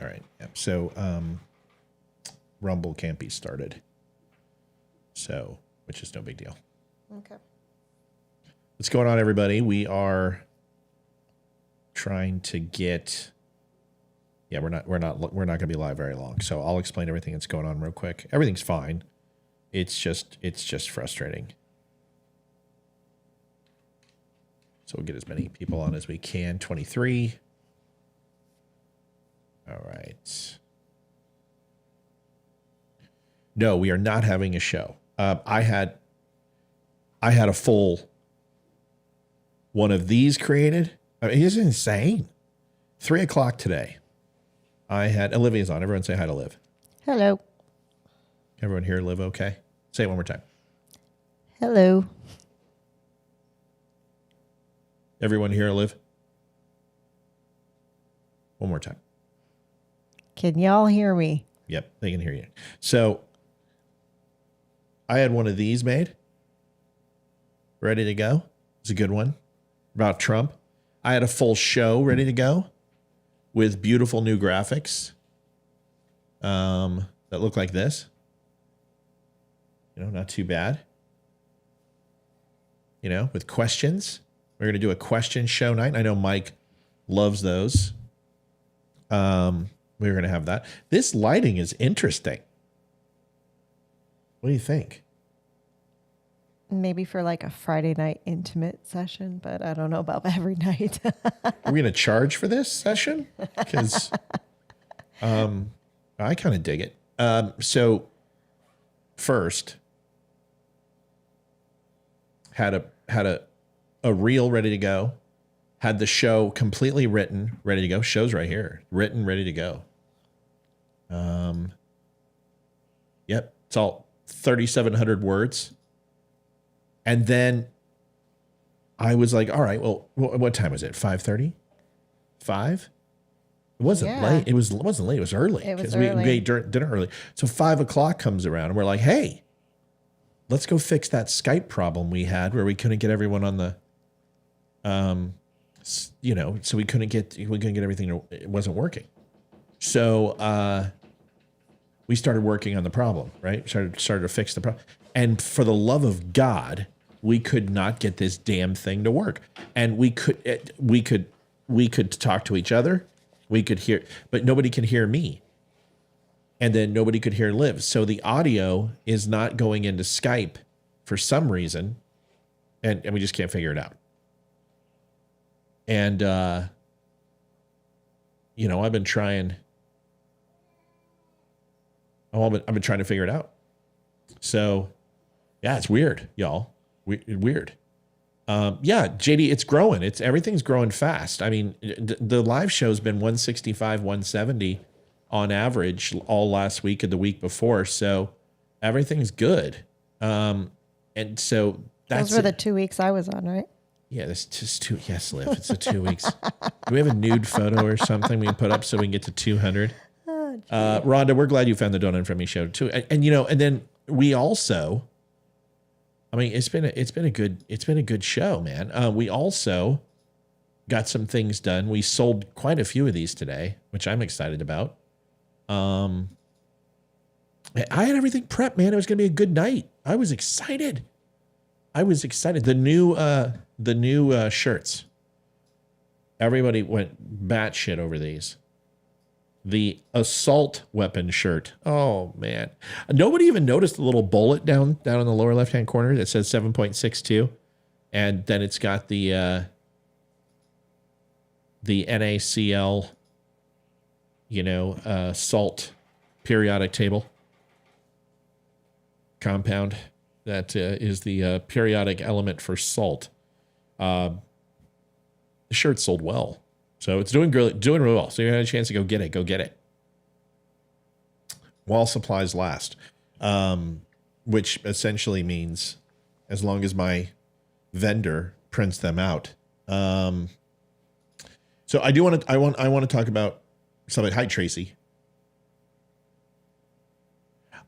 All right. Yep. So Rumble can't be started. So, which is no big deal. Okay. What's going on, everybody? We are trying to get. Yeah, we're not going to be live very long. So I'll explain everything that's going on real quick. Everything's fine. It's just frustrating. So we'll get as many people on as we can. 23. All right. No, we are not having a show. I had a full one of these created. I mean, it's insane. 3 o'clock today. I had Olivia's on. Everyone say hi to Liv. Hello. Everyone here, Liv, okay? Say it one more time. Hello. Everyone here, Liv. One more time. Can y'all hear me? Yep, they can hear you. So I had one of these made. Ready to go. It's a good one. About Trump. I had a full show ready to go with beautiful new graphics that look like this. You know, not too bad. You know, with questions. We're going to do a question show night. I know Mike loves those. We're going to have that. This lighting is interesting. What do you think? Maybe for like a Friday night intimate session, but I don't know about every night. Are we going to charge for this session? Because I kind of dig it. So first, had a reel ready to go. Had the show completely written, ready to go. Show's right here. Written, ready to go. Yep. It's all 3,700 words. And then I was like, all right, well, what time was it? 5:30? 5? It wasn't late. It wasn't late. It was early. It was because we ate dinner early. So 5 o'clock comes around and we're like, hey, let's go fix that Skype problem we had where we couldn't get everyone on the, you know, so we couldn't get everything. It wasn't working. So we started working on the problem, right? Started to fix the problem. And for the love of God, we could not get this damn thing to work. And we could talk to each other. We could hear, but nobody can hear me. And then nobody could hear Liv. So the audio is not going into Skype for some reason. And we just can't figure it out. And, you know, I've been trying to figure it out. So, yeah, it's weird, y'all. Weird. Yeah, JD, it's growing. Everything's growing fast. I mean, the live show's been 165, 170 on average all last week and the week before. So everything's good. And so that's those were the 2 weeks I was on, right? Yeah, this just 2. Yes, Liv, it's the 2 weeks. Do we have a nude photo or something we can put up so we can get to 200? Rhonda, we're glad you found the Don't Unfriend Me show too. And you know, and then we also, I mean, it's been a good show, man. We also got some things done. We sold quite a few of these today, which I'm excited about. I had everything prepped, man. It was going to be a good night. I was excited. The new shirts. Everybody went batshit over these. The assault weapon shirt. Oh, man. Nobody even noticed the little bullet down in the lower left-hand corner that says 7.62. And then it's got the NaCl, you know, salt periodic table compound. That is the periodic element for salt. The shirt sold well. So it's doing really well. So you had a chance to go get it. While supplies last, which essentially means as long as my vendor prints them out. So I want to talk about something. Hi, Tracy.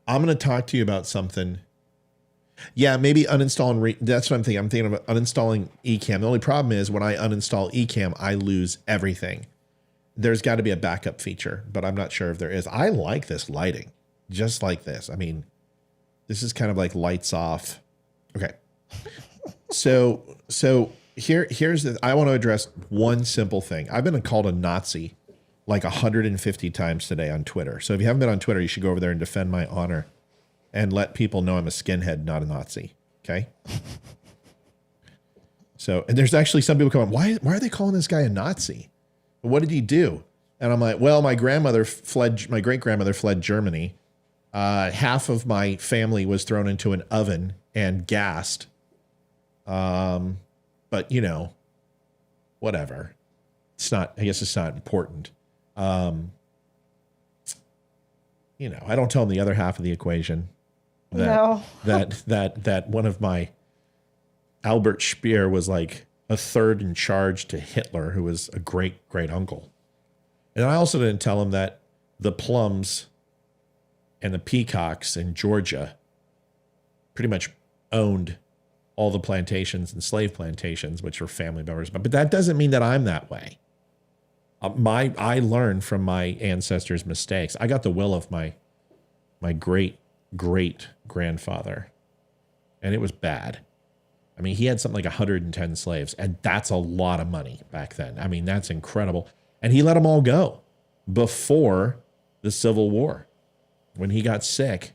I'm going to talk to you about something. Yeah, maybe uninstall that's what I'm thinking. I'm thinking of uninstalling Ecamm. The only problem is when I uninstall Ecamm, I lose everything. there's got to be a backup feature, but I'm not sure if there is. I like this lighting, just like this. I mean, this is kind of like lights off. Okay. So here's the, I want to address one simple thing. I've been called a Nazi like 150 times today on Twitter. So if you haven't been on Twitter, you should go over there and defend my honor and let people know I'm a skinhead, not a Nazi. Okay. So, and there's actually some people coming, why are they calling this guy a Nazi? What did he do? And I'm like, well, my great grandmother fled Germany. Half of my family was thrown into an oven and gassed. But you know, whatever. I guess it's not important. You know, I don't tell them the other half of the equation. That one of my Albert Speer was like a third in charge to Hitler, who was a great uncle. And I also didn't tell him that the Plums and the Peacocks in Georgia pretty much owned all the plantations and slave plantations, which were family members. But that doesn't mean that I'm that way. I learned from my ancestors' mistakes. I got the will of my great grandfather, and it was bad. I mean, he had something like 110 slaves, and that's a lot of money back then. I mean, that's incredible. And he let them all go before the Civil War. When he got sick,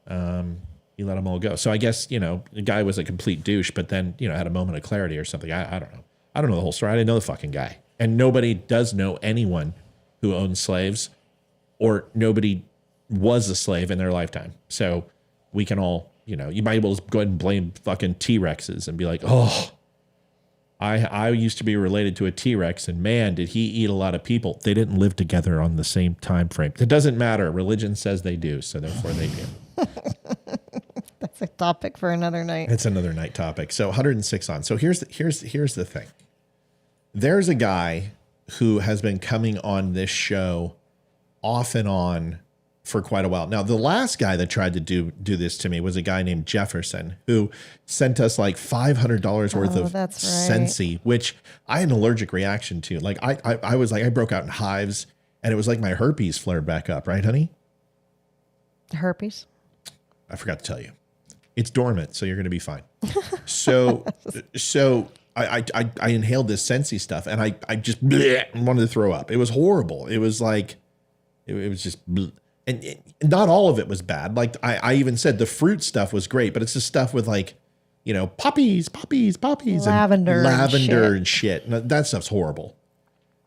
he let them all go. So I guess, you know, the guy was a complete douche, but then, you know, had a moment of clarity or something. I don't know. I don't know the whole story. I didn't know the fucking guy. And nobody does know anyone who owned slaves, or nobody was a slave in their lifetime. So we can all, you know, you might be able to go ahead and blame fucking T-Rexes and be like, oh, I used to be related to a T-Rex, and man, did he eat a lot of people. They didn't live together on the same time frame. It doesn't matter. Religion says they do, so therefore they do. That's a topic for another night. It's another night topic. So 106 on. So here's the thing. There's a guy who has been coming on this show off and on for quite a while. Now, the last guy that tried to do this to me was a guy named Jefferson, who sent us like $500 worth of Scentsy, which I had an allergic reaction to. Like I was like, I broke out in hives, and it was like my herpes flared back up. Right, honey? Herpes? I forgot to tell you. It's dormant, so you're going to be fine. So I inhaled this Scentsy stuff, and I just wanted to throw up. It was horrible. It was like, it was just bleh. And not all of it was bad. Like I even said the fruit stuff was great, but it's the stuff with like, you know, poppies, lavender and shit. That stuff's horrible.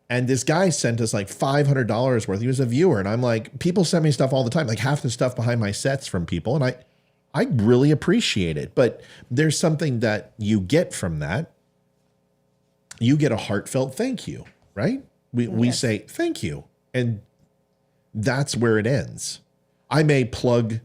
And this guy sent us like $500 worth. He was a viewer, and I'm like, people send me stuff all the time, like half the stuff behind my sets from people, and I really appreciate it. But there's something that you get from that. You get a heartfelt thank you, right? We say thank you, and that's where it ends. I may plug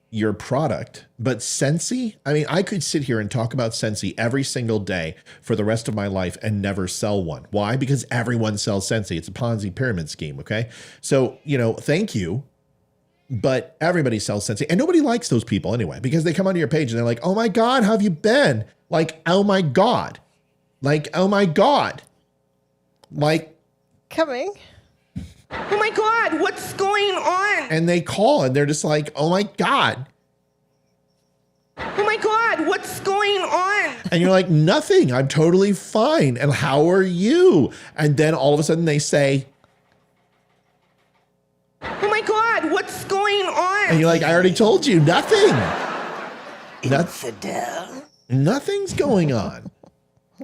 your product, but Scentsy, I mean, I could sit here and talk about Scentsy every single day for the rest of my life and never sell one. Why? Because everyone sells Scentsy. It's a Ponzi pyramid scheme, okay? So, you know, thank you, but everybody sells Scentsy. And nobody likes those people anyway, because they come onto your page and they're like, oh my God, how have you been? Like, oh my God. Like, oh my God. Like. Coming. Oh my God, what's going on? And they call and they're just like, oh my God. Oh my God, what's going on? And you're like, nothing. I'm totally fine. And how are you? And then all of a sudden they say, oh my God, what's going on? and you're like, I already told you, nothing. Infidel. Nothing's going on.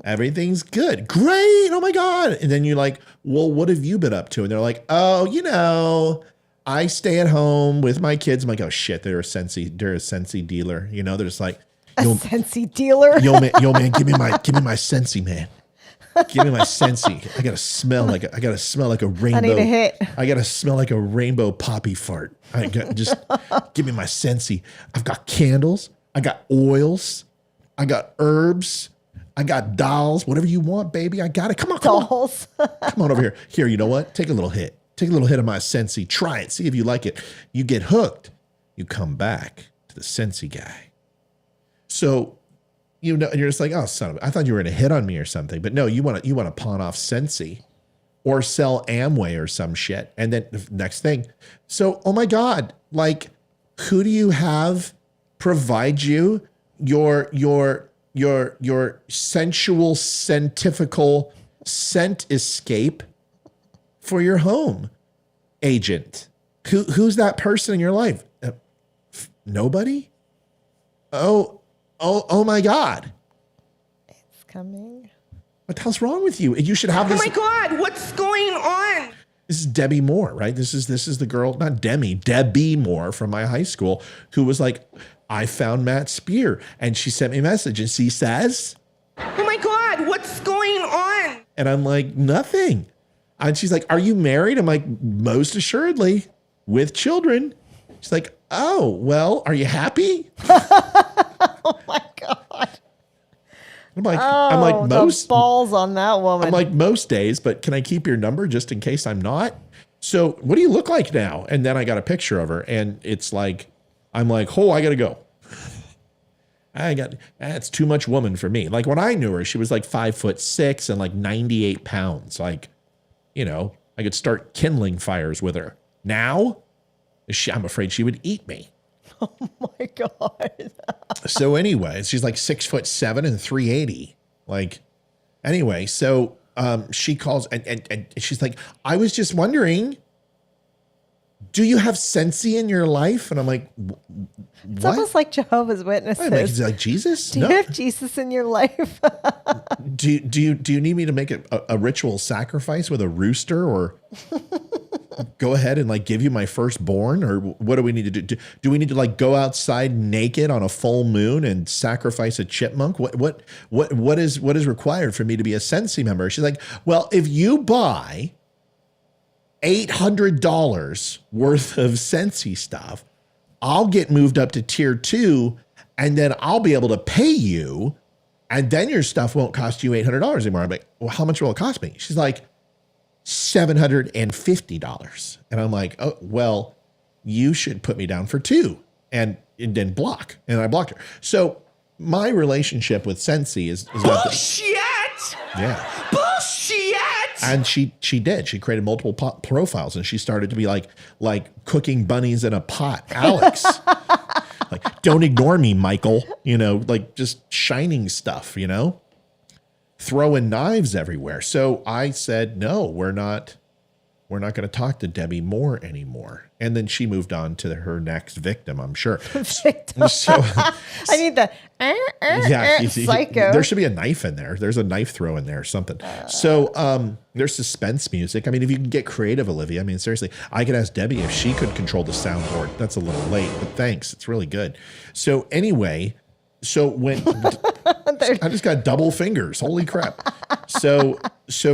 Everything's good. Great. Oh my God. And then you're like, well, what have you been up to? And they're like, oh, you know, I stay at home with my kids. I'm like, oh shit, they're a Scentsy dealer. You know, they're just like, Scentsy dealer. yo man, give me my Scentsy, man. Give me my Scentsy. I gotta smell like a rainbow. I need a hit. I gotta smell like a rainbow poppy fart. Just give me my Scentsy. I've got candles. I got oils. I got herbs. I got dolls, whatever you want, baby. I got it. Come on. Dolls. Come on over here. Here, you know what? Take a little hit. Take a little hit of my Scentsy. Try it. See if you like it. You get hooked. You come back to the Scentsy guy. So, you know, and you're just like, oh, son of a, I thought you were going to hit on me or something. But no, you want to pawn off Scentsy or sell Amway or some shit. And then the next thing. So, oh my God, like, who do you have provide you your sensual, scentifical scent escape for your home? Agent. Who's that person in your life? Nobody? Oh my God. It's coming. What the hell's wrong with you? You should have Oh this. my God, what's going on? This is Debbie Moore, right? This is the girl, not Demi, Debbie Moore from my high school, who was like, I found Matt Spear. And she sent me a message and she says, Oh my God, what's going on? and I'm like, nothing. And she's like, are you married? I'm like, most assuredly, with children. She's like, oh, well, are you happy? Oh my God. I'm like, The most balls on that woman. I'm like, most days, but can I keep your number just in case I'm not? So what do you look like now? And then I got a picture of her and it's like, I'm like, oh, I got to go. That's too much woman for me. Like when I knew her, she was like 5'6" and like 98 pounds. Like, you know, I could start kindling fires with her. Now, I'm afraid she would eat me. Oh my God. So anyway, she's like 6'7" and 380. Like, anyway, so she calls and she's like, I was just wondering, do you have Sensi in your life? And I'm like, what? It's almost like Jehovah's Witnesses. I'm like, is it like Jesus? Do you have Jesus in your life? Do you need me to make a ritual sacrifice with a rooster, or go ahead and like give you my firstborn, or what do we need to do? Do we need to like go outside naked on a full moon and sacrifice a chipmunk? What is required for me to be a Sensi member? She's like, well, if you buy $800 worth of Sensi stuff, I'll get moved up to tier 2, and then I'll be able to pay you, and then your stuff won't cost you $800 anymore. I'm like, well, how much will it cost me? She's like, $750. And I'm like, oh, well, you should put me down for 2 and then block. And I blocked her. So my relationship with Sensi is not Bullshit! yeah. Bullshit! And she did. She created multiple profiles, and she started to be like cooking bunnies in a pot. Alex, like, don't ignore me, Michael. You know, like just shining stuff. You know, throwing knives everywhere. So I said, no, we're not going to talk to Debbie Moore anymore. And then she moved on to her next victim, I'm sure. Victim. So I need the psycho. there should be a knife in there. There's a knife throw in there or something. So there's suspense music. I mean, if you can get creative, Olivia, I mean, seriously, I could ask Debbie if she could control the soundboard. That's a little late, but thanks. It's really good. So anyway, when I just got double fingers. Holy crap. So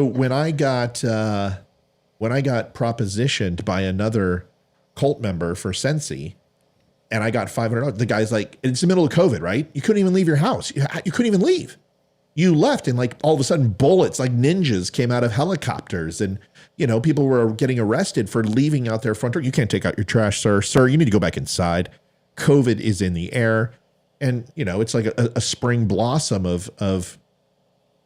when I got propositioned by another cult member for Sensi, and I got $500, the guy's like, it's the middle of COVID, right? You couldn't even leave your house. You couldn't even leave. You left, and like all of a sudden bullets like ninjas came out of helicopters, and you know, people were getting arrested for leaving out their front door. You can't take out your trash, sir. Sir, you need to go back inside. COVID is in the air. And you know, it's like a spring blossom of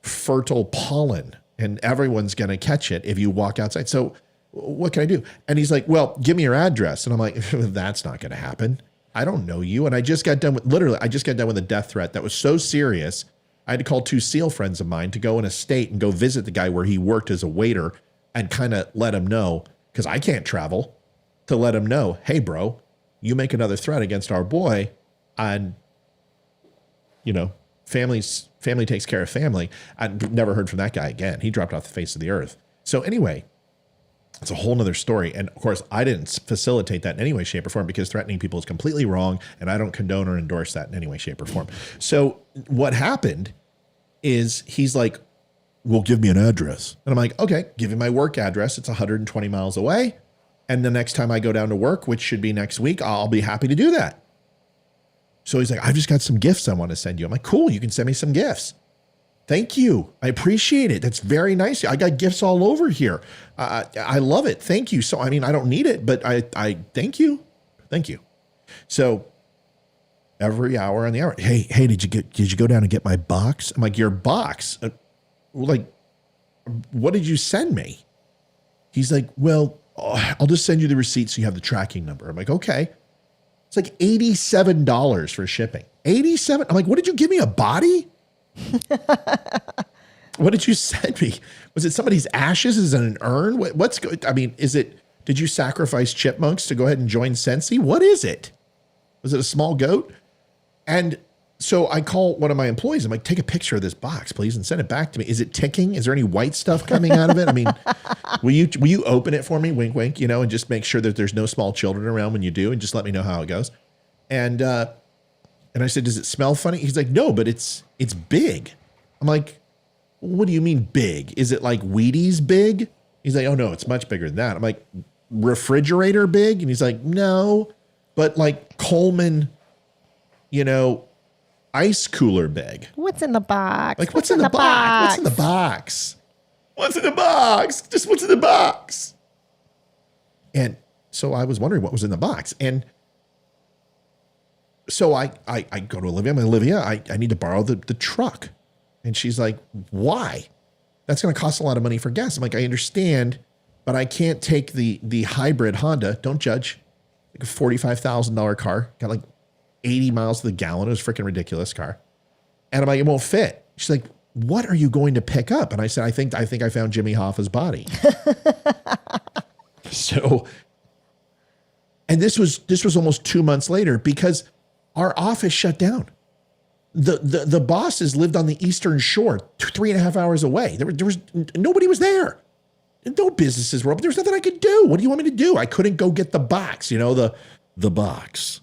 fertile pollen, and everyone's going to catch it if you walk outside. So what can I do? And he's like, well, give me your address. And I'm like, that's not going to happen. I don't know you. And I just got done with a death threat that was so serious. I had to call 2 SEAL friends of mine to go in a state and go visit the guy where he worked as a waiter and kind of let him know, because I can't travel, to let him know, hey, bro, you make another threat against our boy, and, you know, family takes care of family. I've never heard from that guy again. He dropped off the face of the earth. So anyway, it's a whole nother story. And of course, I didn't facilitate that in any way, shape, or form, because threatening people is completely wrong, and I don't condone or endorse that in any way, shape, or form. So what happened is he's like, well, give me an address. And I'm like, okay, give you my work address. It's 120 miles away. And the next time I go down to work, which should be next week, I'll be happy to do that. So he's like, I've just got some gifts I want to send you. I'm like, cool, you can send me some gifts. Thank you. I appreciate it. That's very nice. I got gifts all over here. I love it. Thank you. So, I mean, I don't need it, but I thank you. Thank you. So every hour on the hour, hey, did you go down and get my box? I'm like, your box? Like, what did you send me? He's like, well, I'll just send you the receipt so you have the tracking number. I'm like, okay. It's like $87 for shipping. 87. I'm like, what did you give me, a body? What did you send me? Was it somebody's ashes? Is it an urn? What's good? I mean, did you sacrifice chipmunks to go ahead and join Sensi? What is it? Was it a small goat? And so I call one of my employees. I'm like, take a picture of this box, please, and send it back to me. Is it ticking? Is there any white stuff coming out of it? I mean, will you open it for me? Wink, wink, and just make sure that there's no small children around when you do, and just let me know how it goes. And I said, does it smell funny? He's like, no, but it's big. I'm like, what do you mean big? Is it like Wheaties big? He's like, oh no, it's much bigger than that. I'm like, refrigerator big? And he's like, no, but like Coleman, ice cooler big. What's in the box? Like, what's in the box? What's in the box? What's in the box? Just what's in the box? And so I was wondering what was in the box. And so I go to Olivia. I'm like, Olivia, I need to borrow the truck. And she's like, why? That's going to cost a lot of money for gas. I'm like, I understand, but I can't take the hybrid Honda. Don't judge. Like a $45,000 car. Got like 80 miles to the gallon. It was a freaking ridiculous car. And I'm like, it won't fit. She's like, what are you going to pick up? And I said, I think I found Jimmy Hoffa's body. So, and this was almost 2 months later because our office shut down. The bosses lived on the Eastern Shore, 3.5 hours away. Nobody was there. No businesses were open. There was nothing I could do. What do you want me to do? I couldn't go get the box, the box.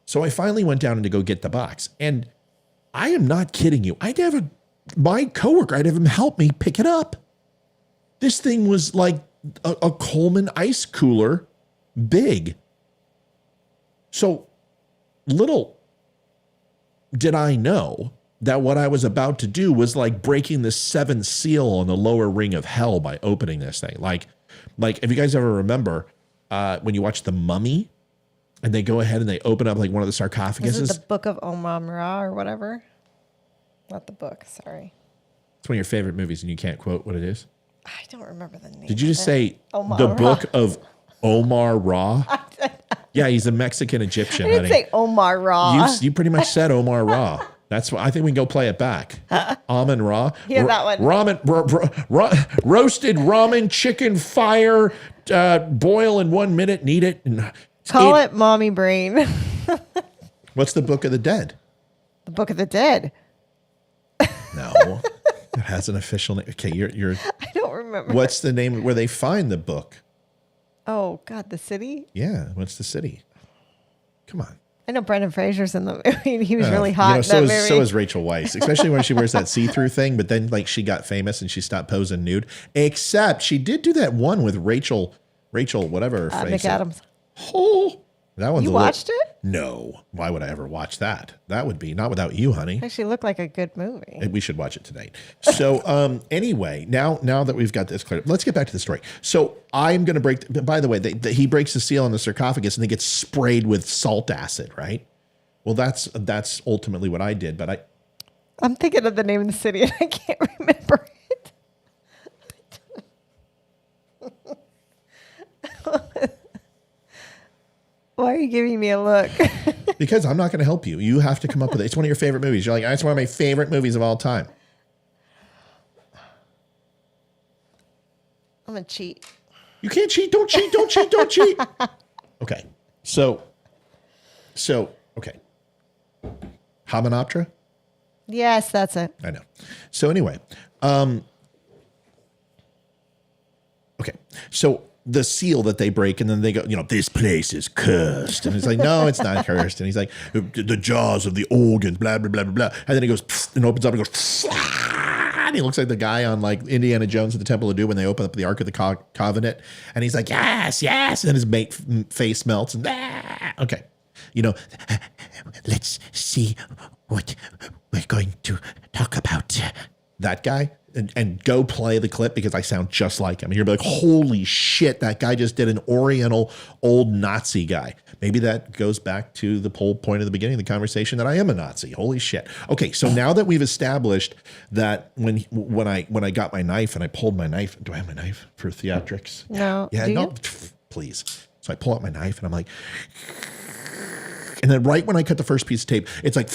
So I finally went down to go get the box. And I am not kidding you. I'd have my coworker, I'd have him help me pick it up. This thing was like a Coleman ice cooler big. So little did I know that what I was about to do was like breaking the seventh seal on the lower ring of hell by opening this thing. Like if you guys ever remember when you watch The Mummy and they go ahead and they open up like one of the sarcophaguses. Is it the Book of Omar Ra or whatever? Not the book, sorry. It's one of your favorite movies and you can't quote what it is. I don't remember the name. Did you just say Omar the Ra. Book of Omar Ra? Yeah, he's a Mexican Egyptian. I didn't say Omar Ra. You pretty much said Omar Ra. That's what I think we can go play it back. Amen Ra. Yeah, that one. Roasted ramen, chicken fire, boil in 1 minute, knead it. And Call it Mommy Brain. What's the Book of the Dead? The Book of the Dead. No, it has an official name. Okay, you're. I don't remember. What's the name where they find the book? Oh God, the city. Yeah, what's the city? Come on. I know Brendan Fraser's in the movie. He was really hot in so that movie. So is Rachel Weisz, especially when she wears that see-through thing. But then, like, she got famous and she stopped posing nude. Except she did do that one with Rachel, whatever her face. McAdams. Oh, that one's. You watched it? No. Why would I ever watch that? That would be not without you, honey. It actually looked like a good movie. We should watch it tonight. So anyway, now that we've got this cleared up, let's get back to the story. So I'm going to break. By the way, he breaks the seal on the sarcophagus and they get sprayed with salt acid, right? Well, that's ultimately what I did. But I'm thinking of the name of the city and I can't remember it. Why are you giving me a look? Because I'm not going to help you. You have to come up with it. It's one of your favorite movies. You're like, it's one of my favorite movies of all time. I'm going to cheat. You can't cheat. Don't cheat. Don't cheat. Don't cheat. Okay. So, okay. Hymenoptera? Yes, that's it. I know. So anyway, okay. So the seal that they break and then they go, this place is cursed. And it's like, no, it's not cursed. And he's like, the jaws of the organs, blah, blah, blah, blah, blah. And then he goes and opens up and goes, and he looks like the guy on like Indiana Jones at the Temple of Doom when they open up the Ark of the Covenant. And he's like, yes, yes. And his face melts. And okay. Let's see what we're going to talk about. That guy, and go play the clip because I sound just like him. And you're like, holy shit, that guy just did an Oriental old Nazi guy. Maybe that goes back to the whole point of the beginning of the conversation that I am a Nazi. Holy shit. Okay, so now that we've established that when I got my knife and I pulled my knife, do I have my knife for theatrics? No. Yeah, Do no, you? please. So I pull out my knife and I'm like, and then right when I cut the first piece of tape, it's like,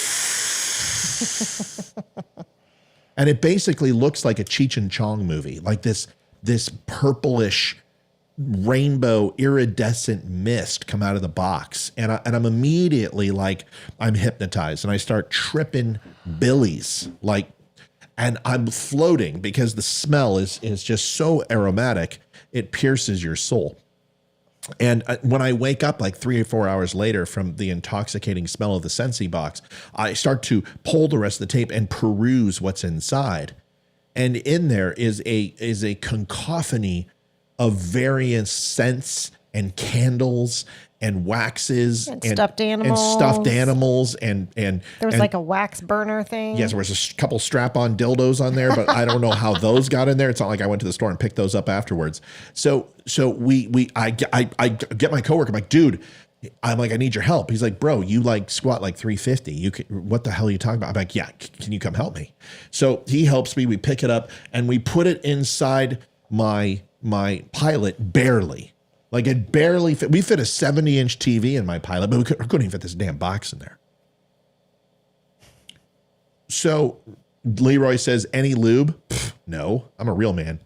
and it basically looks like a Cheech and Chong movie, like this purplish rainbow iridescent mist come out of the box. And I'm immediately like, I'm hypnotized and I start tripping billies, like, and I'm floating because the smell is just so aromatic, it pierces your soul. And when I wake up like 3 or 4 hours later from the intoxicating smell of the Sensi box, I start to pull the rest of the tape and peruse what's inside. And in there is a cacophony of various scents and candles and waxes And stuffed animals. and stuffed animals and There was like a wax burner thing. yes, there was a couple strap-on dildos on there, but I don't know how those got in there. It's not like I went to the store and picked those up afterwards. So I get my coworker. I'm like, dude, I need your help. He's like, bro, you like squat like 350. What the hell are you talking about? I'm like, yeah, can you come help me? So he helps me. We pick it up and we put it inside my Pilot barely. Like it barely fit. We fit a 70-inch TV in my Pilot, but we couldn't even fit this damn box in there. So Leroy says, any lube? Pfft, no, I'm a real man.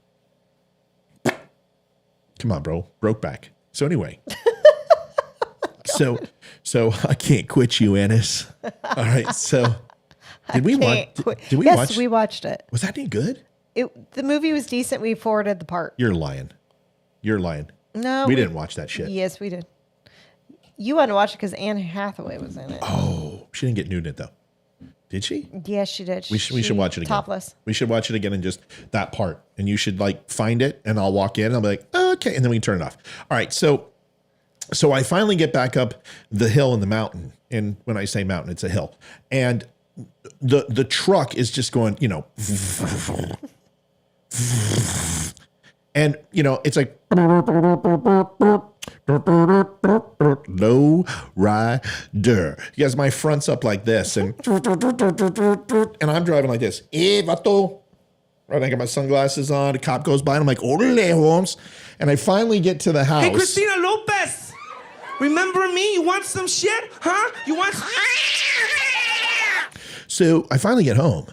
Come on, bro. Broke back. So anyway. So I can't quit you, Ennis. All right. So did we watch? Yes, we watched it. Was that any good? The movie was decent. We forwarded the part. You're lying. No, we didn't watch that shit. Yes, we did. You wanted to watch it because Anne Hathaway was in it. Oh, she didn't get nude in it though. Did she? Yes, she did. We should watch it again. Topless. We should watch it again and just that part. And you should like find it and I'll walk in and I'll be like, okay. And then we can turn it off. All right. So I finally get back up the hill in the mountain. And when I say mountain, it's a hill. And the truck is just going, and it's like low rider. You guys, my front's up like this, and I'm driving like this. Vato. Right, I got my sunglasses on. A cop goes by, and I'm like, "Orale, Holmes!" And I finally get to the house. Hey, Christina Lopez, remember me? You want some shit, huh? You want? So I finally get home,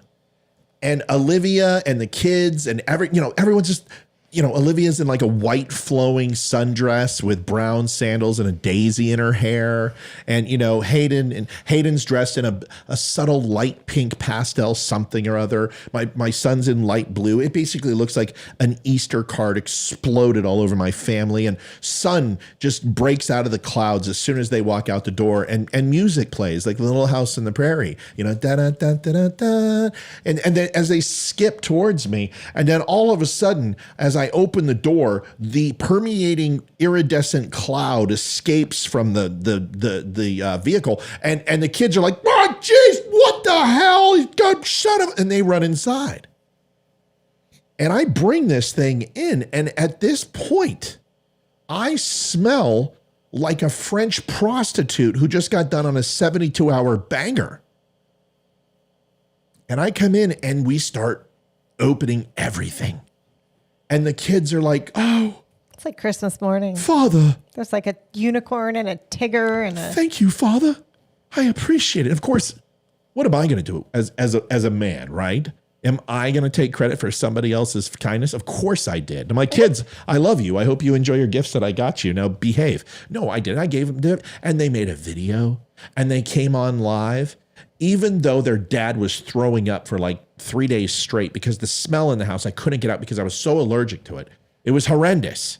and Olivia and the kids and everyone's just. Olivia's in like a white flowing sundress with brown sandals and a daisy in her hair. And, Hayden's dressed in a subtle light pink pastel something or other. My son's in light blue. It basically looks like an Easter card exploded all over my family. And sun just breaks out of the clouds as soon as they walk out the door and music plays like Little House on the Prairie, da da da da da da. And then as they skip towards me, and then all of a sudden, as I open the door, the permeating iridescent cloud escapes from the vehicle, and the kids are like, "Oh, jeez, what the hell? God, shut up!" And they run inside. And I bring this thing in, and at this point, I smell like a French prostitute who just got done on a 72-hour banger. And I come in, and we start opening everything. And the kids are like, "Oh, It's like Christmas morning. Father. There's like a unicorn and a tigger and a. Thank you, Father. I appreciate it." Of course, what am I going to do as a man, right? Am I going to take credit for somebody else's kindness? Of course I did. I'm like, "Kids, I love you. I hope you enjoy your gifts that I got you. Now behave." No, I didn't. I gave them it. And they made a video and they came on live, even though their dad was throwing up for like 3 days straight because the smell in the house, I couldn't get out because I was so allergic to it. It was horrendous.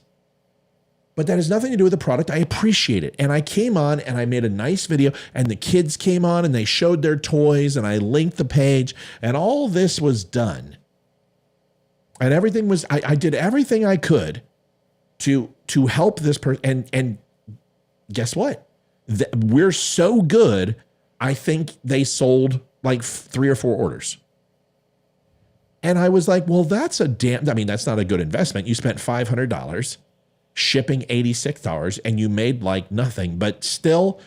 But that has nothing to do with the product. I appreciate it. And I came on and I made a nice video and the kids came on and they showed their toys and I linked the page and all this was done. And everything was, I did everything I could to help this person. And guess what? We're so good. I think they sold like 3 or 4 orders. And I was like, well, that's that's not a good investment. You spent $500 shipping $86 and you made like nothing, but still,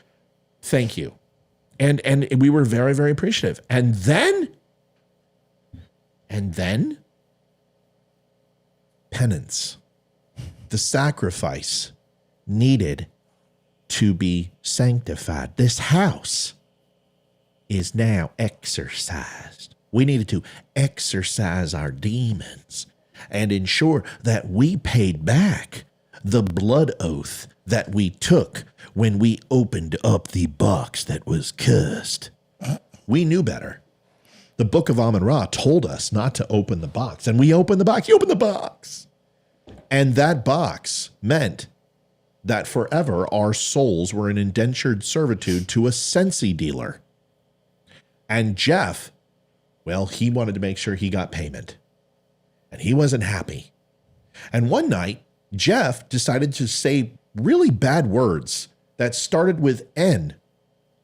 thank you. And we were very, very appreciative. And then penance, the sacrifice needed to be sanctified. This house is now exorcised. We needed to exorcise our demons and ensure that we paid back the blood oath that we took when we opened up the box that was cursed. We knew better. The book of Amun-Ra told us not to open the box, and we opened the box. You opened the box. And that box meant that forever our souls were in indentured servitude to a Sensi dealer. And Jeff, well, he wanted to make sure he got payment. And he wasn't happy. And one night, Jeff decided to say really bad words that started with N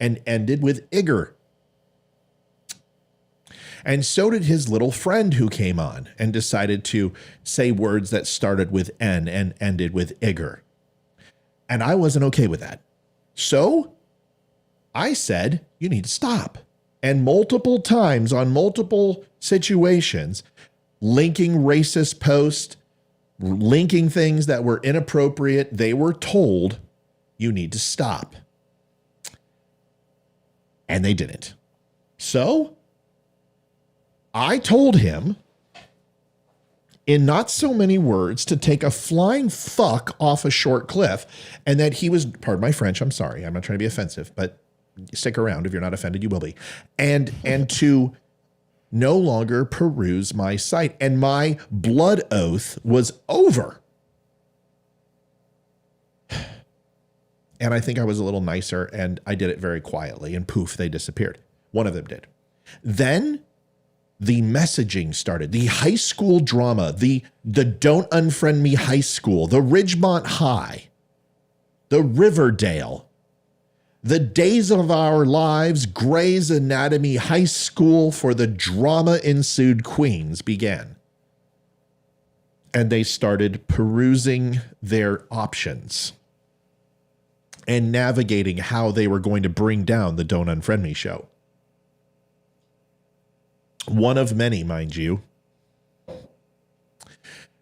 and ended with Igor. And so did his little friend who came on and decided to say words that started with N and ended with Igor. And I wasn't okay with that. So I said, you need to stop. And multiple times on multiple situations, linking racist posts, linking things that were inappropriate, they were told, you need to stop. And they didn't. So I told him, in not so many words, to take a flying fuck off a short cliff, and that he was, pardon my French, I'm sorry, I'm not trying to be offensive, but stick around. If you're not offended, you will be. And to no longer peruse my site. And my blood oath was over. And I think I was a little nicer, and I did it very quietly, and poof, they disappeared. One of them did. Then the messaging started, the high school drama, the Don't Unfriend Me High School, the Ridgemont High, the Riverdale, the Days of Our Lives, Grey's Anatomy High School for the Drama Ensued Queens began. And they started perusing their options and navigating how they were going to bring down the Don't Unfriend Me show. One of many, mind you.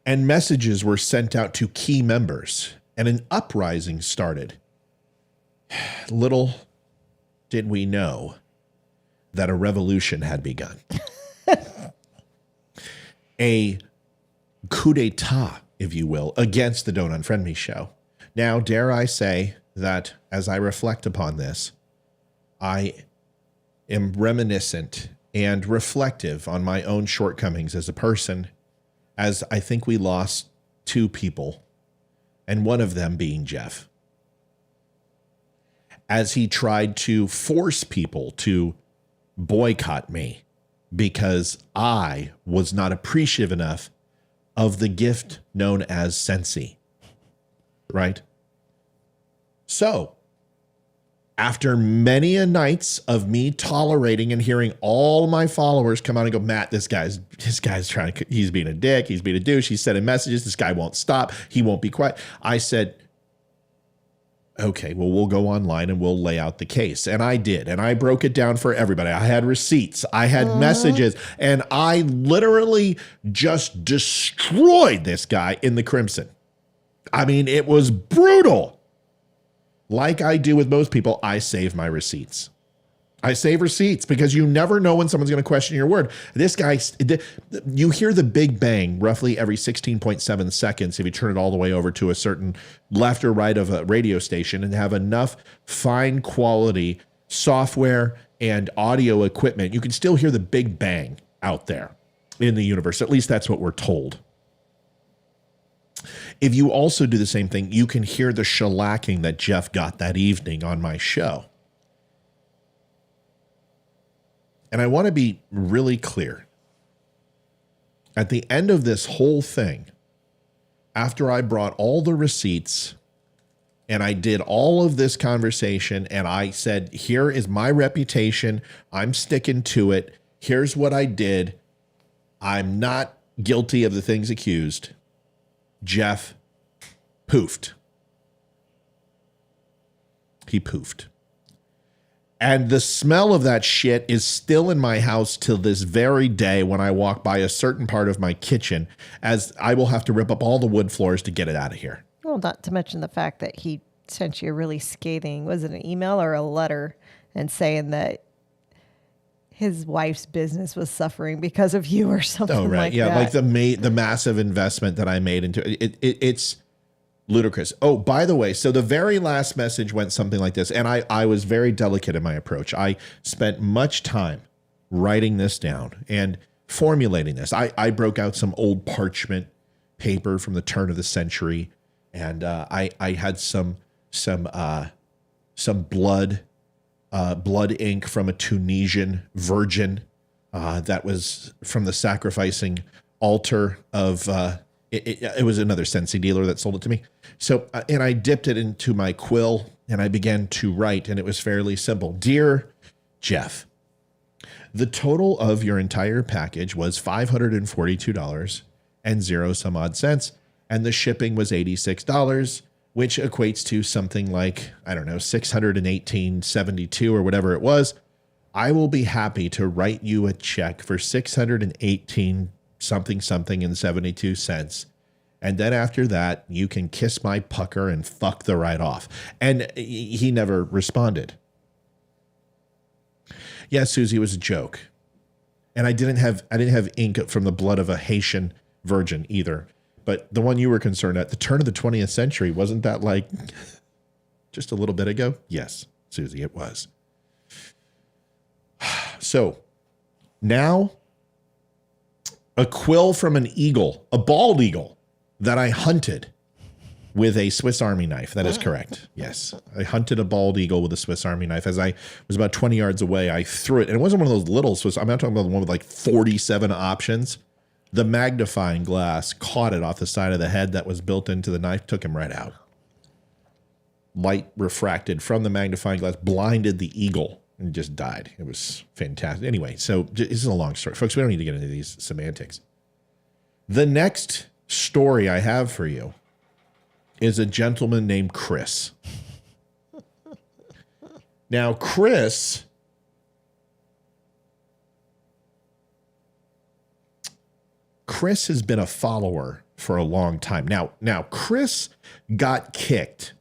And messages were sent out to key members, and an uprising started. Little did we know that a revolution had begun. A coup d'etat, if you will, against the Don't Unfriend Me show. Now, dare I say that as I reflect upon this, I am reminiscent and reflective on my own shortcomings as a person, as I think we lost two people, and one of them being Jeff, as he tried to force people to boycott me because I was not appreciative enough of the gift known as Sensi, right? So, after many a nights of me tolerating and hearing all my followers come out and go, Matt, this guy's trying to, he's being a dick, he's being a douche, he's sending messages, this guy won't stop, he won't be quiet. I said, okay, well, we'll go online and we'll lay out the case. And I did. And I broke it down for everybody. I had receipts. I had messages. And I literally just destroyed this guy in the crimson. I mean, it was brutal. Like I do with most people, I save my receipts. I save receipts because you never know when someone's going to question your word. This guy, you hear the big bang roughly every 16.7 seconds if you turn it all the way over to a certain left or right of a radio station and have enough fine quality software and audio equipment. You can still hear the big bang out there in the universe. At least that's what we're told. If you also do the same thing, you can hear the shellacking that Jeff got that evening on my show. And I want to be really clear. At the end of this whole thing, after I brought all the receipts and I did all of this conversation and I said, here is my reputation, I'm sticking to it, here's what I did, I'm not guilty of the things accused. Jeff poofed. He poofed. And the smell of that shit is still in my house till this very day when I walk by a certain part of my kitchen, as I will have to rip up all the wood floors to get it out of here. Well, not to mention the fact that he sent you a really scathing, was it an email or a letter, and saying that his wife's business was suffering because of you or something like that. Like the massive investment that I made into it. It's ludicrous. Oh, by the way, so the very last message went something like this, and I was very delicate in my approach. I spent much time writing this down and formulating this. I broke out some old parchment paper from the turn of the century, and I had some blood ink from a Tunisian virgin that was from the sacrificing altar of. It was another Scentsy dealer that sold it to me. So, and I dipped it into my quill and I began to write, and it was fairly simple. Dear Jeff, the total of your entire package was $542 and 0 some odd cents, and the shipping was $86, which equates to something like, I don't know, $618.72 or whatever it was. I will be happy to write you a check for $618 something and 72 cents. And then after that, you can kiss my pucker and fuck the right off. And he never responded. Yeah, Susie, it was a joke. And I didn't have ink from the blood of a Haitian virgin either. But the one you were concerned at, the turn of the 20th century, wasn't that like just a little bit ago? Yes, Susie, it was. So now, a quill from an eagle, a bald eagle that I hunted with a Swiss Army knife. That is correct. Yes. I hunted a bald eagle with a Swiss Army knife. As I was about 20 yards away, I threw it. And it wasn't one of those little Swiss. I'm not talking about the one with like 47 options. The magnifying glass caught it off the side of the head that was built into the knife, took him right out. Light refracted from the magnifying glass, blinded the eagle, and just died. It was fantastic. Anyway, so this is a long story. Folks, we don't need to get into these semantics. The next story I have for you is a gentleman named Chris. Now, Chris has been a follower for a long time. Now, Chris got kicked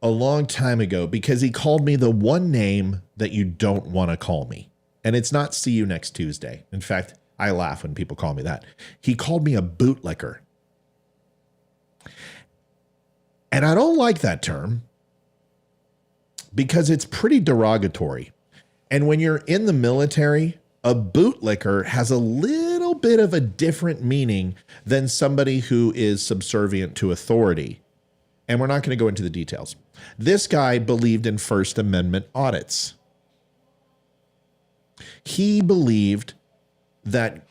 a long time ago because he called me the one name that you don't want to call me. And it's not see you next Tuesday. In fact, I laugh when people call me that. He called me a bootlicker. And I don't like that term because it's pretty derogatory. And when you're in the military, a bootlicker has a little bit of a different meaning than somebody who is subservient to authority. And we're not going to go into the details. This guy believed in First Amendment audits. He believed that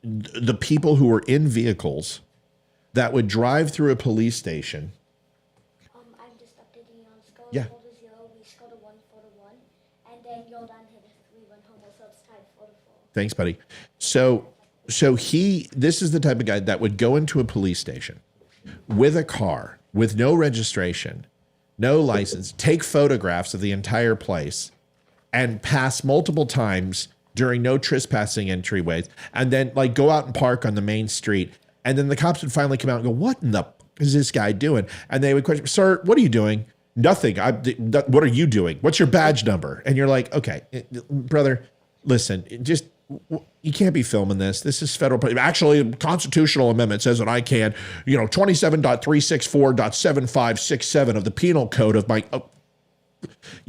the people who were in vehicles that would drive through a police station. I'm just updating you on Skull. Yeah. 4 to 0, we Skull to 1, 4 to 1. And then you'll down hit if we went home, so it's tied 4 to 4. Thanks, buddy. So this is the type of guy that would go into a police station with a car, with no registration, no license, take photographs of the entire place, and pass multiple times during no trespassing entryways, and then like go out and park on the main street. And then the cops would finally come out and go, what in the is this guy doing? And they would question, sir, what are you doing? Nothing. What are you doing? What's your badge number? And you're like, okay, brother, listen, you can't be filming this. This is federal. Actually, the constitutional amendment says that I can, 27.364.7567 of the penal code of my,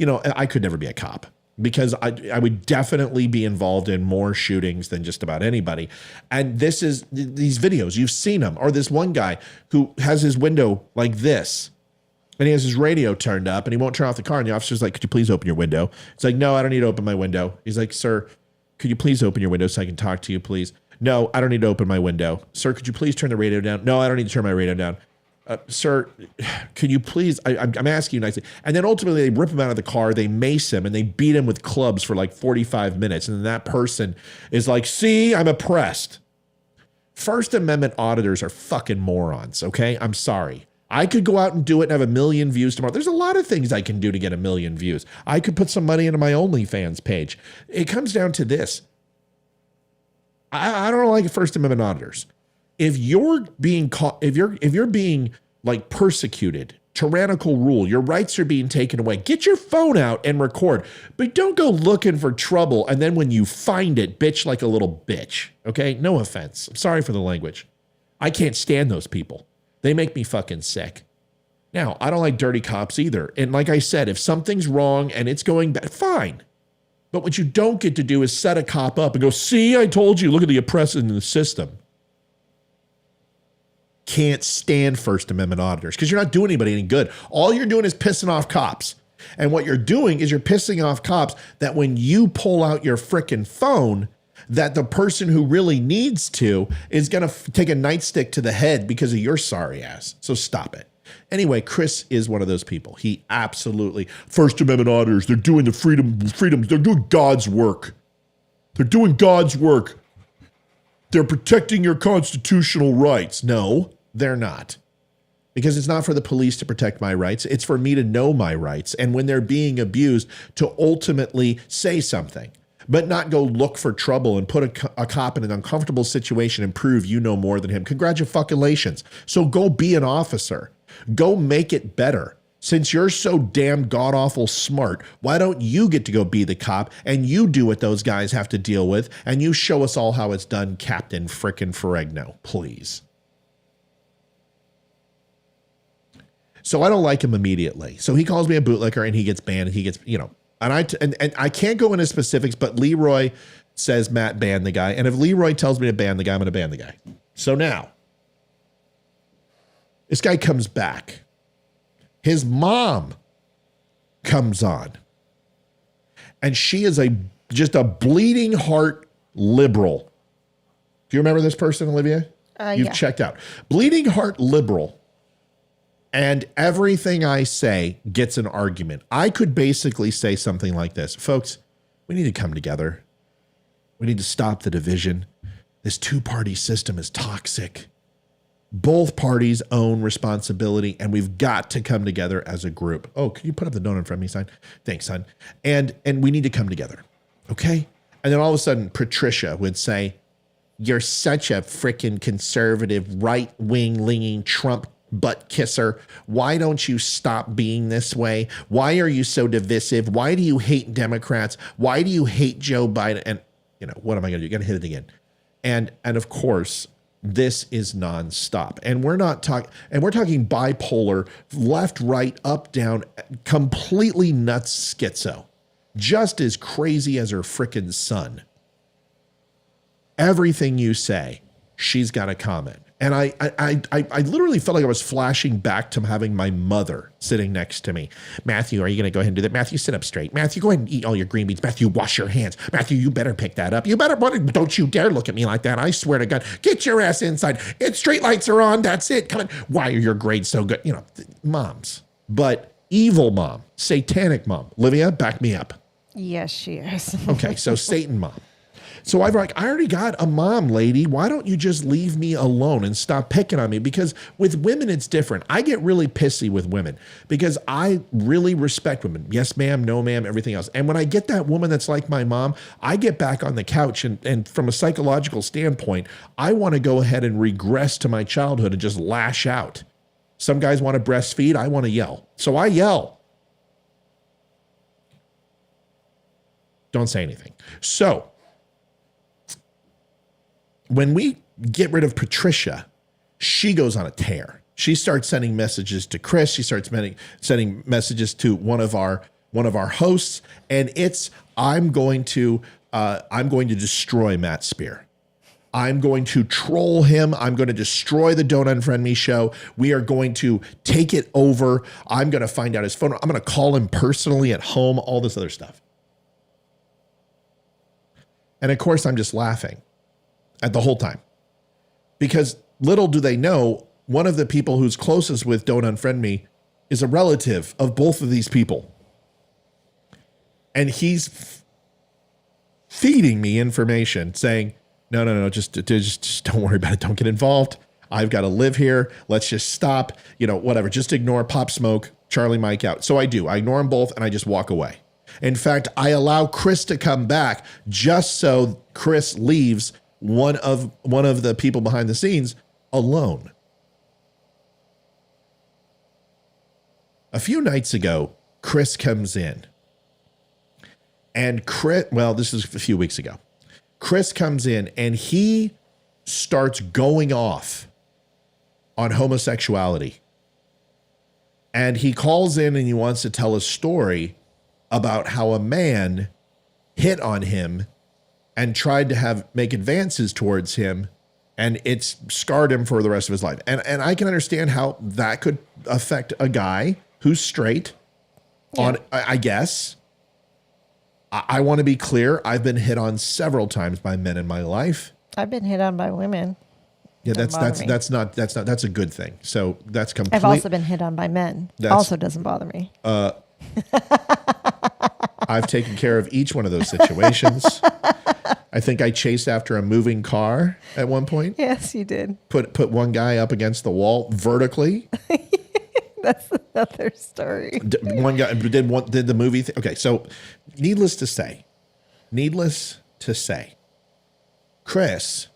I could never be a cop. Because I would definitely be involved in more shootings than just about anybody. And this is these videos, you've seen them. Or this one guy who has his window like this. And he has his radio turned up and he won't turn off the car. And the officer's like, could you please open your window? It's like, no, I don't need to open my window. He's like, sir, could you please open your window so I can talk to you, please? No, I don't need to open my window. Sir, could you please turn the radio down? No, I don't need to turn my radio down. sir, could you please, I'm asking you nicely. And then ultimately they rip him out of the car, they mace him, and they beat him with clubs for like 45 minutes. And then that person is like, see, I'm oppressed. First Amendment auditors are fucking morons, okay? I'm sorry. I could go out and do it and have 1 million views tomorrow. There's a lot of things I can do to get 1 million views. I could put some money into my OnlyFans page. It comes down to this. I don't like First Amendment auditors. If you're being caught, if you're being like persecuted, tyrannical rule, your rights are being taken away, get your phone out and record. But don't go looking for trouble. And then when you find it, bitch like a little bitch. Okay? No offense. I'm sorry for the language. I can't stand those people. They make me fucking sick. Now, I don't like dirty cops either. And like I said, if something's wrong and it's going bad, fine. But what you don't get to do is set a cop up and go, see, I told you, look at the oppressors in the system. Can't stand First Amendment auditors because you're not doing anybody any good. All you're doing is pissing off cops. And what you're doing is you're pissing off cops that when you pull out your frickin' phone, that the person who really needs to is going to take a nightstick to the head because of your sorry ass. So stop it. Anyway, Chris is one of those people. He absolutely, First Amendment auditors, they're doing the freedoms, they're doing God's work. They're doing God's work. They're protecting your constitutional rights. No, they're not. Because it's not for the police to protect my rights. It's for me to know my rights. And when they're being abused, to ultimately say something, but not go look for trouble and put a cop in an uncomfortable situation and prove you know more than him. Congratulations. So go be an officer. Go make it better. Since you're so damn god-awful smart, why don't you get to go be the cop and you do what those guys have to deal with and you show us all how it's done, Captain frickin' Ferrigno, please. So I don't like him immediately. So he calls me a bootlicker and he gets banned and he gets, and I can't go into specifics, but Leroy says Matt banned the guy. And if Leroy tells me to ban the guy, I'm going to ban the guy. So now, this guy comes back. His mom comes on. And she is just a bleeding heart liberal. Do you remember this person, Olivia? You've checked out. Bleeding heart liberal. And everything I say gets an argument. I could basically say something like this. Folks, we need to come together. We need to stop the division. This two-party system is toxic. Both parties own responsibility, and we've got to come together as a group. Oh, can you put up the don't unfriend me sign? Thanks, son. And we need to come together, okay? And then all of a sudden, Patricia would say, you're such a freaking conservative, right-wing, leaning Trump butt kisser. Why don't you stop being this way? Why are you so divisive? Why do you hate Democrats? Why do you hate Joe Biden? And what am I going to do? You got to hit it again. And of course, this is nonstop. And we're talking bipolar, left, right, up, down, completely nuts schizo. Just as crazy as her frickin' son. Everything you say, she's got a comment. And I literally felt like I was flashing back to having my mother sitting next to me. Matthew, are you going to go ahead and do that? Matthew, sit up straight. Matthew, go ahead and eat all your green beans. Matthew, wash your hands. Matthew, you better pick that up. You better, don't you dare look at me like that. I swear to God, get your ass inside. Street lights are on. That's it. Come on. Why are your grades so good? Moms. But evil mom, satanic mom. Olivia, back me up. Yes, she is. Okay, so Satan mom. So I already got a mom, lady. Why don't you just leave me alone and stop picking on me? Because with women, it's different. I get really pissy with women because I really respect women. Yes, ma'am, no, ma'am, everything else. And when I get that woman that's like my mom, I get back on the couch and from a psychological standpoint, I want to go ahead and regress to my childhood and just lash out. Some guys want to breastfeed. I want to yell. So I yell. Don't say anything. So when we get rid of Patricia, she goes on a tear. She starts sending messages to Chris. She starts sending messages to one of our hosts, and it's I'm going to destroy Matt Spear. I'm going to troll him. I'm going to destroy the Don't Unfriend Me show. We are going to take it over. I'm going to find out his phone. I'm going to call him personally at home. All this other stuff. And of course, I'm just laughing at the whole time because little do they know one of the people who's closest with Don't Unfriend Me is a relative of both of these people. And he's feeding me information saying, no, just don't worry about it. Don't get involved. I've got to live here. Let's just stop, whatever. Just ignore Pop Smoke, Charlie Mike out. So I do. I ignore them both and I just walk away. In fact, I allow Chris to come back just so Chris leaves one of the people behind the scenes alone. A few nights ago, Chris comes in. And this is a few weeks ago. Chris comes in and he starts going off on homosexuality. And he calls in and he wants to tell a story about how a man hit on him and tried to make advances towards him, and it's scarred him for the rest of his life. And I can understand how that could affect a guy who's straight I guess. I want to be clear. I've been hit on several times by men in my life. I've been hit on by women. Yeah, that's a good thing. So that's complete. I've also been hit on by men. Also doesn't bother me. I've taken care of each one of those situations. I think I chased after a moving car at one point. Yes, you did. Put one guy up against the wall vertically. That's another story. One guy did the movie thing. Okay, so needless to say, Chris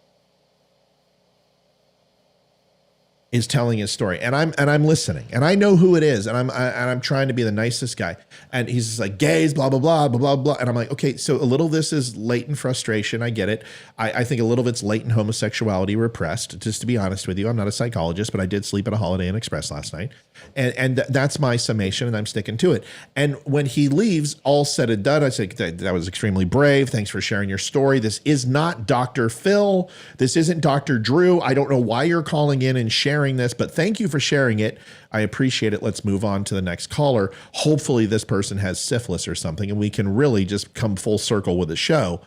is telling his story, and I'm listening, and I know who it is, and I'm trying to be the nicest guy, and he's just like gays, blah blah blah blah blah blah, and I'm like, okay, so a little of this is latent frustration, I get it. I think a little of it's latent homosexuality repressed. Just to be honest with you, I'm not a psychologist, but I did sleep at a Holiday Inn Express last night, and that's my summation, and I'm sticking to it. And when he leaves, all said and done, I say that was extremely brave. Thanks for sharing your story. This is not Dr. Phil. This isn't Dr. Drew. I don't know why you're calling in and sharing this, but thank you for sharing it. I appreciate it. Let's move on to the next caller. Hopefully this person has syphilis or something and we can really just come full circle with the show.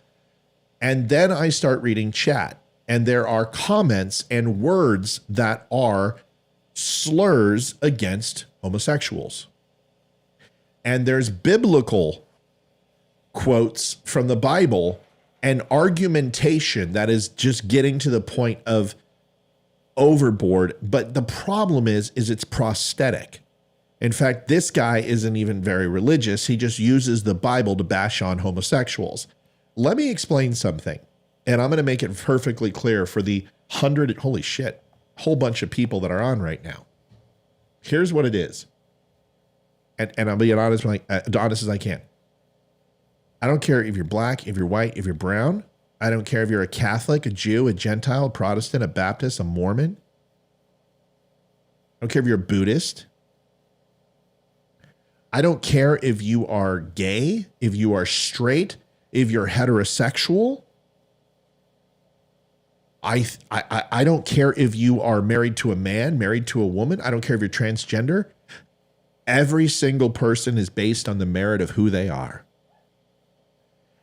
And then I start reading chat, and there are comments and words that are slurs against homosexuals. And there's biblical quotes from the Bible and argumentation that is just getting to the point of overboard. But the problem is it's prosthetic. In fact, this guy isn't even very religious. He just uses the Bible to bash on homosexuals. Let me explain something, and I'm going to make it perfectly clear for the whole bunch of people that are on right now. Here's what it is. And I'll be honest as I can. I don't care if you're black, if you're white, if you're brown. I don't care if you're a Catholic, a Jew, a Gentile, a Protestant, a Baptist, a Mormon. I don't care if you're a Buddhist. I don't care if you are gay, if you are straight, if you're heterosexual. I don't care if you are married to a man, married to a woman. I don't care if you're transgender. Every single person is based on the merit of who they are.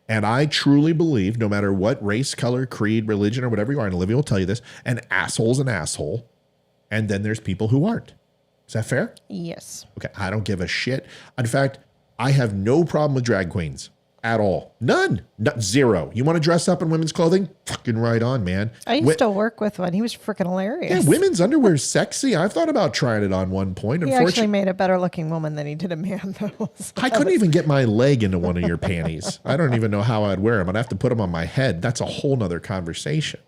And I truly believe, no matter what race, color, creed, religion, or whatever you are, and Olivia will tell you this, an asshole's an asshole. And then there's people who aren't. Is that fair? Yes. Okay, I don't give a shit. In fact, I have no problem with drag queens at all. None. Zero. You want to dress up in women's clothing? Fucking right on, man. I used to work with one. He was freaking hilarious. Yeah, women's underwear is sexy. I've thought about trying it on one point. He actually made a better looking woman than he did a man, though. So I couldn't even get my leg into one of your panties. I don't even know how I'd wear them. I'd have to put them on my head. That's a whole nother conversation.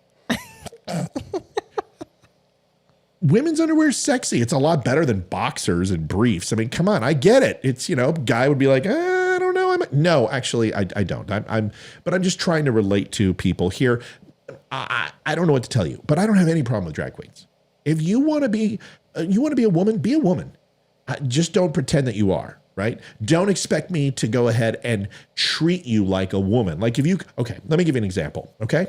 Women's underwear is sexy. It's a lot better than boxers and briefs. I mean, come on. I get it. It's, guy would be like, I don't know. No, actually, I don't. But I'm just trying to relate to people here. I don't know what to tell you, but I don't have any problem with drag queens. If you want to be a woman, be a woman. Just don't pretend that you are, right? Don't expect me to go ahead and treat you like a woman. Like okay, let me give you an example, okay?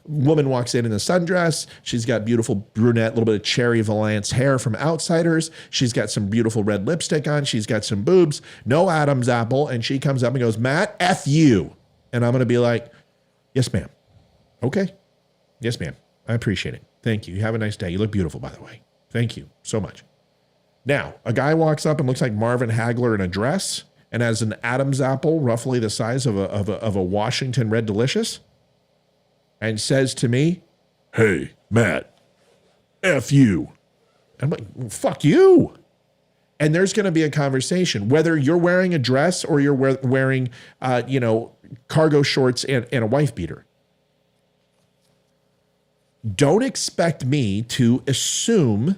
Woman walks in a sundress. She's got beautiful brunette, little bit of Cherry Valance hair from Outsiders. She's got some beautiful red lipstick on. She's got some boobs, no Adam's apple. And she comes up and goes, Matt, F you. And I'm going to be like, yes, ma'am. Okay. Yes, ma'am. I appreciate it. Thank you. You have a nice day. You look beautiful, by the way. Thank you so much. Now, a guy walks up and looks like Marvin Hagler in a dress and has an Adam's apple roughly the size of a Washington Red Delicious and says to me, "Hey, Matt, F you." I'm like, fuck you. And there's going to be a conversation, whether you're wearing a dress or you're wearing, cargo shorts and a wife beater. Don't expect me to assume,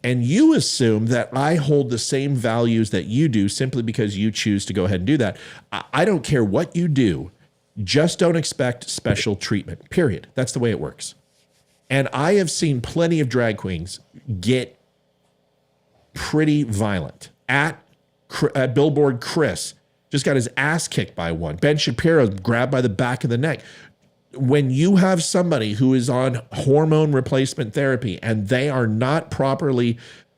and you assume, that I hold the same values that you do simply because you choose to go ahead and do that. I don't care what you do. Just don't expect special treatment, period. That's the way it works. And I have seen plenty of drag queens get pretty violent. At Billboard, Chris just got his ass kicked by one. Ben Shapiro grabbed by the back of the neck. When you have somebody who is on hormone replacement therapy and they are not properly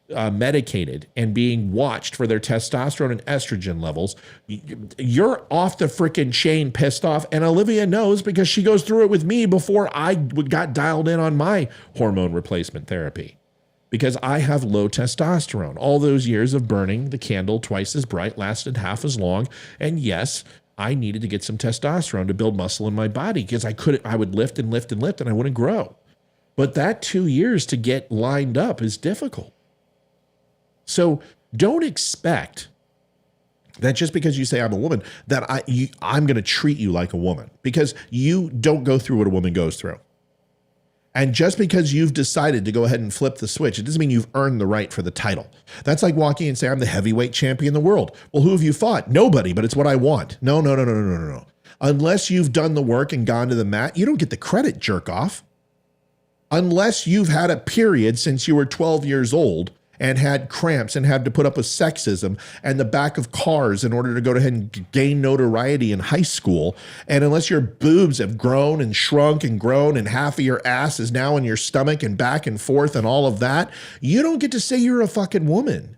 medicated and being watched for their testosterone and estrogen levels, you're off the freaking chain pissed off. And Olivia knows because she goes through it with me before I got dialed in on my hormone replacement therapy, because I have low testosterone. All those years of burning the candle twice as bright lasted half as long. And yes, I needed to get some testosterone to build muscle in my body because I would lift and lift and lift and I wouldn't grow. But that 2 years to get lined up is difficult. So don't expect that just because you say I'm a woman, that I'm going to treat you like a woman, because you don't go through what a woman goes through. And just because you've decided to go ahead and flip the switch, it doesn't mean you've earned the right for the title. That's like walking and say, I'm the heavyweight champion of the world. Well, who have you fought? Nobody, but it's what I want. No. Unless you've done the work and gone to the mat, you don't get the credit, jerk off. Unless you've had a period since you were 12 years old and had cramps and had to put up with sexism and the back of cars in order to go ahead and gain notoriety in high school. And unless your boobs have grown and shrunk and grown and half of your ass is now in your stomach and back and forth and all of that, you don't get to say you're a fucking woman.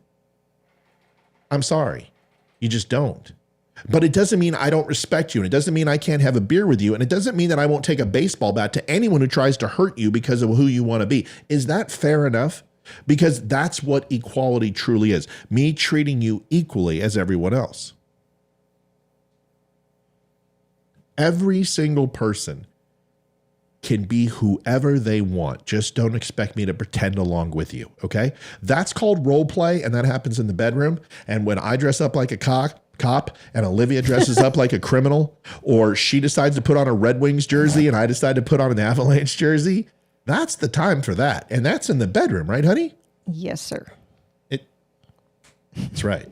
I'm sorry. You just don't. But it doesn't mean I don't respect you. And it doesn't mean I can't have a beer with you. And it doesn't mean that I won't take a baseball bat to anyone who tries to hurt you because of who you want to be. Is that fair enough? Because that's what equality truly is. Me treating you equally as everyone else. Every single person can be whoever they want. Just don't expect me to pretend along with you, okay? That's called role play, and that happens in the bedroom. And when I dress up like a cop and Olivia dresses up like a criminal, or she decides to put on a Red Wings jersey and I decide to put on an Avalanche jersey, that's the time for that. And that's in the bedroom, right, honey? Yes, sir. That's right.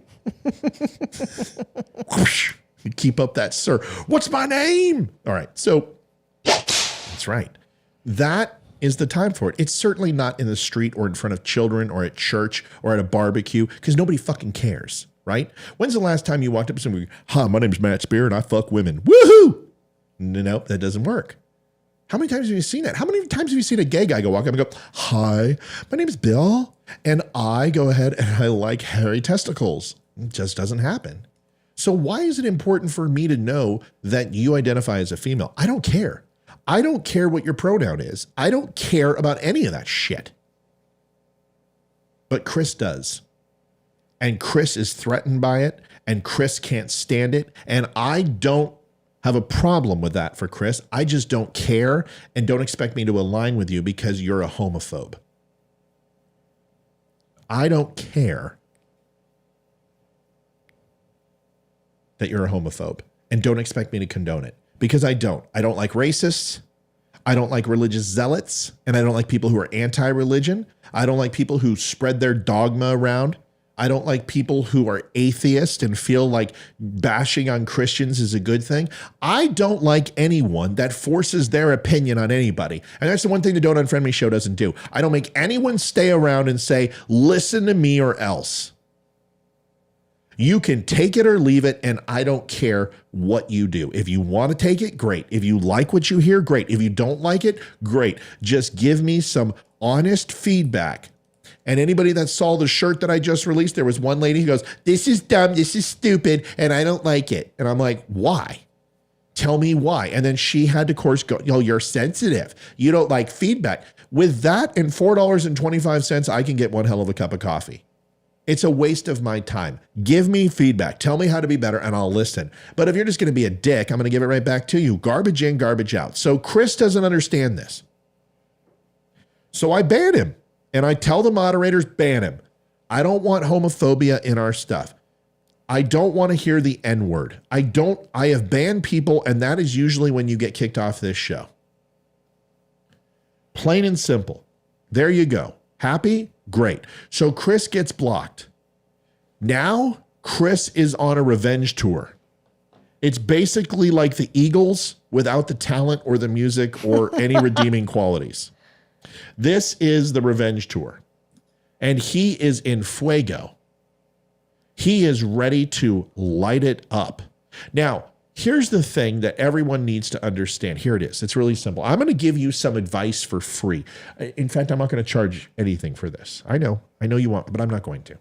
Whoosh, you keep up that, sir. What's my name? All right. So that's right. That is the time for it. It's certainly not in the street or in front of children or at church or at a barbecue, because nobody fucking cares, right? When's the last time you walked up to somebody, hi, my name's Matt Spear and I fuck women. Woohoo! Nope, that doesn't work. How many times have you seen that? How many times have you seen a gay guy go walk up and go, hi, my name is Bill, and I go ahead and I like hairy testicles? It just doesn't happen. So why is it important for me to know that you identify as a female? I don't care. I don't care what your pronoun is. I don't care about any of that shit. But Chris does. And Chris is threatened by it, and Chris can't stand it, and I don't have a problem with that for Chris. I just don't care, and don't expect me to align with you because you're a homophobe. I don't care that you're a homophobe, and don't expect me to condone it, because I don't. I don't like racists. I don't like religious zealots, and I don't like people who are anti-religion. I don't like people who spread their dogma around. I don't like people who are atheist and feel like bashing on Christians is a good thing. I don't like anyone that forces their opinion on anybody. And that's the one thing the Don't Unfriend Me show doesn't do. I don't make anyone stay around and say, listen to me or else. You can take it or leave it, and I don't care what you do. If you want to take it, great. If you like what you hear, great. If you don't like it, great. Just give me some honest feedback. And anybody that saw the shirt that I just released, there was one lady who goes, this is dumb, this is stupid, and I don't like it. And I'm like, why? Tell me why. And then she had to, of course, go, you're sensitive. You don't like feedback. With that and $4.25, I can get one hell of a cup of coffee. It's a waste of my time. Give me feedback. Tell me how to be better and I'll listen. But if you're just going to be a dick, I'm going to give it right back to you. Garbage in, garbage out. So Chris doesn't understand this. So I ban him and I tell the moderators, ban him. I don't want homophobia in our stuff. I don't want to hear the N-word. I have banned people, and that is usually when you get kicked off this show. Plain and simple. There you go. Happy? Great. So Chris gets blocked. Now Chris is on a revenge tour. It's basically like the Eagles without the talent or the music or any redeeming qualities. This is the revenge tour. And he is in fuego. He is ready to light it up. Now, here's the thing that everyone needs to understand. Here it is. It's really simple. I'm going to give you some advice for free. In fact, I'm not going to charge anything for this. I know you want, but I'm not going to.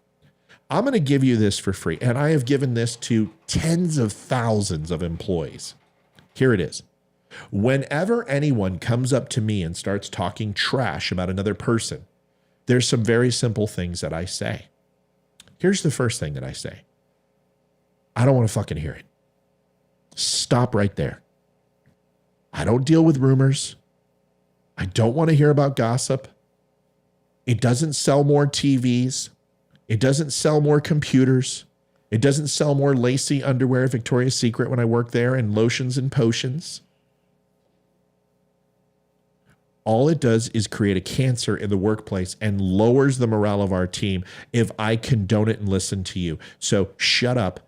I'm going to give you this for free. And I have given this to tens of thousands of employees. Here it is. Whenever anyone comes up to me and starts talking trash about another person, there's some very simple things that I say. Here's the first thing that I say. I don't want to fucking hear it. Stop right there. I don't deal with rumors. I don't want to hear about gossip. It doesn't sell more TVs. It doesn't sell more computers. It doesn't sell more lacy underwear, Victoria's Secret when I work there, and lotions and potions. All it does is create a cancer in the workplace and lowers the morale of our team if I condone it and listen to you. So shut up.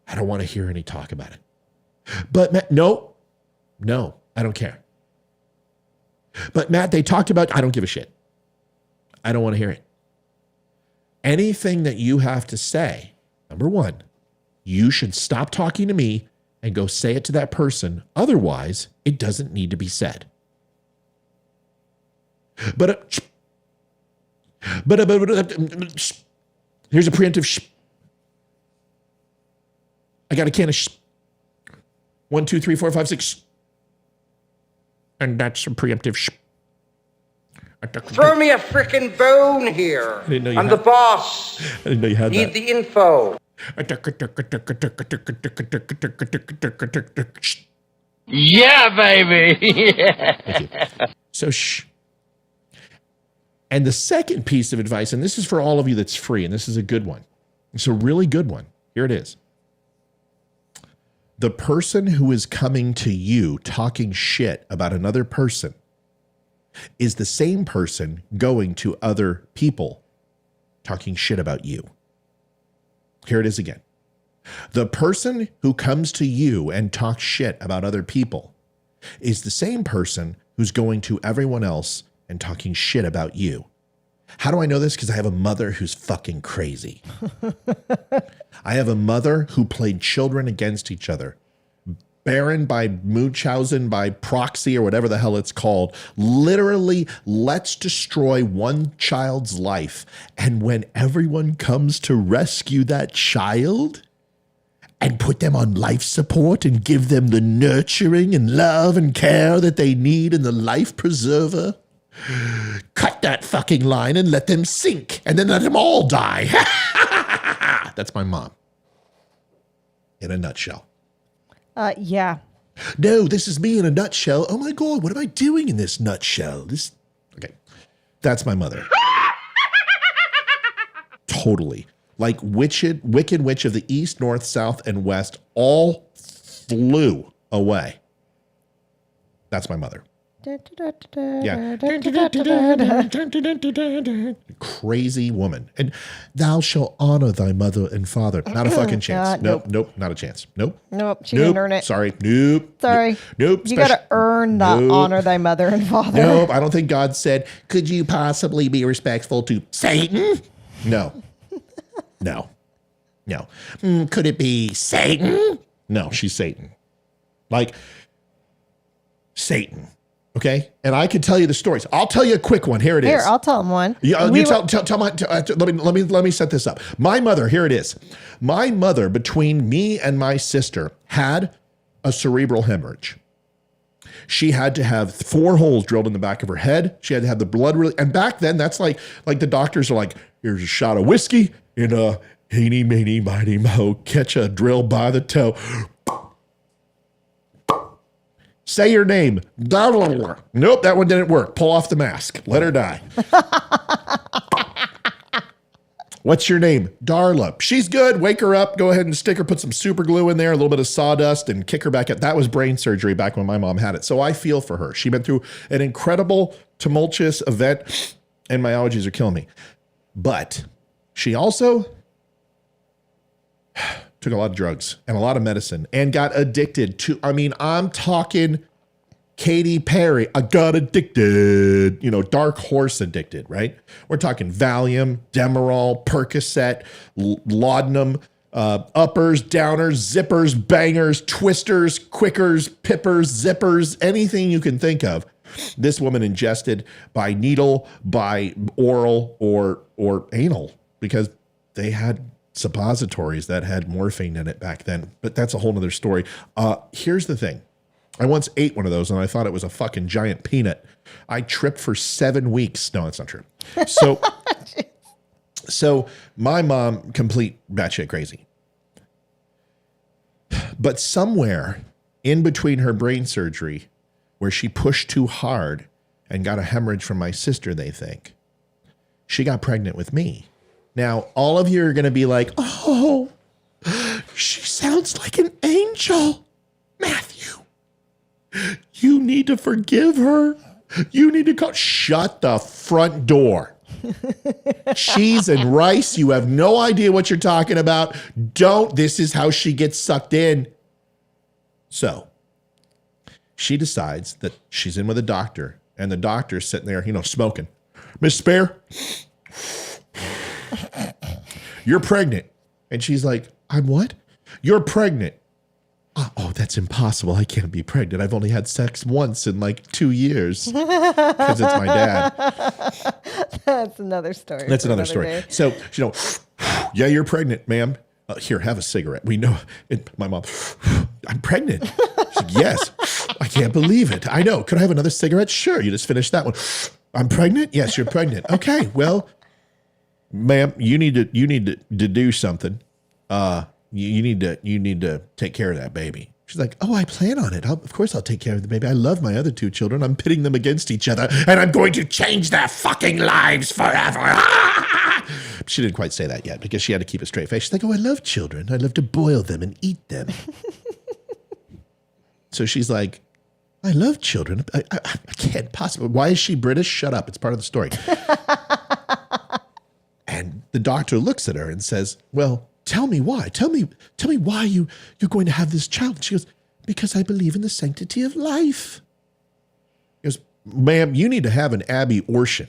I don't want to hear any talk about it. But Matt, no, I don't care. But Matt, they talked about, I don't give a shit. I don't want to hear it. Anything that you have to say, number one, you should stop talking to me and go say it to that person. Otherwise, it doesn't need to be said. But here's a preemptive. I got a can of 1, 2, 3, 4, 5, 6, and that's a preemptive. Throw me a frickin' bone here. I'm the boss. I didn't know you had Need that. the info. Yeah, baby. Thank you. So shh. And the second piece of advice, and this is for all of you that's free, and this is a good one. It's a really good one. Here it is. The person who is coming to you talking shit about another person is the same person going to other people talking shit about you. Here it is again. The person who comes to you and talks shit about other people is the same person who's going to everyone else and talking shit about you. How do I know this? Because I have a mother who's fucking crazy. I have a mother who played children against each other. Baron by Munchausen by proxy or whatever the hell it's called. Literally, let's destroy one child's life. And when everyone comes to rescue that child and put them on life support and give them the nurturing and love and care that they need and the life preserver, cut that fucking line and let them sink and then let them all die. That's my mom. In a nutshell. Yeah. No, this is me in a nutshell. Oh my God, what am I doing in this nutshell? Okay. That's my mother. Totally. Like Wicked Witch of the East, North, South, and West all flew away. That's my mother. Yeah. Crazy woman. And thou shalt honor thy mother and father. Not a fucking chance. Nope. Not a chance. Nope. She didn't earn it. Sorry. Nope. Nope. You got to earn the honor thy mother and father. Nope. I don't think God said, could you possibly be respectful to Satan? No. Could it be Satan? No, she's Satan. Like Satan. Okay, and I could tell you the stories. I'll tell you a quick one. Here it is. Here, I'll tell him one. Yeah, let me set this up. My mother. Here it is. My mother, between me and my sister, had a cerebral hemorrhage. She had to have 4 holes drilled in the back of her head. She had to have the blood really. And back then, that's like the doctors are like, here's a shot of whiskey in a eeny, meeny, miny, mo, catch a drill by the toe. Say your name. Nope, that one didn't work. Pull off the mask. Let her die. What's your name? Darla. She's good. Wake her up. Go ahead and stick her, put some super glue in there, a little bit of sawdust, and kick her back up. That was brain surgery back when my mom had it. So I feel for her. She went through an incredible, tumultuous event, and my allergies are killing me. But she also took a lot of drugs and a lot of medicine and got addicted to, I'm talking Katy Perry, I got addicted, dark horse addicted, right? We're talking Valium, Demerol, Percocet, laudanum, uppers, downers, zippers, bangers, twisters, quickers, pippers, zippers, anything you can think of. This woman ingested by needle, by oral, or anal, because they had suppositories that had morphine in it back then. But that's a whole nother story. Here's the thing. I once ate one of those and I thought it was a fucking giant peanut. I tripped for 7 weeks. No, that's not true. So my mom, complete batshit crazy. But somewhere in between her brain surgery, where she pushed too hard and got a hemorrhage from my sister, they think, she got pregnant with me. Now, all of you are going to be like, oh, she sounds like an angel. Matthew, you need to forgive her. You need to call. Shut the front door. Cheese and rice. You have no idea what you're talking about. This is how she gets sucked in. So she decides that she's in with a doctor, and the doctor's sitting there, smoking. Miss Spare, you're pregnant. And she's like, I'm what? You're pregnant. Oh, that's impossible. I can't be pregnant. I've only had sex once in like 2 years because it's my dad. That's another story. That's another story. Day. So, yeah, you're pregnant, ma'am. Here, have a cigarette. We know it. My mom, I'm pregnant. She's like, yes. I can't believe it. I know. Could I have another cigarette? Sure. You just finished that one. I'm pregnant? Yes, you're pregnant. Okay. Well, ma'am, you need to do something. You need to take care of that baby. She's like, oh, I plan on it. Of course I'll take care of the baby. I love my other 2 children. I'm pitting them against each other, and I'm going to change their fucking lives forever. She didn't quite say that yet because she had to keep a straight face. She's like, oh, I love children. I love to boil them and eat them. So she's like, I love children. I can't possibly. Why is she British? Shut up. It's part of the story. And the doctor looks at her and says, well, tell me why. Tell me why you're going to have this child. And she goes, because I believe in the sanctity of life. He goes, ma'am, you need to have an abortion.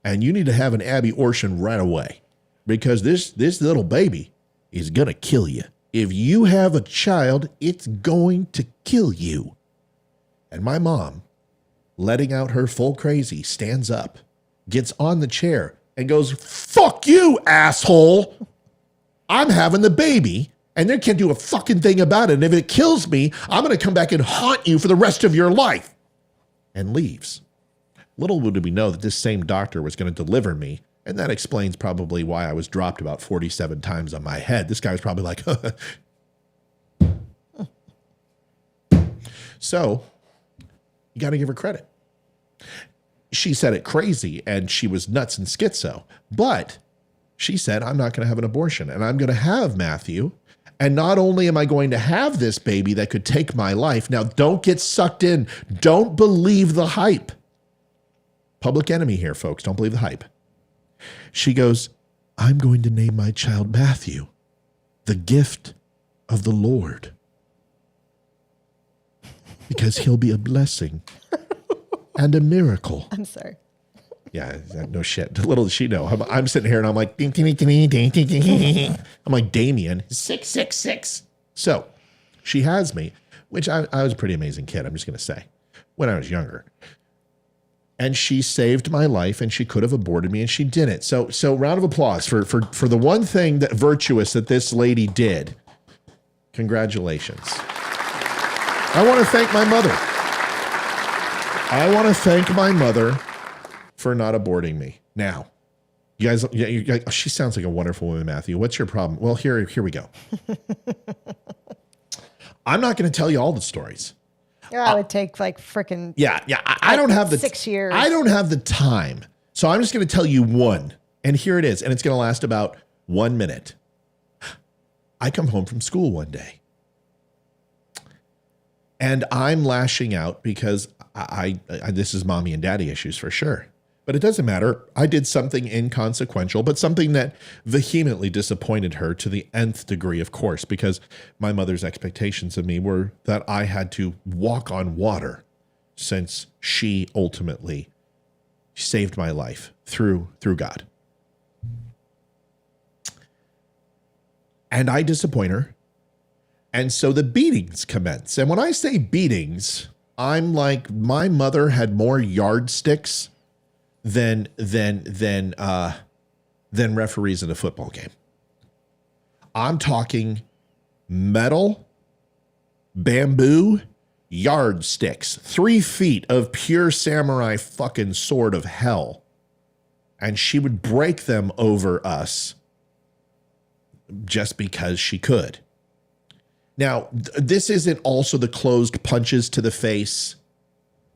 And you need to have an abortion right away. Because this little baby is going to kill you. If you have a child, it's going to kill you. And my mom, letting out her full crazy, stands up, gets on the chair, and goes, fuck you, asshole. I'm having the baby, and they can't do a fucking thing about it. And if it kills me, I'm going to come back and haunt you for the rest of your life. And leaves. Little did we know that this same doctor was going to deliver me, and that explains probably why I was dropped about 47 times on my head. This guy was probably like, So, you got to give her credit. She said it crazy, and she was nuts and schizo, but she said, I'm not going to have an abortion, and I'm going to have Matthew. And not only am I going to have this baby that could take my life, now don't get sucked in. Don't believe the hype. Public enemy here, folks. Don't believe the hype. She goes, I'm going to name my child Matthew, the gift of the Lord, because he'll be a blessing and a miracle. I'm sorry. Yeah, no shit. Little does she know. I'm sitting here and I'm like, ding, ding, ding, ding, ding, ding. I'm like, Damien, 666. So she has me, which I was a pretty amazing kid, I'm just going to say, when I was younger. And she saved my life, and she could have aborted me, and she didn't. So round of applause for the one thing that virtuous that this lady did. Congratulations. I want to thank my mother. I want to thank my mother for not aborting me. Now, you guys, she sounds like a wonderful woman, Matthew. What's your problem? Well, here we go. I'm not going to tell you all the stories. Yeah, it would take like freaking I don't have the 6 years. I don't have the time, so I'm just going to tell you one, and here it is, and it's going to last about 1 minute. I come home from school one day, and I'm lashing out because I this is mommy and daddy issues for sure. But it doesn't matter. I did something inconsequential, but something that vehemently disappointed her to the nth degree, of course, because my mother's expectations of me were that I had to walk on water since she ultimately saved my life through God. And I disappoint her. And so the beatings commence. And when I say beatings, I'm like, my mother had more yardsticks than referees in a football game. I'm talking metal, bamboo, yardsticks, 3 feet of pure samurai fucking sword of hell. And she would break them over us just because she could. Now, this isn't also the closed punches to the face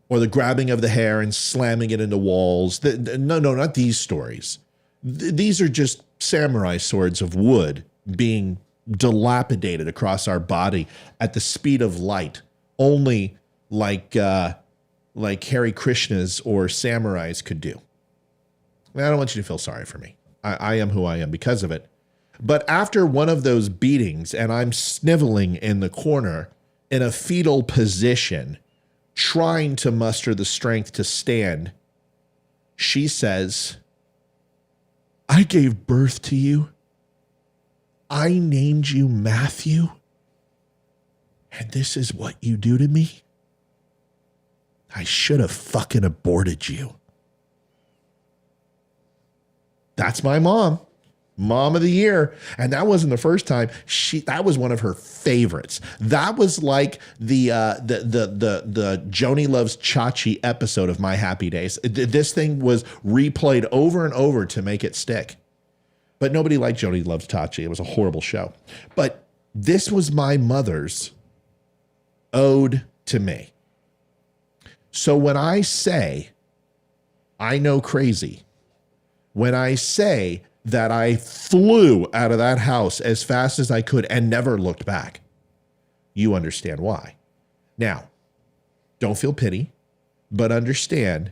or the grabbing of the hair and slamming it into walls. No, not these stories. These are just samurai swords of wood being dilapidated across our body at the speed of light, only like Hare Krishnas or samurais could do. I don't want you to feel sorry for me. I am who I am because of it. But after one of those beatings, and I'm sniveling in the corner in a fetal position, trying to muster the strength to stand, she says, I gave birth to you. I named you Matthew. And this is what you do to me? I should have fucking aborted you. That's my mom. Mom of the year. And that wasn't the first time. That was one of her favorites. That was like the Joni Loves Chachi episode of My Happy Days. This thing was replayed over and over to make it stick. But nobody liked Joni Loves Chachi. It was a horrible show. But this was my mother's ode to me. So when I say, I know crazy, when I say that I flew out of that house as fast as I could and never looked back, you understand why. Now, don't feel pity, but understand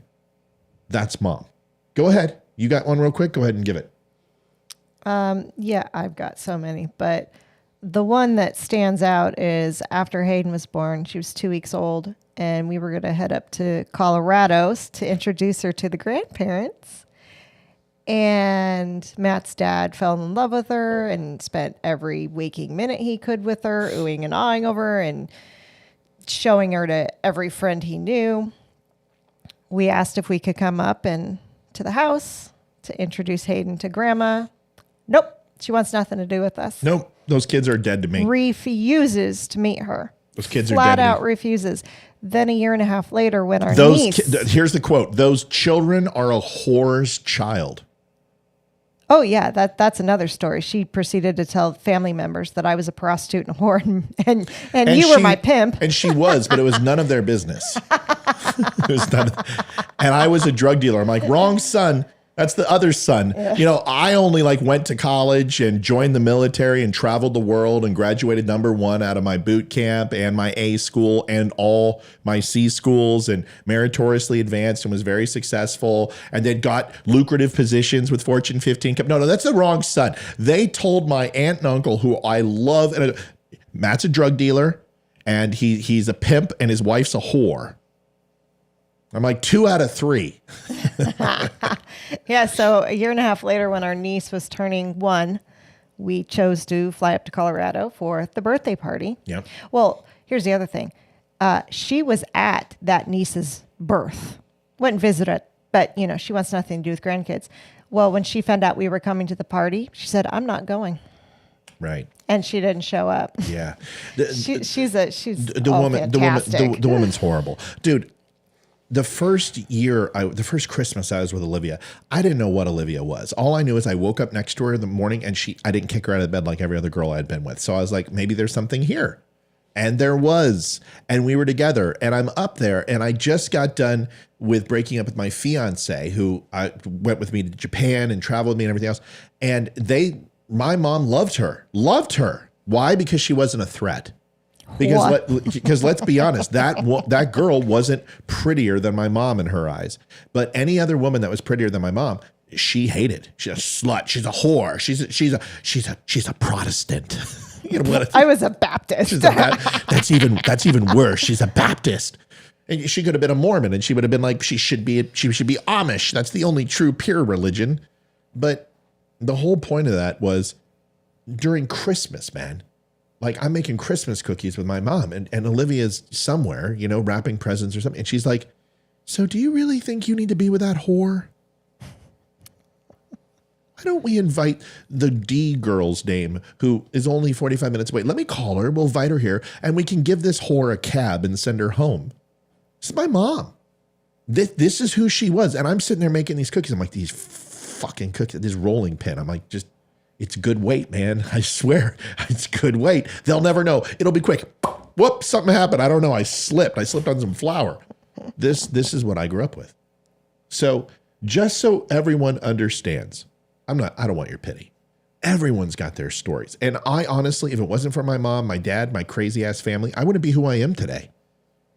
that's mom. Go ahead. You got one real quick? Go ahead and give it. Yeah, I've got so many, but the one that stands out is after Hayden was born, she was 2 weeks old, and we were going to head up to Colorado to introduce her to the grandparents. And Matt's dad fell in love with her and spent every waking minute he could with her, oohing and awing over her and showing her to every friend he knew. We asked if we could come up and to the house to introduce Hayden to Grandma. Nope. She wants nothing to do with us. Nope. Those kids are dead to me. Refuses to meet her. Those kids are flat dead. Flat out refuses. Then a year and a half later, when our niece... Here's the quote. Those children are a whore's child. Oh, yeah, that's another story. She proceeded to tell family members that I was a prostitute and a whore, and you were my pimp. And she was, but it was none of their business. It was none and I was a drug dealer. I'm like, wrong son. That's the other son. Yeah. You know, I only went to college and joined the military and traveled the world and graduated #1 out of my boot camp and my A school and all my C schools and meritoriously advanced and was very successful and then got lucrative positions with Fortune 15. No, that's the wrong son. They told my aunt and uncle, who I love, and Matt's a drug dealer and he's a pimp and his wife's a whore. I'm like 2 out of 3. Yeah, so a year and a half later, when our niece was turning 1, we chose to fly up to Colorado for the birthday party. Yeah. Well, here's the other thing. She was at that niece's birth. Went and visited, but, she wants nothing to do with grandkids. Well, when she found out we were coming to the party, she said, I'm not going. Right. And she didn't show up. Yeah. She's the woman's horrible. Dude, the first Christmas I was with Olivia, I didn't know what Olivia was. All I knew is I woke up next to her in the morning and I didn't kick her out of bed like every other girl I had been with. So I was like, maybe there's something here. And there was, and we were together, and I'm up there, and I just got done with breaking up with my fiance, who went with me to Japan and traveled with me and everything else. And my mom loved her. Why? Because she wasn't a threat. Because let's be honest, that girl wasn't prettier than my mom in her eyes. But any other woman that was prettier than my mom, she hated. She's a slut. She's a whore. She's a Protestant. You know what? I was a Baptist. That's even worse. She's a Baptist. And she could have been a Mormon, and she would have been like, she should be Amish. That's the only true pure religion. But the whole point of that was during Christmas, man. Like, I'm making Christmas cookies with my mom, and Olivia's somewhere, wrapping presents or something. And she's like, so do you really think you need to be with that whore? Why don't we invite the D girl's name, who is only 45 minutes away? Let me call her. We'll invite her here, and we can give this whore a cab and send her home. This is my mom. This is who she was. And I'm sitting there making these cookies. I'm like, these fucking cookies, this rolling pin. I'm like, it's good weight, man. I swear, it's good weight. They'll never know. It'll be quick. Whoops, something happened. I don't know. I slipped on some flour. This is what I grew up with. So just so everyone understands, I don't want your pity. Everyone's got their stories. And I honestly, if it wasn't for my mom, my dad, my crazy ass family, I wouldn't be who I am today.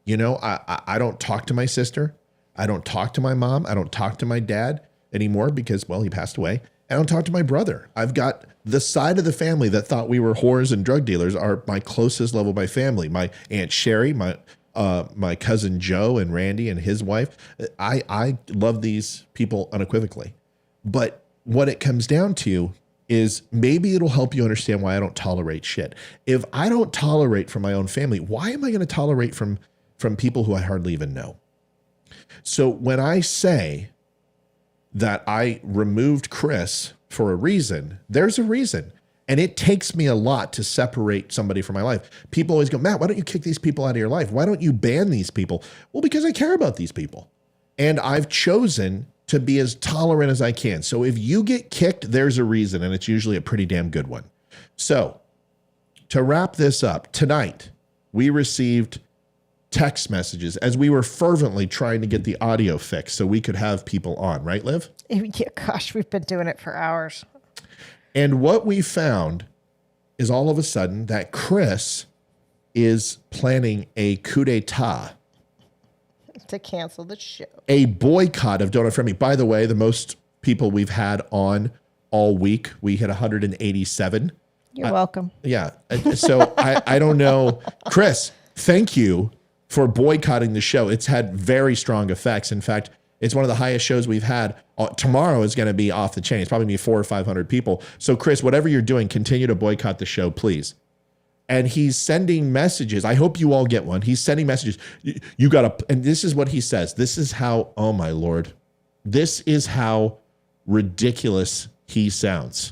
I don't talk to my sister. I don't talk to my mom. I don't talk to my dad anymore because, well, he passed away. I don't talk to my brother. I've got the side of the family that thought we were whores and drug dealers are my closest level of my family. My Aunt Sherry, my cousin Joe and Randy and his wife. I love these people unequivocally. But what it comes down to is maybe it'll help you understand why I don't tolerate shit. If I don't tolerate from my own family, why am I going to tolerate from people who I hardly even know? So when I say that I removed Chris for a reason, there's a reason. And it takes me a lot to separate somebody from my life. People always go, Matt, why don't you kick these people out of your life? Why don't you ban these people? Well, because I care about these people. And I've chosen to be as tolerant as I can. So if you get kicked, there's a reason, and it's usually a pretty damn good one. So to wrap this up, tonight we received text messages as we were fervently trying to get the audio fixed so we could have people on, right, Liv? Yeah, gosh, we've been doing it for hours. And what we found is all of a sudden that Chris is planning a coup d'etat. To cancel the show. A boycott of Donut Friendly. By the way, the most people we've had on all week, we hit 187. You're welcome. Yeah. So I don't know. Chris, thank you for boycotting the show. It's had very strong effects. In fact, it's one of the highest shows we've had. Tomorrow is going to be off the chain. It's probably going to be 400 or 500 people. So Chris, whatever you're doing, continue to boycott the show, please. And he's sending messages. I hope you all get one. He's sending messages. You got to, and this is what he says. This is how, oh my Lord, this is how ridiculous he sounds.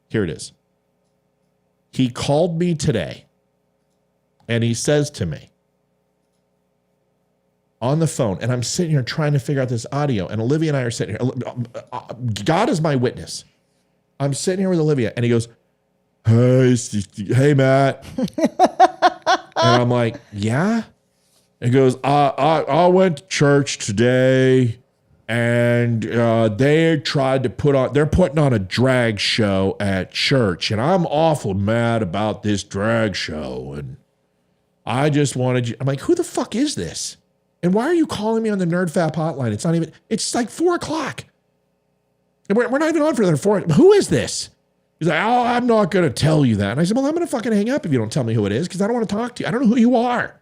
Here it is. He called me today and he says to me, on the phone, and I'm sitting here trying to figure out this audio, and Olivia and I are sitting here. God is my witness. I'm sitting here with Olivia, and he goes, hey, Matt. And I'm like, yeah? He goes, I went to church today, and they tried to they're putting on a drag show at church, and I'm awful mad about this drag show, and I just wanted you. I'm like, who the fuck is this? And why are you calling me on the NerdFap hotline? It's like 4:00. And we're not even on for another 4. Who is this? He's like, oh, I'm not going to tell you that. And I said, well, I'm going to fucking hang up if you don't tell me who it is because I don't want to talk to you. I don't know who you are.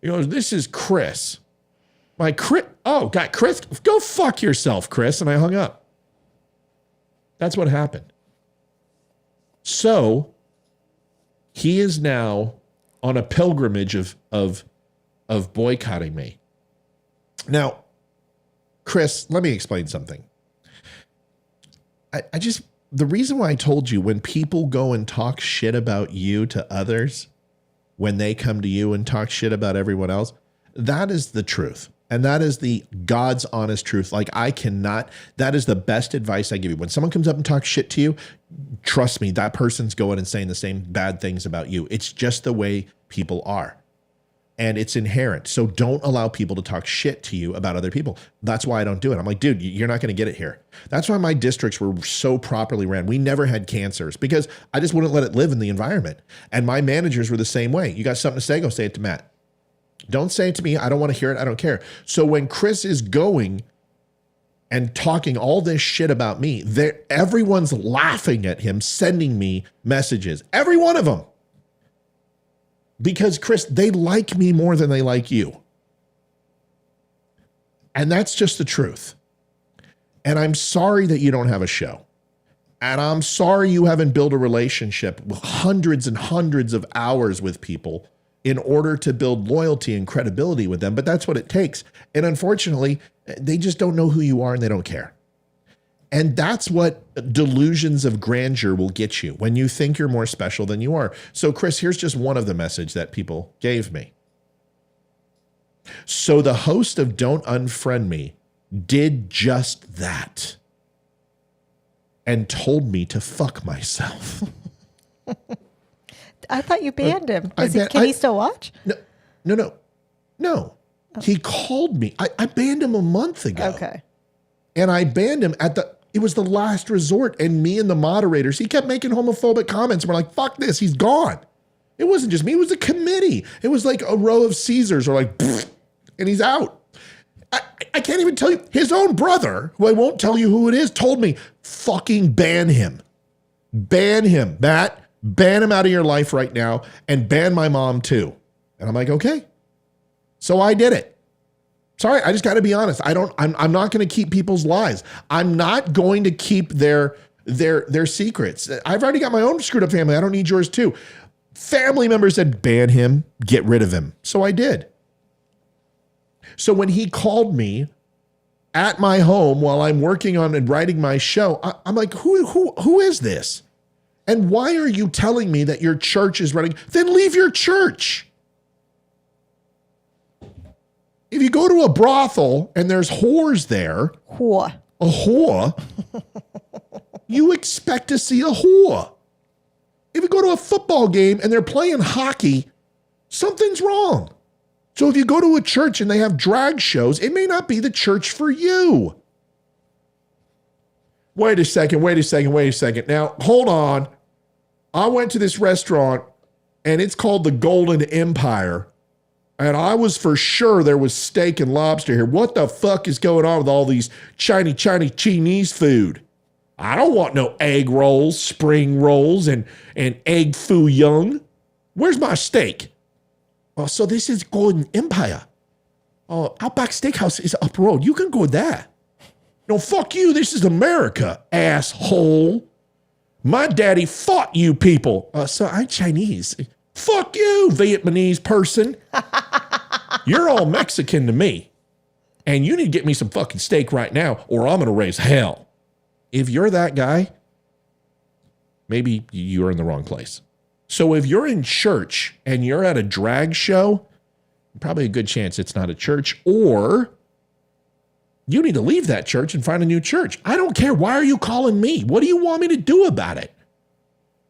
He goes, this is Chris. God, Chris, go fuck yourself, Chris. And I hung up. That's what happened. So he is now on a pilgrimage of boycotting me. Now, Chris, let me explain something. The reason why I told you when people go and talk shit about you to others, when they come to you and talk shit about everyone else, that is the truth. And that is the God's honest truth. Like that is the best advice I give you. When someone comes up and talks shit to you, trust me, that person's going and saying the same bad things about you. It's just the way people are. And it's inherent. So don't allow people to talk shit to you about other people. That's why I don't do it. I'm like, dude, you're not going to get it here. That's why my districts were so properly ran. We never had cancers because I just wouldn't let it live in the environment. And my managers were the same way. You got something to say? Go say it to Matt. Don't say it to me. I don't want to hear it. I don't care. So when Chris is going and talking all this shit about me, everyone's laughing at him, sending me messages. Every one of them. Because, Chris, they like me more than they like you. And that's just the truth. And I'm sorry that you don't have a show. And I'm sorry you haven't built a relationship with hundreds and hundreds of hours with people in order to build loyalty and credibility with them. But that's what it takes. And unfortunately, they just don't know who you are and they don't care. And that's what delusions of grandeur will get you when you think you're more special than you are. So, Chris, here's just one of the message that people gave me. So the host of Don't Unfriend Me did just that and told me to fuck myself. I thought you banned him. Can he still watch? No. Oh. He called me. I banned him a month ago. Okay. And I banned him it was the last resort. And me and the moderators, he kept making homophobic comments. We're like, fuck this. He's gone. It wasn't just me. It was the committee. It was like a row of Caesars or like, and he's out. I can't even tell you. His own brother, who I won't tell you who it is, told me, fucking ban him. Ban him, Matt. Ban him out of your life right now and ban my mom too. And I'm like, okay. So I did it. Sorry, I just got to be honest. I'm not going to keep people's lies. I'm not going to keep their secrets. I've already got my own screwed up family. I don't need yours too. Family members said, ban him, get rid of him. So I did. So when he called me at my home while I'm working on and writing my show, I'm like, who is this? And why are you telling me that your church is running? Then leave your church. If you go to a brothel and there's whores there, a whore, you expect to see a whore. If you go to a football game and they're playing hockey, something's wrong. So if you go to a church and they have drag shows, it may not be the church for you. Wait a second. Now, hold on. I went to this restaurant and it's called the Golden Empire. And I was for sure there was steak and lobster here. What the fuck is going on with all these Chinese food? I don't want no egg rolls, spring rolls, and egg foo young. Where's my steak? Oh, so this is Golden Empire. Oh, Outback Steakhouse is up road. You can go there. No, fuck you. This is America, asshole. My daddy fought you people. So I'm Chinese. Fuck you, Vietnamese person. You're all Mexican to me. And you need to get me some fucking steak right now or I'm going to raise hell. If you're that guy, maybe you're in the wrong place. So if you're in church and you're at a drag show, probably a good chance it's not a church, or you need to leave that church and find a new church. I don't care. Why are you calling me? What do you want me to do about it?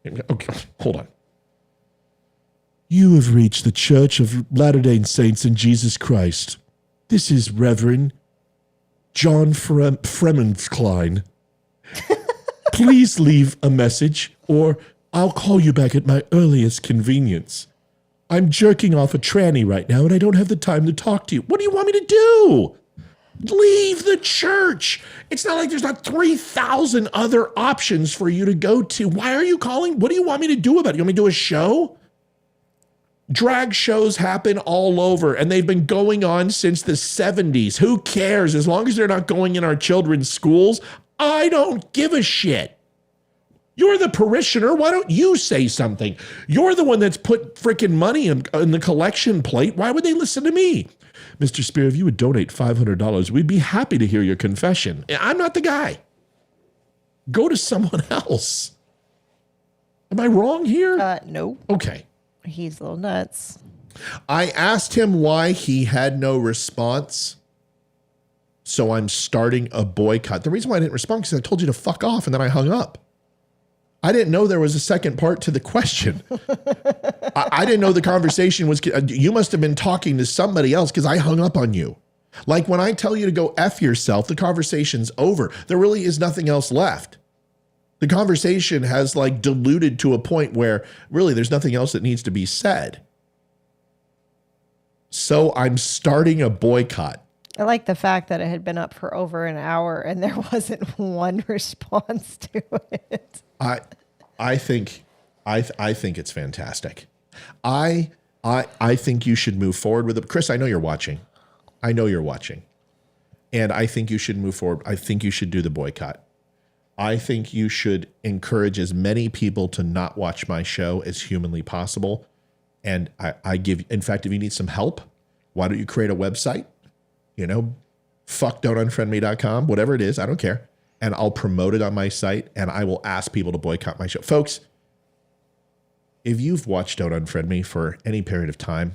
Okay, hold on. You have reached the Church of Latter-day Saints in Jesus Christ. This is Reverend John Fremenklein. Please leave a message or I'll call you back at my earliest convenience. I'm jerking off a tranny right now and I don't have the time to talk to you. What do you want me to do? Leave the church. It's not like there's not 3,000 other options for you to go to. Why are you calling? What do you want me to do about it? You want me to do a show? Drag shows happen all over, and they've been going on since the 70s. Who cares? As long as they're not going in our children's schools, I don't give a shit. You're the parishioner. Why don't you say something? You're the one that's put freaking money in the collection plate. Why would they listen to me? Mr. Spear, if you would donate $500, we'd be happy to hear your confession. I'm not the guy. Go to someone else. Am I wrong here? No. Okay. He's a little nuts. I asked him why he had no response So I'm starting a boycott. The reason why I didn't respond is because I told you to fuck off and then I hung up. I didn't know there was a second part to the question. I didn't know the conversation was, you must have been talking to somebody else because I hung up on you. Like when I tell you to go F yourself, the conversation's over. There really is nothing else left. The conversation has like diluted to a point where really there's nothing else that needs to be said. So I'm starting a boycott. I like the fact that it had been up for over an hour and there wasn't one response to it. I think it's fantastic. I think you should move forward with it. Chris, I know you're watching. And I think you should move forward. I think you should do the boycott. I think you should encourage as many people to not watch my show as humanly possible. And in fact, if you need some help, why don't you create a website? Fuck.don'tunfriendme.com, whatever it is, I don't care. And I'll promote it on my site and I will ask people to boycott my show. Folks, if you've watched Don't Unfriend Me for any period of time,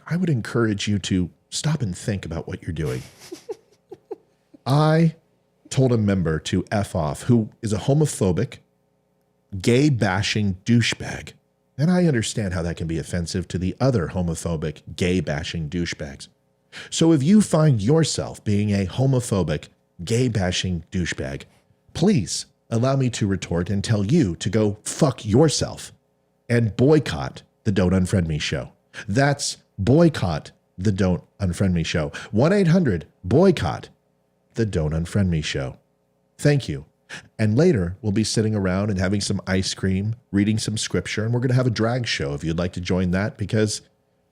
I would encourage you to stop and think about what you're doing. I told a member to F off who is a homophobic, gay bashing douchebag. And I understand how that can be offensive to the other homophobic, gay bashing douchebags. So if you find yourself being a homophobic, gay bashing douchebag, please allow me to retort and tell you to go fuck yourself and boycott the Don't Unfriend Me show. That's boycott the Don't Unfriend Me show. 1-800-BOYCOTT the Don't Unfriend Me show. Thank you. And later we'll be sitting around and having some ice cream, reading some scripture, and we're going to have a drag show if you'd like to join that, because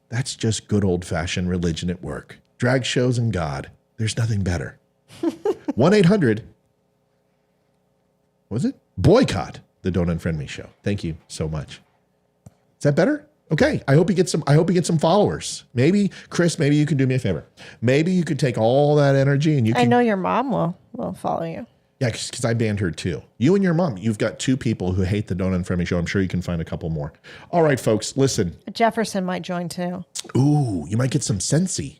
that's just good old-fashioned religion at work. Drag shows and God. There's nothing better. 1-800, what was it? Boycott the Don't Unfriend Me show. Thank you so much. Is that better? Okay. I hope you get some followers. Maybe, Chris, maybe you can do me a favor. Maybe you could take all that energy and you can. I know your mom will follow you. Yeah, because I banned her too. You and your mom, you've got two people who hate the Don't Unfriend Me show. I'm sure you can find a couple more. All right, folks, listen. Jefferson might join too. Ooh, you might get some Scentsy.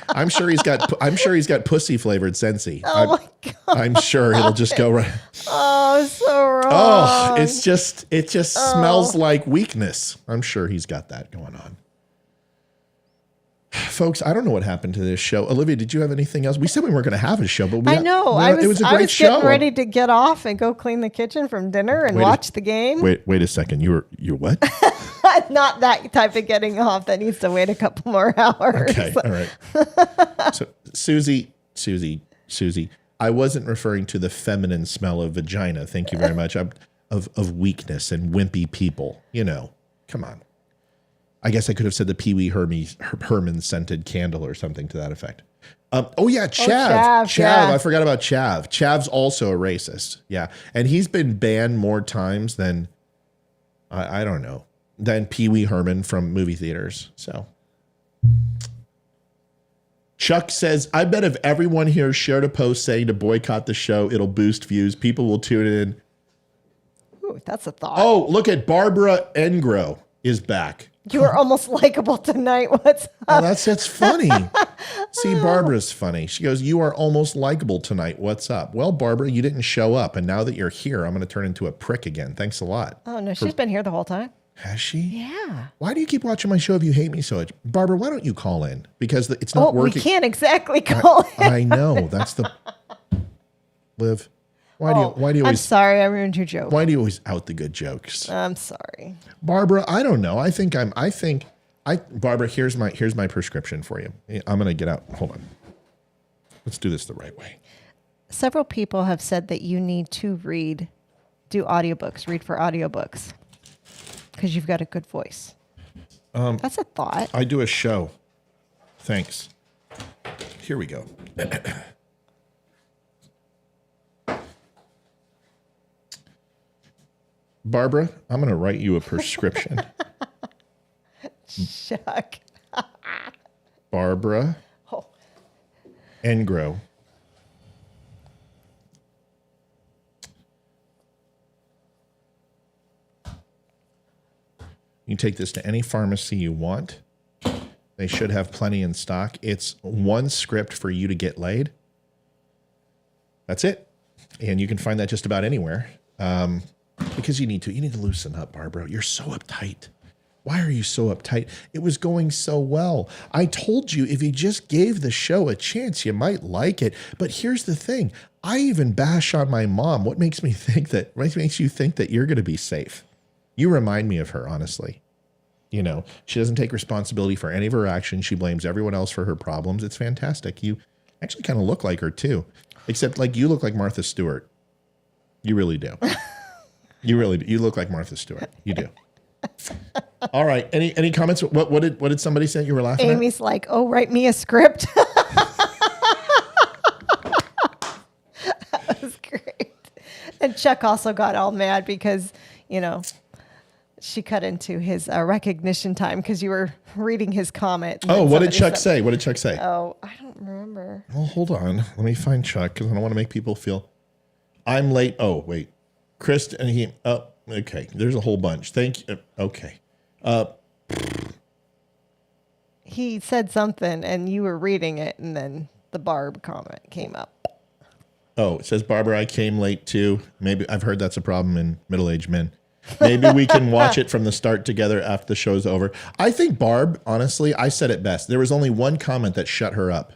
I'm sure he's got pussy flavored Scentsy. Oh my God. I'm sure it'll just go right. Oh, so wrong. Oh, it just smells like weakness. I'm sure he's got that going on. Folks, I don't know what happened to this show. Olivia, did you have anything else? We said we weren't going to have a show, but I know. it was a great show. Getting ready to get off and go clean the kitchen from dinner and watch the game. Wait a second. You're what? Not that type of getting off. That needs to wait a couple more hours. Okay, all right. So, Susie, I wasn't referring to the feminine smell of vagina. Thank you very much. Of weakness and wimpy people. Come on. I guess I could have said the Pee Wee Herman scented candle or something to that effect. Chav. Chav. Yeah. I forgot about Chav. Chav's also a racist. Yeah. And he's been banned more times than, I don't know, than Pee Wee Herman from movie theaters. So Chuck says, I bet if everyone here shared a post saying to boycott the show, it'll boost views. People will tune in. Ooh, that's a thought. Oh, look at Barbara Engro is back. You were almost likable tonight. What's up? Oh, that's funny. See, Barbara's funny. She goes, you are almost likable tonight. What's up? Well, Barbara, you didn't show up. And now that you're here, I'm going to turn into a prick again. Thanks a lot. Oh, no, she's been here the whole time. Has she? Yeah. Why do you keep watching my show if you hate me so much? Barbara, why don't you call in? Because it's not working. We can't exactly call in. I know. That's the... Liv, why do you always... I'm sorry, I ruined your joke. Why do you always out the good jokes? I'm sorry. Barbara, I don't know. Barbara, here's my prescription for you. I'm going to get out. Hold on. Let's do this the right way. Several people have said that you need to read for audiobooks, because you've got a good voice. That's a thought. I do a show. Thanks. Here we go. Barbara, I'm going to write you a prescription. Chuck. Barbara Engro. You can take this to any pharmacy you want. They should have plenty in stock. It's one script for you to get laid. That's it. And you can find that just about anywhere. Because you need to loosen up, Barbara. You're so uptight. Why are you so uptight? It was going so well. I told you if you just gave the show a chance, you might like it. But here's the thing. I even bash on my mom. What makes you think that you're going to be safe? You remind me of her, honestly. You know, she doesn't take responsibility for any of her actions. She blames everyone else for her problems. It's fantastic. You actually kind of look like her too, except like you look like Martha Stewart. You really do. You really do. You look like Martha Stewart. You do. All right. Any comments? What did somebody say you were laughing at? Amy's like, oh, write me a script. That was great. And Chuck also got all mad because, you know, she cut into his recognition time because you were reading his comment. Oh, what did Chuck say? What did Chuck say? Oh, I don't remember. Well, hold on. Let me find Chuck because I don't want to make people feel I'm late. Oh, wait. Chris and he. Oh, okay. There's a whole bunch. Thank you. Okay. He said something and you were reading it and then the Barb comment came up. Oh, it says, Barbara, I came late too. Maybe I've heard that's a problem in middle-aged men. Maybe we can watch it from the start together after the show's over. I think Barb, honestly, I said it best. There was only one comment that shut her up.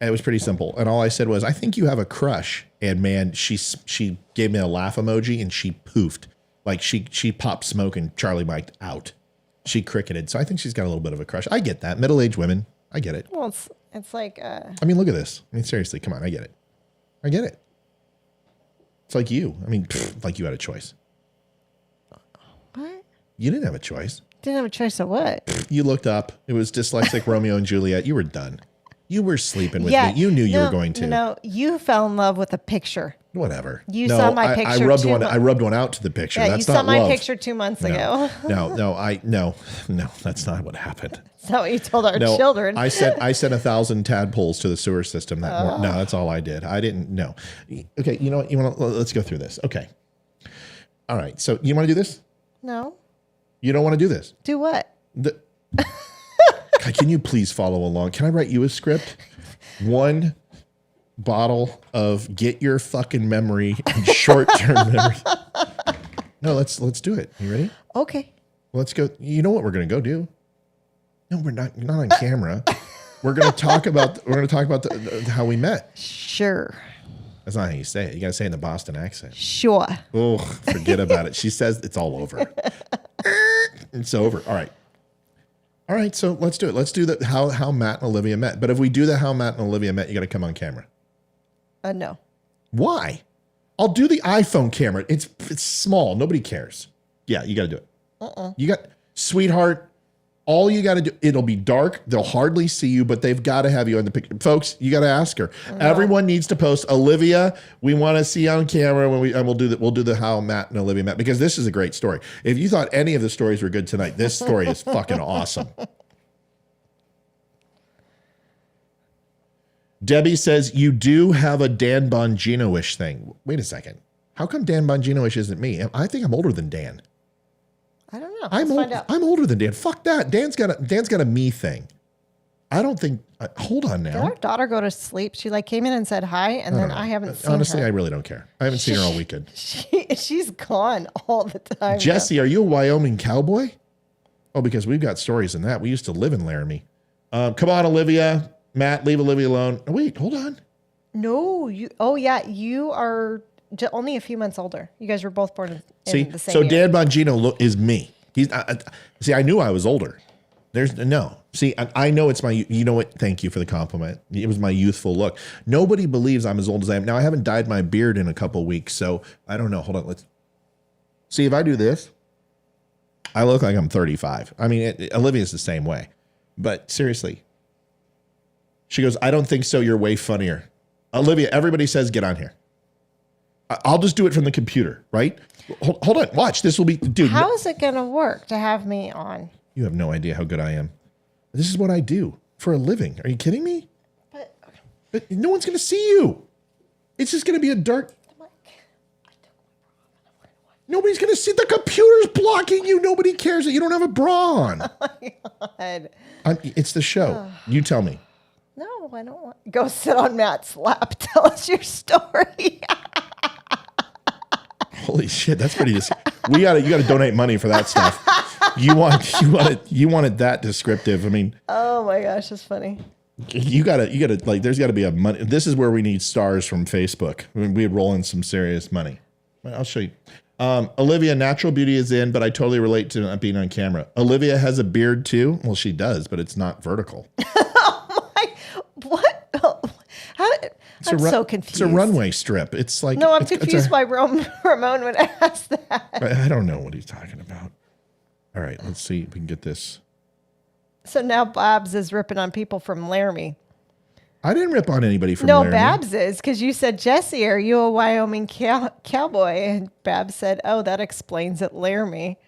And it was pretty simple. And all I said was, I think you have a crush. And man, she gave me a laugh emoji and she poofed. Like she popped smoke and Charlie mic'd out. She cricketed. So I think she's got a little bit of a crush. I get that. Middle-aged women. I get it. Well, it's like... I mean, look at this. I mean, seriously, come on. I get it. I get it. It's like you. I mean, like you had a choice. What? You didn't have a choice. Didn't have a choice of what? You looked up. It was dyslexic Romeo and Juliet. You were done. You were sleeping with me. You knew you were going to. No, you fell in love with a picture. Whatever. You saw my picture. I rubbed one out to the picture. Yeah, that's you not saw my love. picture 2 months ago. No, that's not what happened. That's not what you told our children. I sent 1,000 tadpoles to the sewer system that morning. No, that's all I did. I didn't know. Okay, you know what? Let's go through this. Okay. All right. So you want to do this? No. You don't want to do this? Do what? Can you please follow along? Can I write you a script? One bottle of get your fucking memory and short-term memory. No, let's do it. You ready? Okay. Let's go. You know what we're going to go do? No, we're not on camera. We're going to talk about how we met. Sure. That's not how you say it. You got to say it in the Boston accent. Sure. Oh, forget about it. She says it's all over. It's over. All right. All right, so let's do it. Let's do the how Matt and Olivia met. But if we do the how Matt and Olivia met, you got to come on camera. No. Why? I'll do the iPhone camera. It's small. Nobody cares. Yeah, you got to do it. You got, sweetheart, all you got to do, it'll be dark. They'll hardly see you, but they've got to have you on the picture. Folks, you got to ask her. Everyone needs to post, Olivia, we want to see on camera and we'll do the how Matt and Olivia met, because this is a great story. If you thought any of the stories were good tonight, this story is fucking awesome. Debbie says, you do have a Dan Bongino-ish thing. Wait a second. How come Dan Bongino-ish isn't me? I think I'm older than Dan. I don't know. I'm older than Dan. Fuck that. Dan's got a me thing. I don't think. Hold on now. Did our daughter go to sleep? She came in and said hi, and then I haven't seen her. Honestly, I really don't care. I haven't seen her all weekend. She's gone all the time. Jesse, are you a Wyoming cowboy? Oh, because we've got stories in that. We used to live in Laramie. Come on, Olivia. Matt, leave Olivia alone. Oh, wait, hold on. No, you. Oh yeah, you are only a few months older. You guys were both born in the same year. Dan Bongino is me. He's see. I knew I was older. There's no. See, I know it's my. You know what? Thank you for the compliment. It was my youthful look. Nobody believes I'm as old as I am. Now I haven't dyed my beard in a couple weeks, so I don't know. Hold on. Let's see if I do this. I look like I'm 35. I mean, Olivia's the same way. But seriously, she goes, I don't think so. You're way funnier. Olivia, everybody says get on here. I'll just do it from the computer, right? Hold on. Watch. This will be, dude. How is it going to work to have me on? You have no idea how good I am. This is what I do for a living. Are you kidding me? But no one's going to see you. It's just going to be a dark. Nobody's going to see. The computer's blocking you. Nobody cares that you don't have a bra on. Oh my God. It's the show. You tell me. No, I don't want. Go sit on Matt's lap. Tell us your story. Holy shit, that's pretty. You got to donate money for that stuff. You wanted that descriptive. I mean, oh my gosh, that's funny. You gotta like. There's got to be a money. This is where we need stars from Facebook. We roll in some serious money. I'll show you. Olivia, natural beauty is in, but I totally relate to not being on camera. Olivia has a beard too. Well, she does, but it's not vertical. Oh my! What? I'm so confused. It's a runway strip. It's like no. I'm confused why Ramon would ask that. I don't know what he's talking about. All right, let's see if we can get this. So now Babs is ripping on people from Laramie. I didn't rip on anybody from Laramie. No, Babs is, because you said, Jesse, are you a Wyoming cowboy? And Babs said, oh, that explains it, Laramie.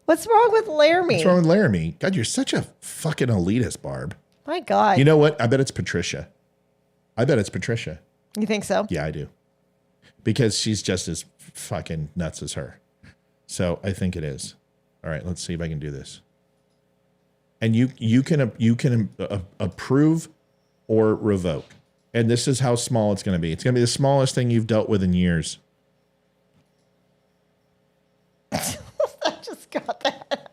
What's wrong with Laramie? What's wrong with Laramie? God, you're such a fucking elitist, Barb. My God. You know what? I bet it's Patricia. You think so? Yeah, I do. Because she's just as fucking nuts as her. So I think it is. All right, let's see if I can do this. And you can approve or revoke. And this is how small it's going to be. It's going to be the smallest thing you've dealt with in years. I just got that.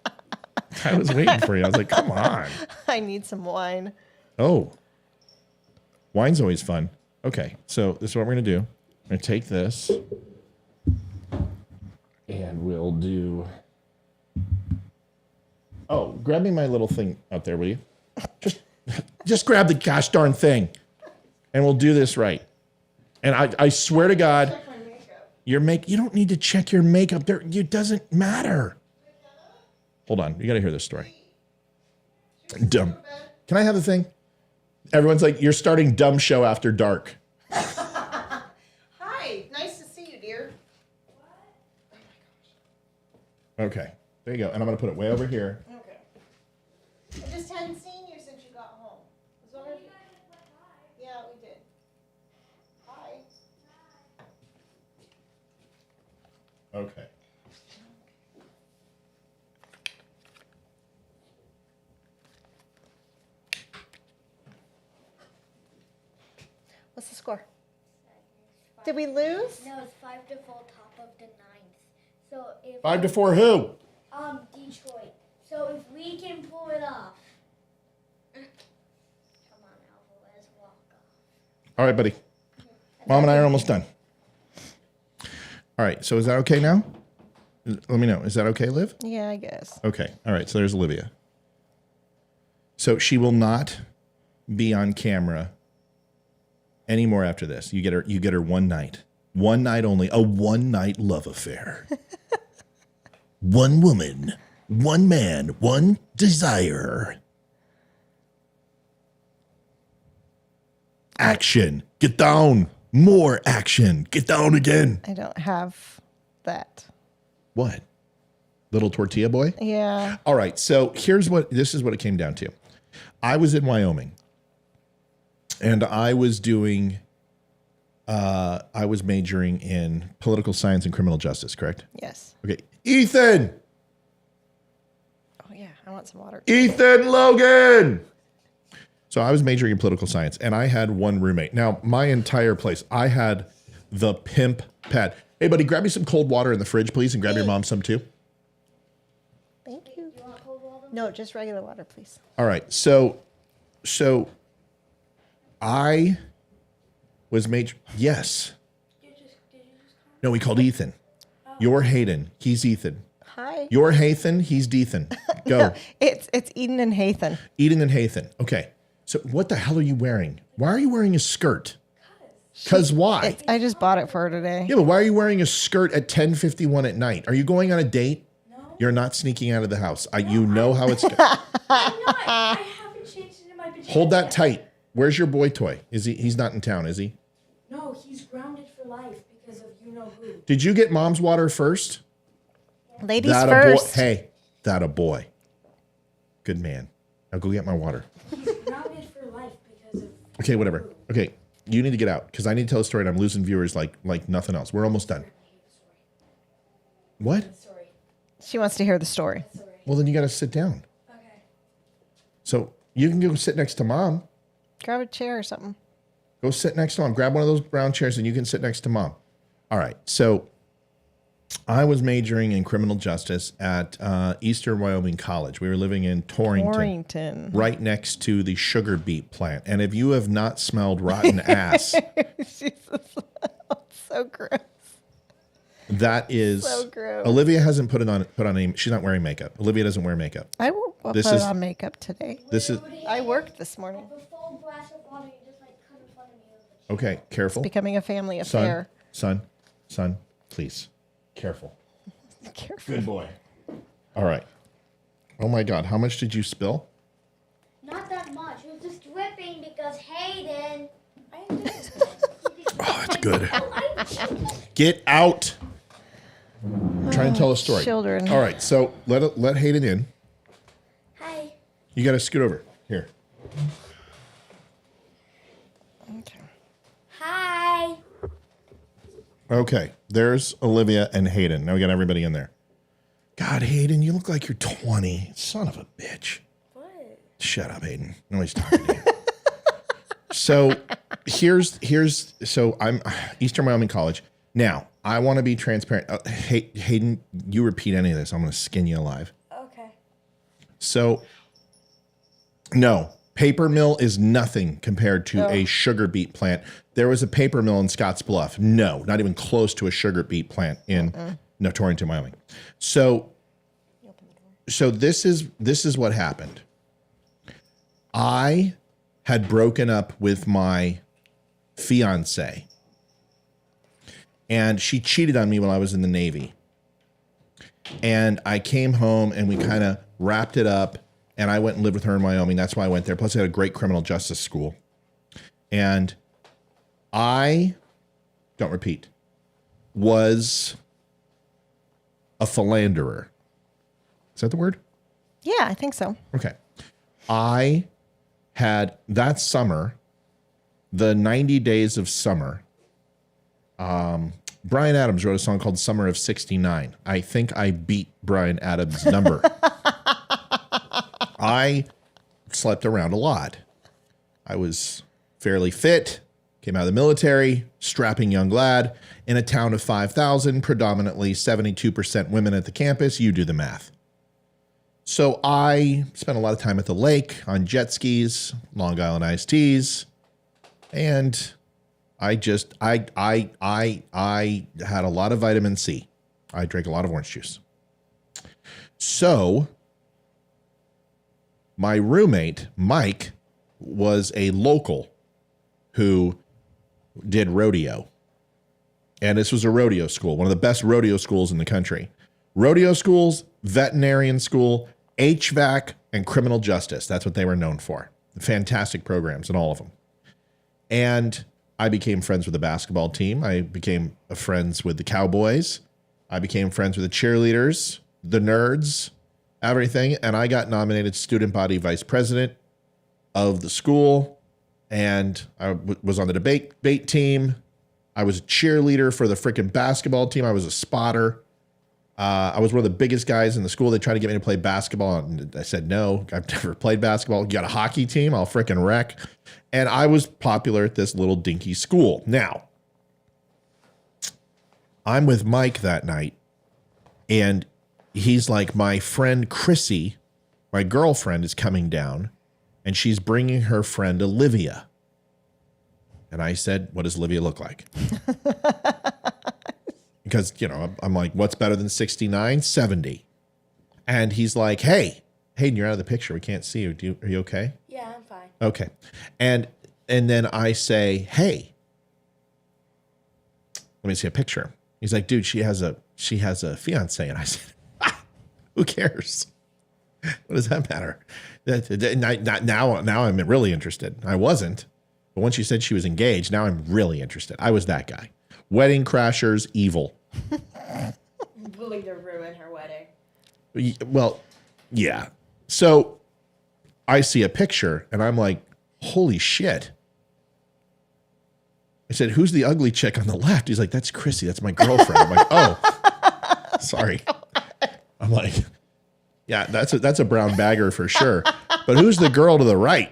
I was waiting for you. I was like, come on. I need some wine. Oh. Wine's always fun. Okay, so this is what we're going to do. I'm going to take this. And we'll do... Oh, grab me my little thing out there, will you? Just grab the gosh darn thing. And we'll do this right. And I swear to God, you don't need to check your makeup. It doesn't matter. Hold on. You got to hear this story. Dumb. Can I have the thing? Everyone's like, you're starting dumb show after dark. Hi. Nice to see you, dear. Okay. There you go. And I'm going to put it way over here. Okay. I just hadn't seen you since you got home. Yeah, we did. Hi. Okay. What's the score? Did we lose? No, it's 5-4 top of the ninth. So if 5-4 who? Detroit. So if we can pull it off. Come on, Alvarez, walk off. All right, buddy. Mom and I are almost done. All right, so is that okay now? Let me know. Is that okay, Liv? Yeah, I guess. Okay. All right, so there's Olivia. So she will not be on camera anymore after this. You get her one night. One night only. A one-night love affair. One woman, one man, one desire. Action. Get down. More action. Get down again. I don't have that. What? Little tortilla boy? Yeah. All right. So this is what it came down to. I was in Wyoming and I was majoring in political science and criminal justice, correct? Yes. Okay. Ethan! Oh, yeah. I want some water. Ethan Logan! So I was majoring in political science and I had one roommate. Now, my entire place, I had the pimp pad. Hey, buddy, grab me some cold water in the fridge, please, and grab your mom some too. Thank you. You want cold water? No, just regular water, please. All right. So I was yes. No, we called Ethan. You're Hayden. He's Ethan. Hi. You're Hathan. He's Dethan. Go. No, it's Eden and Hathan. Eden and Hathan. Okay. So what the hell are you wearing? Why are you wearing a skirt? Because why? I just bought it for her today. Yeah, but why are you wearing a skirt at 10:51 at night? Are you going on a date? No. You're not sneaking out of the house. You know how it's. I'm not. I haven't changed into my pajamas. Hold that tight. Where's your boy toy? Is he? He's not in town, is he? No, he's grounded for life because of you know who. Did you get mom's water first? Ladies first. Hey, that a boy. Good man. Now go get my water. He's grounded for life because of. Okay, whatever. Okay, you need to get out because I need to tell a story and I'm losing viewers like nothing else. We're almost done. What? She wants to hear the story. Well, then you got to sit down. Okay. So you can go sit next to Mom. Grab a chair or something. Go sit next to Mom. Grab one of those brown chairs and you can sit next to Mom. All right. So I was majoring in criminal justice at Eastern Wyoming College. We were living in Torrington, right next to the sugar beet plant. And if you have not smelled rotten ass, Jesus, so gross. That is so gross. Olivia hasn't put on any. She's not wearing makeup. Olivia doesn't wear makeup. I will put on makeup today. This is. I worked this morning. Okay, careful. It's becoming a family affair. Son, please, careful. Careful. Good boy. All right. Oh my God, how much did you spill? Not that much. It was just dripping because Hayden. Oh, that's good. Get out. Try and tell a story. Children. All right, so let Hayden in. Hi. You got to scoot over here. Okay. Hi. Okay, there's Olivia and Hayden. Now we got everybody in there. God, Hayden, you look like you're 20. Son of a bitch. What? Shut up, Hayden. Nobody's talking to you. So so I'm Eastern Wyoming College. Now, I want to be transparent. Hayden, you repeat any of this, I'm going to skin you alive. Okay. So, no, paper mill is nothing compared to a sugar beet plant. There was a paper mill in Scotts Bluff. No, not even close to a sugar beet plant in Torrington, Wyoming. So this is what happened. I had broken up with my fiance, and she cheated on me while I was in the Navy. And I came home and we kind of wrapped it up, and I went and lived with her in Wyoming. That's why I went there. Plus, I had a great criminal justice school. And I, don't repeat, was a philanderer. Is that the word? Yeah, I think so. Okay. I had that summer, the 90 Days of Summer. Bryan Adams wrote a song called Summer of 69. I think I beat Bryan Adams' number. I slept around a lot. I was fairly fit, came out of the military, strapping young lad in a town of 5,000, predominantly 72% women at the campus. You do the math. So I spent a lot of time at the lake on jet skis, Long Island iced teas, and I had a lot of vitamin C. I drank a lot of orange juice. So my roommate, Mike, was a local who did rodeo. And this was a rodeo school, one of the best rodeo schools in the country. Rodeo schools, veterinarian school, HVAC, and criminal justice. That's what they were known for. Fantastic programs in all of them. And I became friends with the basketball team. I became friends with the Cowboys. I became friends with the cheerleaders, the nerds, everything. And I got nominated student body vice president of the school. And I was on the debate team. I was a cheerleader for the freaking basketball team. I was a spotter. I was one of the biggest guys in the school. They tried to get me to play basketball, and I said, no, I've never played basketball. You got a hockey team? I'll freaking wreck. And I was popular at this little dinky school. Now, I'm with Mike that night, and he's like, my friend Chrissy, my girlfriend, is coming down, and she's bringing her friend Olivia. And I said, what does Olivia look like? Because, you know, I'm like, what's better than 69? 70. And he's like, hey, Hayden, you're out of the picture. We can't see you. Are you okay? Yeah, I'm fine. Okay. And then I say, hey, let me see a picture. He's like, dude, she has a fiance. And I said, who cares? What does that matter? Now I'm really interested. I wasn't. But once you said she was engaged, now I'm really interested. I was that guy. Wedding crashers, evil. Willing to ruin her wedding. Well, yeah. So I see a picture and I'm like, holy shit. I said, who's the ugly chick on the left? He's like, that's Chrissy. That's my girlfriend. I'm like, oh. Sorry. I'm like, yeah, that's a brown bagger for sure. But who's the girl to the right?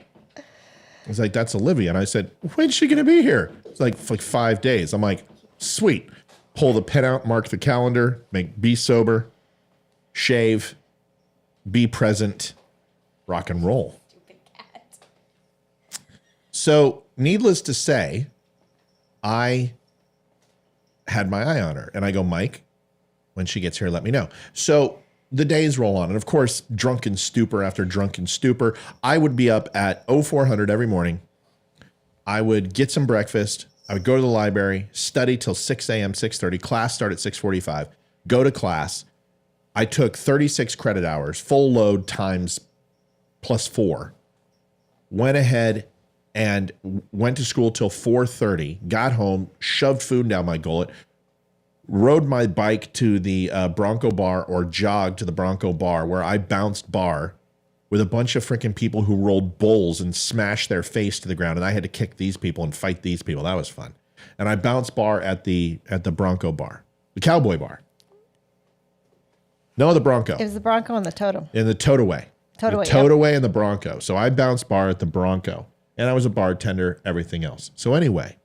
He's like, that's Olivia. And I said, when's she going to be here? It's like 5 days. I'm like, sweet. Pull the pen out, mark the calendar, be sober, shave, be present, rock and roll. So needless to say, I had my eye on her. And I go, Mike, when she gets here, let me know. So the days roll on. And of course, drunken stupor after drunken stupor. I would be up at 0400 every morning. I would get some breakfast. I would go to the library, study till 6 a.m., 6:30. Class start at 6:45. Go to class. I took 36 credit hours, full load times +4. Went ahead and went to school till 4:30. Got home, shoved food down my gullet, rode my bike to the Bronco Bar or jogged to the Bronco Bar where I bounced bar with a bunch of freaking people who rolled bowls and smashed their face to the ground. And I had to kick these people and fight these people. That was fun. And I bounced bar at the Bronco Bar, the Cowboy Bar. No, the Bronco. It was the Bronco and the Totem. In the Toadaway. Toadaway, the Toadaway and the Bronco. So I bounced bar at the Bronco. And I was a bartender, everything else. So anyway,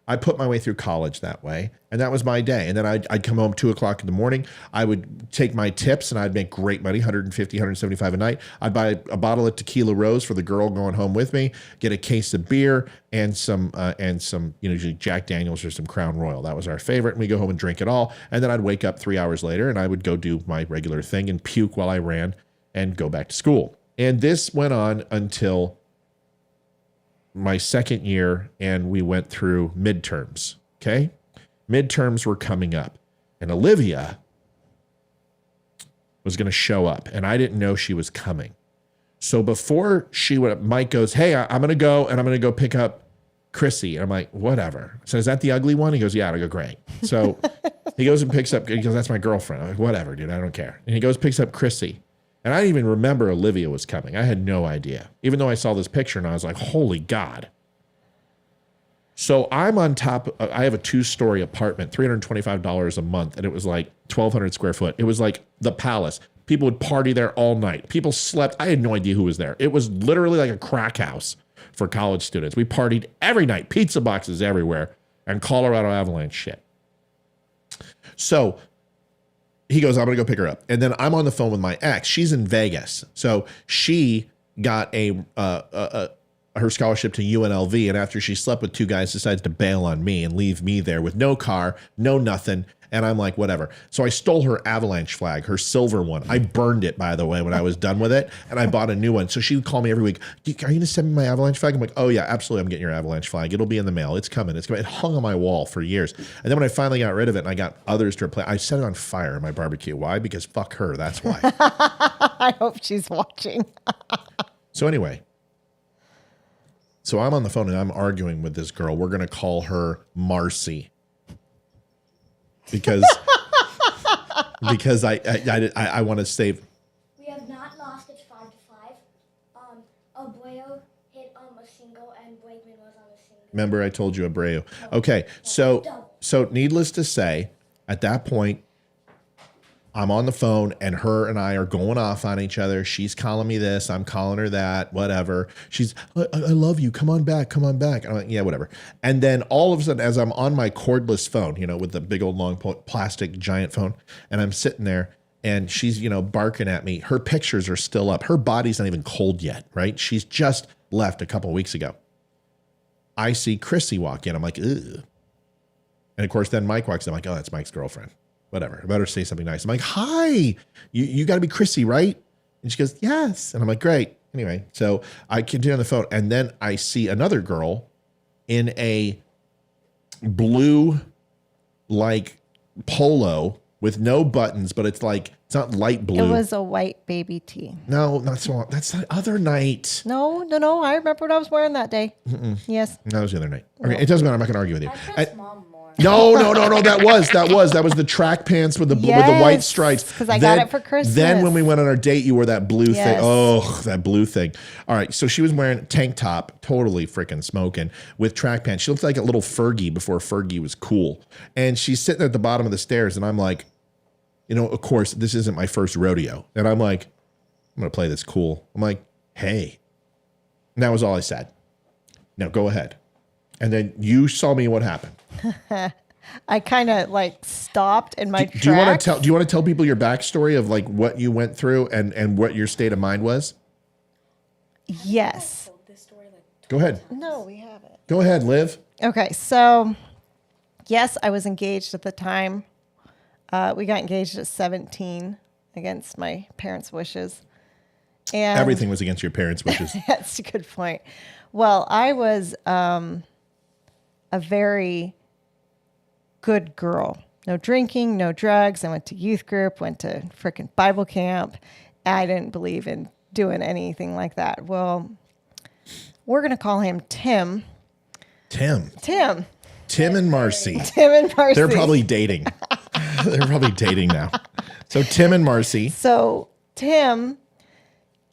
I put my way through college that way, and that was my day. And then I'd come home 2 o'clock in the morning. I would take my tips, and I'd make great money, 150, 175 a night. I'd buy a bottle of Tequila Rose for the girl going home with me, get a case of beer, and some usually Jack Daniels or some Crown Royal. That was our favorite, and we go home and drink it all. And then I'd wake up 3 hours later, and I would go do my regular thing and puke while I ran and go back to school. And this went on until my second year, and we went through midterms. Okay. Midterms were coming up, and Olivia was going to show up, and I didn't know she was coming. So before she went up, Mike goes, hey, I'm going to go, and I'm going to go pick up Chrissy. And I'm like, whatever. So is that the ugly one? He goes, yeah. I go, great. So he goes and picks up, he goes, that's my girlfriend. I'm like, whatever, dude. I don't care. And he goes, picks up Chrissy. And I didn't even remember Olivia was coming. I had no idea, even though I saw this picture and I was like, holy God. So I'm on top. I have a 2-story apartment, $325 a month. And it was like 1,200 square foot. It was like the palace. People would party there all night. People slept. I had no idea who was there. It was literally like a crack house for college students. We partied every night, pizza boxes everywhere, and Colorado Avalanche shit. So he goes, I'm going to go pick her up. And then I'm on the phone with my ex. She's in Vegas. So she got her scholarship to UNLV. And after she slept with 2 guys, decides to bail on me and leave me there with no car, no nothing. And I'm like, whatever. So I stole her Avalanche flag, her silver one. I burned it, by the way, when I was done with it. And I bought a new one. So she would call me every week. Are you going to send me my Avalanche flag? I'm like, oh, yeah, absolutely. I'm getting your Avalanche flag. It'll be in the mail. It's coming. It's coming. It hung on my wall for years. And then when I finally got rid of it and I got others to replace, I set it on fire in my barbecue. Why? Because fuck her. That's why. I hope she's watching. So anyway. So I'm on the phone and I'm arguing with this girl. We're going to call her Marcy. Because I want to save. We have not lost. It's 5-5. Abreu hit a single and Blakeman was on a single. Remember, I told you Abreu. Okay, so needless to say, at that point, I'm on the phone and her and I are going off on each other. She's calling me this. I'm calling her that, whatever. She's, I love you. Come on back. Come on back. I'm like, yeah, whatever. And then all of a sudden, as I'm on my cordless phone, with the big old long plastic giant phone, and I'm sitting there and she's, barking at me. Her pictures are still up. Her body's not even cold yet, right? She's just left a couple of weeks ago. I see Chrissy walk in. I'm like, ugh. And of course, then Mike walks in. I'm like, oh, that's Mike's girlfriend. Whatever. I better say something nice. I'm like, hi, you got to be Chrissy, right? And she goes, yes. And I'm like, great. Anyway, so I continue on the phone. And then I see another girl in a blue, polo with no buttons, but it's not light blue. It was a white baby tee. No, not so. That's the other night. No. I remember what I was wearing that day. Mm-mm. Yes. That was the other night. Okay, it doesn't matter. I'm not going to argue with you. I trust Mom more. No. That was the track pants with the white stripes. Because I got it for Christmas. Then when we went on our date, you wore that blue thing. Oh, that blue thing. All right. So she was wearing a tank top, totally freaking smoking, with track pants. She looked like a little Fergie before Fergie was cool. And she's sitting at the bottom of the stairs, and I'm like, of course, this isn't my first rodeo. And I'm like, I'm going to play this cool. I'm like, hey. And that was all I said. Now go ahead. And then you saw me what happened. I kind of like stopped in my tracks. Do you want to tell people your backstory of like what you went through and what your state of mind was? Yes. Go ahead. No, we haven't. Go ahead, Liv. Okay, so yes, I was engaged at the time. We got engaged at 17 against my parents' wishes. And everything was against your parents' wishes. That's a good point. Well, I was a very good girl. No drinking, no drugs. I went to youth group, went to frickin' Bible camp. I didn't believe in doing anything like that. Well, we're going to call him Tim. Tim and Marcy. Tim and Marcy. They're probably dating. They're probably dating now. So Tim and Marcy. So Tim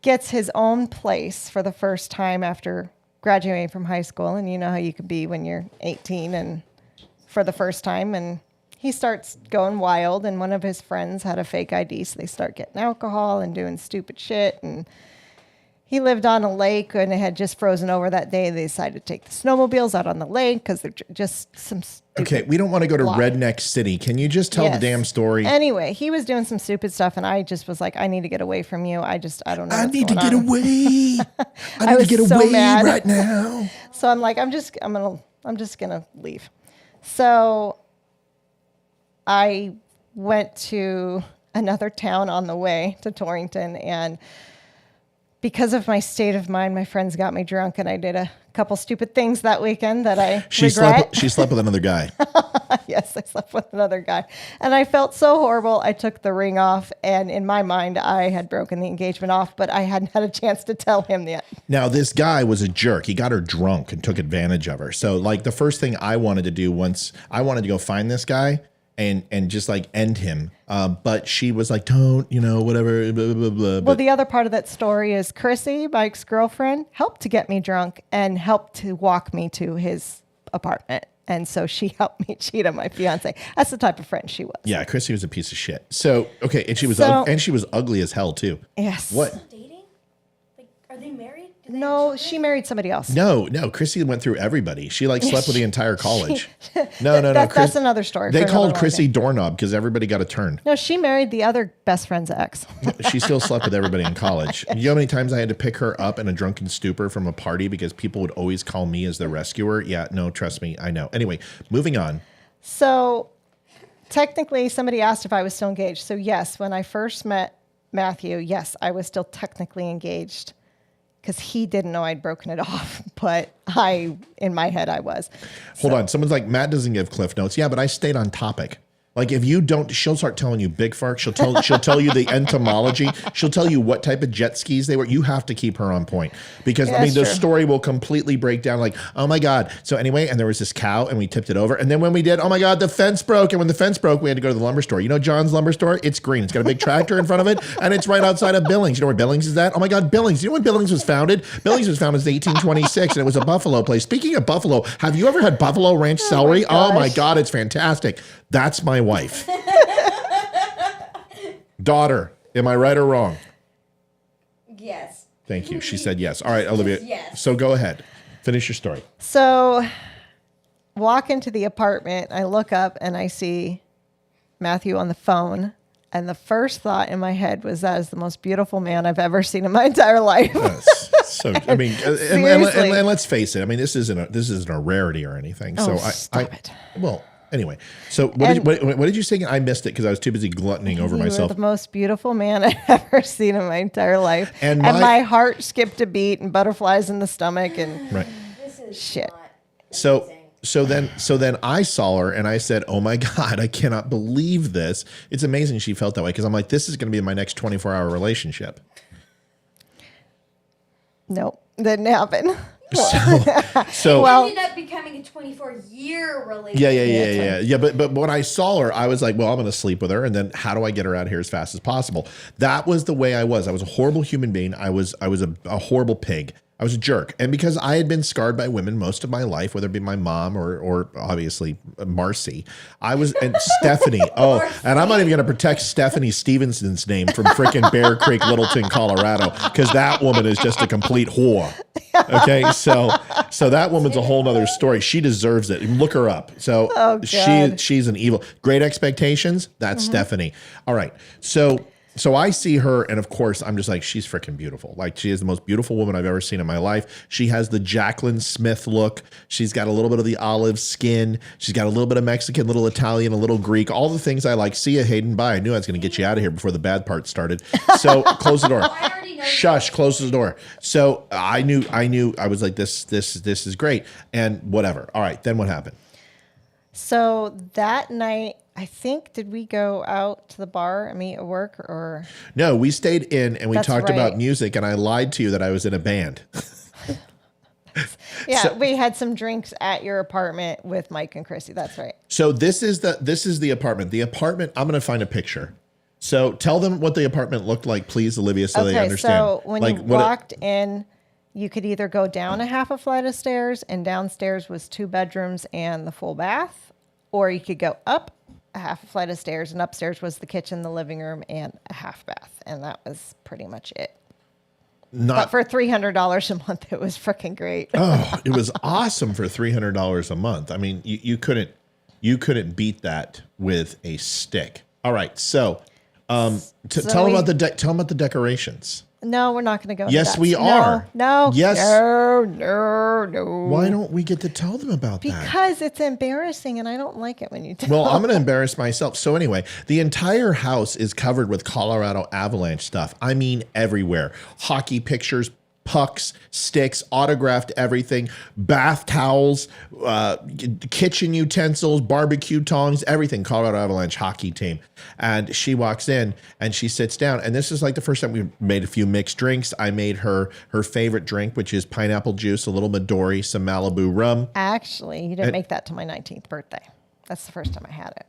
gets his own place for the first time after graduating from high school. And you know how you can be when you're 18 and for the first time. And he starts going wild. And one of his friends had a fake ID. So they start getting alcohol and doing stupid shit. And he lived on a lake and it had just frozen over that day. They decided to take the snowmobiles out on the lake because they're just some stupid. Okay, we don't want to go to Redneck City. Can you just tell the damn story? Anyway, he was doing some stupid stuff and I just was like, I need to get away from you. I don't know. I need to get away. I need to get away right now. So I'm like, I'm just gonna leave. So I went to another town on the way to Torrington, and because of my state of mind, my friends got me drunk, and I did a couple stupid things that weekend that I regret. She slept with another guy. Yes, I slept with another guy. And I felt so horrible. I took the ring off, and in my mind, I had broken the engagement off, but I hadn't had a chance to tell him yet. Now, this guy was a jerk. He got her drunk and took advantage of her. So, like, the first thing I wanted to do I wanted to go find this guy and just, like, end him. But she was like, don't, whatever, blah, blah, blah. Well, the other part of that story is Chrissy, my ex-girlfriend, helped to get me drunk and helped to walk me to his apartment. And so she helped me cheat on my fiance. That's the type of friend she was. Yeah, Chrissy was a piece of shit. So, okay, and she was ugly as hell too. Yes. What? Dating? Like, are they married? No, she married somebody else. No, Chrissy went through everybody. She slept with the entire college. No. That's another story. They called Chrissy doorknob because everybody got a turn. No, she married the other best friend's ex. She still slept with everybody in college. You know how many times I had to pick her up in a drunken stupor from a party because people would always call me as the rescuer? Yeah, no, trust me, I know. Anyway, moving on. So technically somebody asked if I was still engaged. So yes, when I first met Matthew, yes, I was still technically engaged, because he didn't know I'd broken it off, but in my head, I was. Hold on. Someone's like, Matt doesn't give cliff notes. Yeah, but I stayed on topic. Like, if you don't, she'll start telling you big fart. She'll tell you the entomology. She'll tell you what type of jet skis they were. You have to keep her on point because the story will completely break down. Like, oh my God. So anyway, and there was this cow and we tipped it over. And then when we did, oh my God, the fence broke. And when the fence broke, we had to go to the lumber store. You know, John's lumber store, it's green. It's got a big tractor in front of it. And it's right outside of Billings. You know where Billings is at? Oh my God, Billings. You know when Billings was founded? Billings was founded in 1826 and it was a buffalo place. Speaking of buffalo, have you ever had buffalo ranch celery? Oh my God, it's fantastic. That's my wife. Daughter, am I right or wrong? Yes. Thank you. She said yes. All right, Olivia. Yes. So go ahead. Finish your story. So walk into the apartment. I look up and I see Matthew on the phone. And the first thought in my head was, that is the most beautiful man I've ever seen in my entire life. Yes. So, I mean, and let's face it. I mean, this isn't a rarity or anything. Oh, so stop it. Well, anyway, so what did you say again? I missed it because I was too busy gluttoning over myself. You were the most beautiful man I've ever seen in my entire life. And my heart skipped a beat and butterflies in the stomach and right. This is shit. So then I saw her and I said, oh my God, I cannot believe this. It's amazing she felt that way because I'm like, this is going to be my next 24-hour relationship. Nope, didn't happen. So it ended up becoming a 24-year relationship. Yeah. But when I saw her, I was like, well, I'm going to sleep with her, and then how do I get her out of here as fast as possible? That was the way I was. I was a horrible human being. I was a horrible pig. I was a jerk. And because I had been scarred by women most of my life, whether it be my mom or obviously Marcy, and Stephanie. Oh, and I'm not even going to protect Stephanie Stevenson's name from freaking Bear Creek, Littleton, Colorado, because that woman is just a complete whore. Okay. So that woman's a whole nother story. She deserves it. Look her up. So she's an evil. Great Expectations. That's Stephanie. All right. So I see her, and of course, I'm just like, she's freaking beautiful. Like, she is the most beautiful woman I've ever seen in my life. She has the Jacqueline Smith look. She's got a little bit of the olive skin. She's got a little bit of Mexican, little Italian, a little Greek, all the things I like. See ya, Hayden. Bye. I knew I was going to get you out of here before the bad part started. So close the door. Shush, close the door. So I knew, I was like, this is great. And whatever. All right. Then what happened? So that night, I think, did we go out to the bar and meet at work or? No, we stayed in and we talked right. about music, and I lied to you that I was in a band. Yeah, we had some drinks at your apartment with Mike and Chrissy. That's right. So this is the apartment. The apartment, I'm going to find a picture. So tell them what the apartment looked like, please, Olivia, so they understand. So when you walked in, you could either go down a half a flight of stairs, and downstairs was 2 bedrooms and the full bath, or you could go up a half a flight of stairs, and upstairs was the kitchen, the living room, and a half bath. And that was pretty much it. But for $300 a month, it was freaking great. Oh, it was awesome for $300 a month. I mean, you couldn't beat that with a stick. All right. So, tell them about the decorations. No, we're not going to go. Yes, we are. No. Yes. No. Why don't we get to tell them about that? Because it's embarrassing, and I don't like it when you tell Well, I'm them. going to embarrass myself. So anyway, the entire house is covered with Colorado Avalanche stuff. I mean, everywhere. Hockey pictures, pucks, sticks, autographed everything, bath towels, kitchen utensils, barbecue tongs, everything. Colorado Avalanche hockey team. And she walks in and she sits down. And this is like the first time we made a few mixed drinks. I made her favorite drink, which is pineapple juice, a little Midori, some Malibu rum. Actually, you didn't make that till my 19th birthday. That's the first time I had it.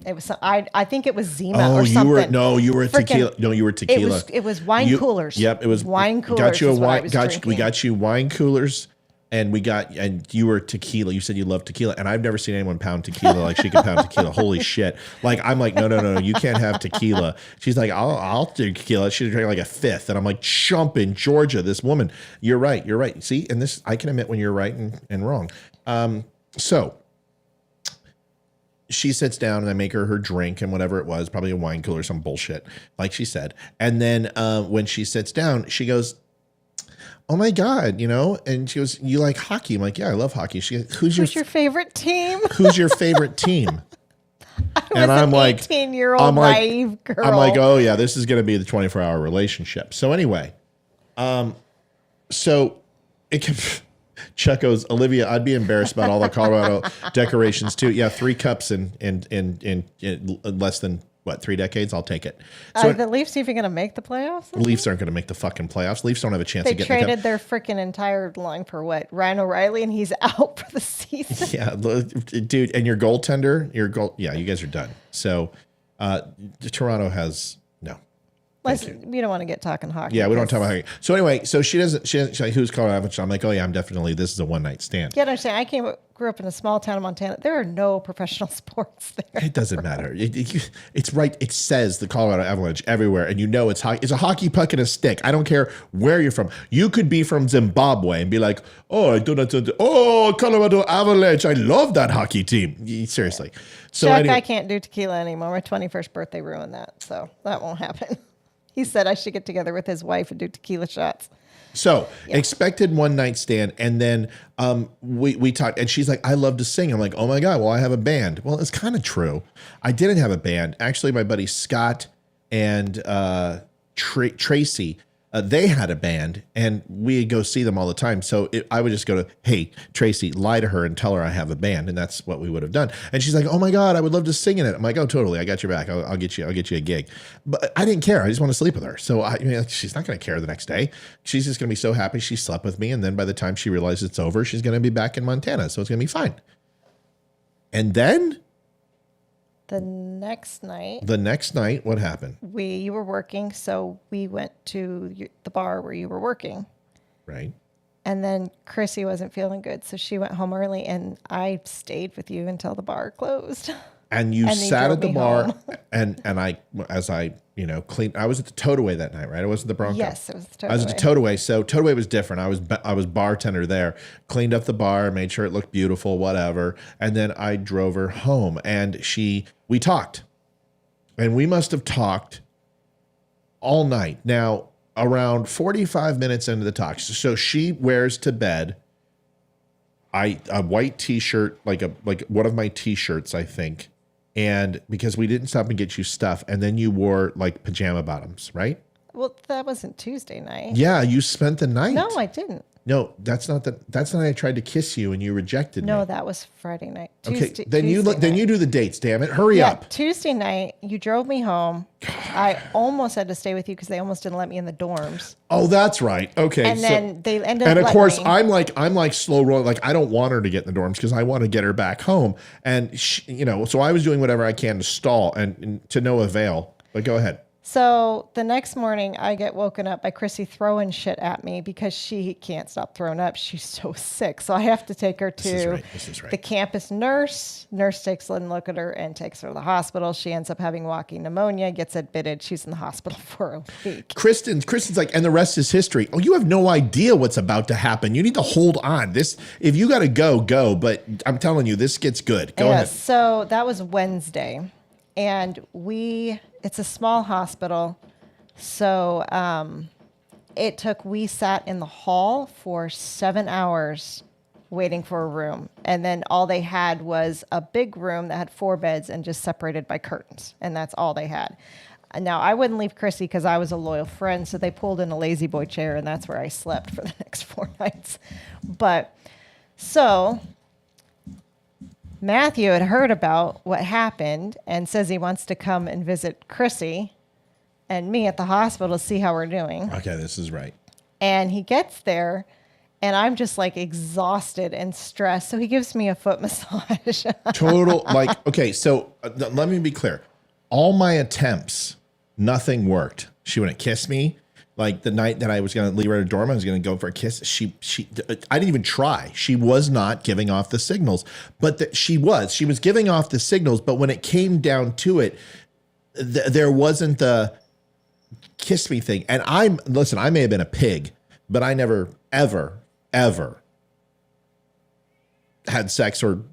It was I think it was Zima or something. You were tequila. No, you were tequila. It was wine coolers. Yep, it was wine coolers. Got you a wine. We got you wine coolers, and you were tequila. You said you loved tequila, and I've never seen anyone pound tequila like she could pound tequila. Holy shit! Like I'm like, no, you can't have tequila. She's like, I'll do tequila. She drank like a fifth, and I'm like, chump in Georgia. This woman, you're right. See, and this I can admit when you're right and wrong. So she sits down and I make her drink and whatever it was, probably a wine cooler, some bullshit, like she said. And then when she sits down, she goes, oh my God, and she goes, you like hockey? I'm like, yeah, I love hockey. She goes, who's your favorite team? Who's your favorite team? And I'm like, 18-year-old naive girl. I'm like, oh yeah, this is going to be the 24-hour relationship. So anyway, so it can... Chuck goes, Olivia, I'd be embarrassed about all the Colorado decorations too. Yeah, 3 cups in less than 3 decades. I'll take it. So are the Leafs even going to make the playoffs? Leafs aren't going to make the fucking playoffs. Leafs don't have a chance to get. They traded their freaking entire line for what? Ryan O'Reilly, and he's out for the season. Yeah, dude, and your goaltender, yeah, you guys are done. So, Toronto has. We don't want to get talking hockey. Yeah, we don't talk about hockey. So anyway, so she's like, who's Colorado Avalanche? I'm like, oh yeah, I'm definitely, this is a one-night stand. You gotta understand, I grew up in a small town in Montana. There are no professional sports there. It doesn't matter. It's right. It says the Colorado Avalanche everywhere, and it's hockey. It's a hockey puck and a stick. I don't care where you're from. You could be from Zimbabwe and be like, oh, I do not. Oh, Colorado Avalanche. I love that hockey team. Seriously. So Chuck, anyway, I can't do tequila anymore. My 21st birthday ruined that, so that won't happen. He said I should get together with his wife and do tequila shots. So expected one-night stand. And then we talked, and she's like, I love to sing. I'm like, oh my God, well, I have a band. Well, it's kind of true. I didn't have a band. Actually, my buddy Scott and Tracy, they had a band, and we'd go see them all the time. So I would just go to, hey, Tracy, lie to her and tell her I have a band. And that's what we would have done. And she's like, oh my God, I would love to sing in it. I'm like, oh, totally. I got your back. I'll get you a gig. But I didn't care. I just want to sleep with her. So she's not going to care the next day. She's just going to be so happy she slept with me. And then by the time she realizes it's over, she's going to be back in Montana. So it's going to be fine. And then the next night, what happened? you were working, so we went to the bar where you were working, Right. And then Chrissy wasn't feeling good, so she went home early, and I stayed with you until the bar closed. And you And sat at the bar, home. and as I cleaned. I was at the Toadaway that night, right? I wasn't the Bronco. Yes, it was the Toadaway. I was at the Toadaway. So Toadaway was different. I was bartender there, cleaned up the bar, made sure it looked beautiful, whatever. And then I drove her home, and we talked, and we must have talked all night. Now, around 45 minutes into the talk, so she wears to bed a white t-shirt, like one of my t-shirts, I think. And because we didn't stop and get you stuff, and then you wore like pajama bottoms, right? Well, that wasn't Tuesday night. Yeah, you spent the night. No, I didn't. No, that's not I tried to kiss you and you rejected me. No, that was Friday night. Okay, then you do the dates, damn it. Hurry up. Tuesday night, you drove me home. I almost had to stay with you because they almost didn't let me in the dorms. Oh, that's right. Okay. And then they ended up and of course, me. I'm like slow rolling. Like I don't want her to get in the dorms because I want to get her back home. And so I was doing whatever I can to stall and to no avail. But go ahead. So the next morning, I get woken up by Chrissy throwing shit at me because she can't stop throwing up. She's so sick. So I have to take her to the campus nurse. Nurse takes a look at her and takes her to the hospital. She ends up having walking pneumonia, gets admitted. She's in the hospital for a week. Kristen's like, and the rest is history. Oh, you have no idea what's about to happen. You need to hold on. If you got to go. But I'm telling you, this gets good. Go ahead. So that was Wednesday. And it's a small hospital. So we sat in the hall for 7 hours waiting for a room. And then all they had was a big room that had 4 beds and just separated by curtains. And that's all they had. Now, I wouldn't leave Chrissy because I was a loyal friend. So they pulled in a lazy boy chair, and that's where I slept for the next 4 nights. Matthew had heard about what happened and says he wants to come and visit Chrissy and me at the hospital to see how we're doing. Okay, this is right. And he gets there, and I'm just like exhausted and stressed. So he gives me a foot massage. Okay, so let me be clear. All my attempts, nothing worked. She wouldn't kiss me. Like the night that I was going to leave her at a dorm, I was going to go for a kiss. I didn't even try. She was not giving off the signals, but she was giving off the signals. But when it came down to it, there wasn't the kiss me thing. And I may have been a pig, but I never, ever, ever had sex or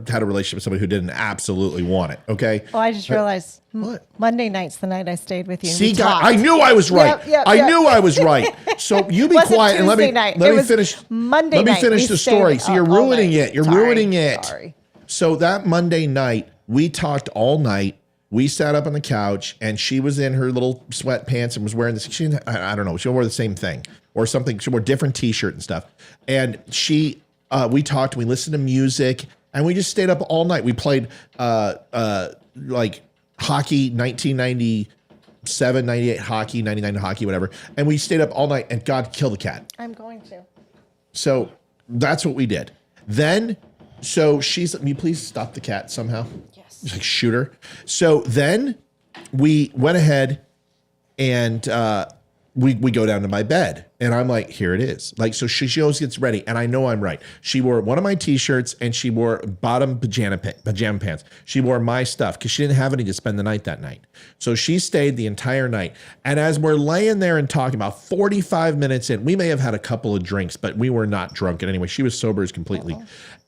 had a relationship with somebody who didn't absolutely want it. Okay. Well, I just realized Monday night's the night I stayed with you. See, God, I knew I was right. I knew I was right. So you be quiet and let me finish. Monday let me night. finish the story. So you're ruining it. You're ruining it. Sorry. So that Monday night, we talked all night. We sat up on the couch, and she was in her little sweatpants and was wearing this. I don't know. She wore the same thing or something. She wore a different T-shirt and stuff. And we talked. We listened to music, and we just stayed up all night. We played like hockey, 1997, 98 hockey, 99 hockey, whatever. And we stayed up all night, and God, kill the cat. I'm going to. So that's what we did. Then, so will you please stop the cat somehow? Yes. Just like shoot her. So then we went ahead and we go down to my bed, and I'm like, here it is. Like, so she always gets ready, and I know I'm right. She wore one of my T-shirts, and she wore bottom pajama pants. She wore my stuff because she didn't have any to spend the night that night. So she stayed the entire night. And as we're laying there and talking, about 45 minutes in, we may have had a couple of drinks, but we were not drunk. And anyway, she was sober as completely.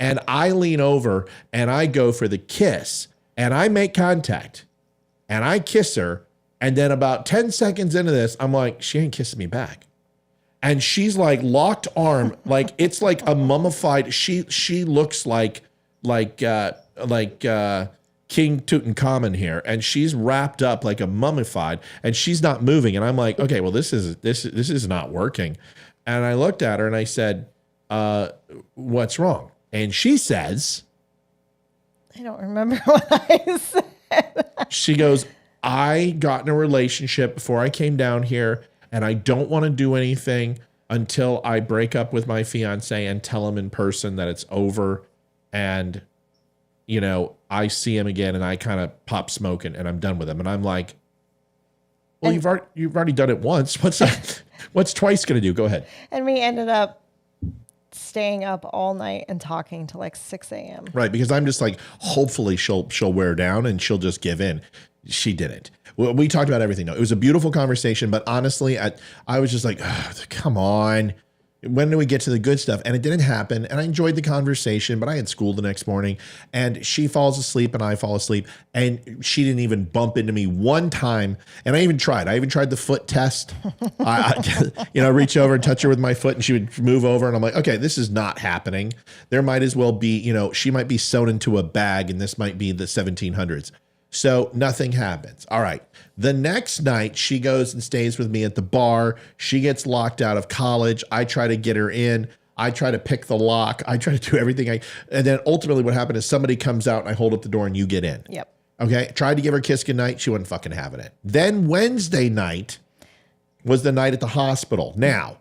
And I lean over, and I go for the kiss, and I make contact, and I kiss her. And then about 10 seconds into this, I'm like, she ain't kissing me back. And she's like locked arm, like it's like a mummified. She looks like King Tutankhamun here, and she's wrapped up like a mummified, and she's not moving. And I'm like, okay, well this is not working. And I looked at her and I said, what's wrong? And she says, I don't remember what I said. She goes, I got in a relationship before I came down here, and I don't want to do anything until I break up with my fiance and tell him in person that it's over, and I see him again and I kind of pop smoking and I'm done with him. And I'm like, Well, you've already done it once. What's twice going to do? Go ahead. And we ended up staying up all night and talking till like 6 a.m. Right, because I'm just like, hopefully she'll wear down and she'll just give in. She didn't. We talked about everything. No, it was a beautiful conversation, but honestly, I was just like, come on. When do we get to the good stuff? And it didn't happen. And I enjoyed the conversation, but I had school the next morning and she falls asleep and I fall asleep. And she didn't even bump into me one time. And I even tried the foot test. I reach over and touch her with my foot and she would move over. And I'm like, okay, this is not happening. There might as well be, she might be sewn into a bag and this might be the 1700s. So nothing happens. All right. The next night, she goes and stays with me at the bar. She gets locked out of college. I try to get her in. I try to pick the lock. I try to do everything. And then ultimately what happened is somebody comes out and I hold up the door and you get in. Yep. Okay. Tried to give her a kiss goodnight. She wasn't fucking having it. Then Wednesday night was the night at the hospital. Now,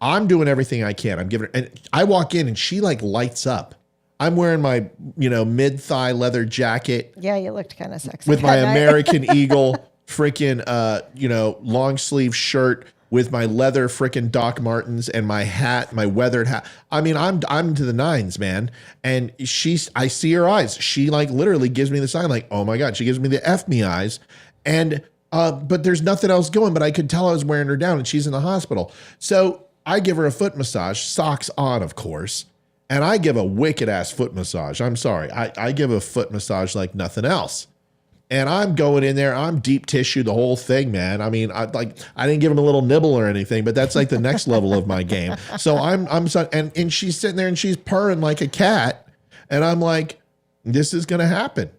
I'm doing everything I can. I'm giving her, and I walk in and she like lights up. I'm wearing my, mid-thigh leather jacket. Yeah, you looked kind of sexy. With my American Eagle freaking, long sleeve shirt with my leather freaking Doc Martens and my hat, my weathered hat. I mean, I'm to the nines, man. And I see her eyes. She like literally gives me the sign like, oh my God, she gives me the F me eyes. And, but there's nothing else going, but I could tell I was wearing her down and she's in the hospital. So I give her a foot massage, socks on, of course. And I give a wicked ass foot massage. I'm sorry. I give a foot massage like nothing else. And I'm going in there. I'm deep tissue, the whole thing, man. I mean, I didn't give him a little nibble or anything, but that's like the next level of my game. So and she's sitting there and she's purring like a cat. And I'm like, this is going to happen.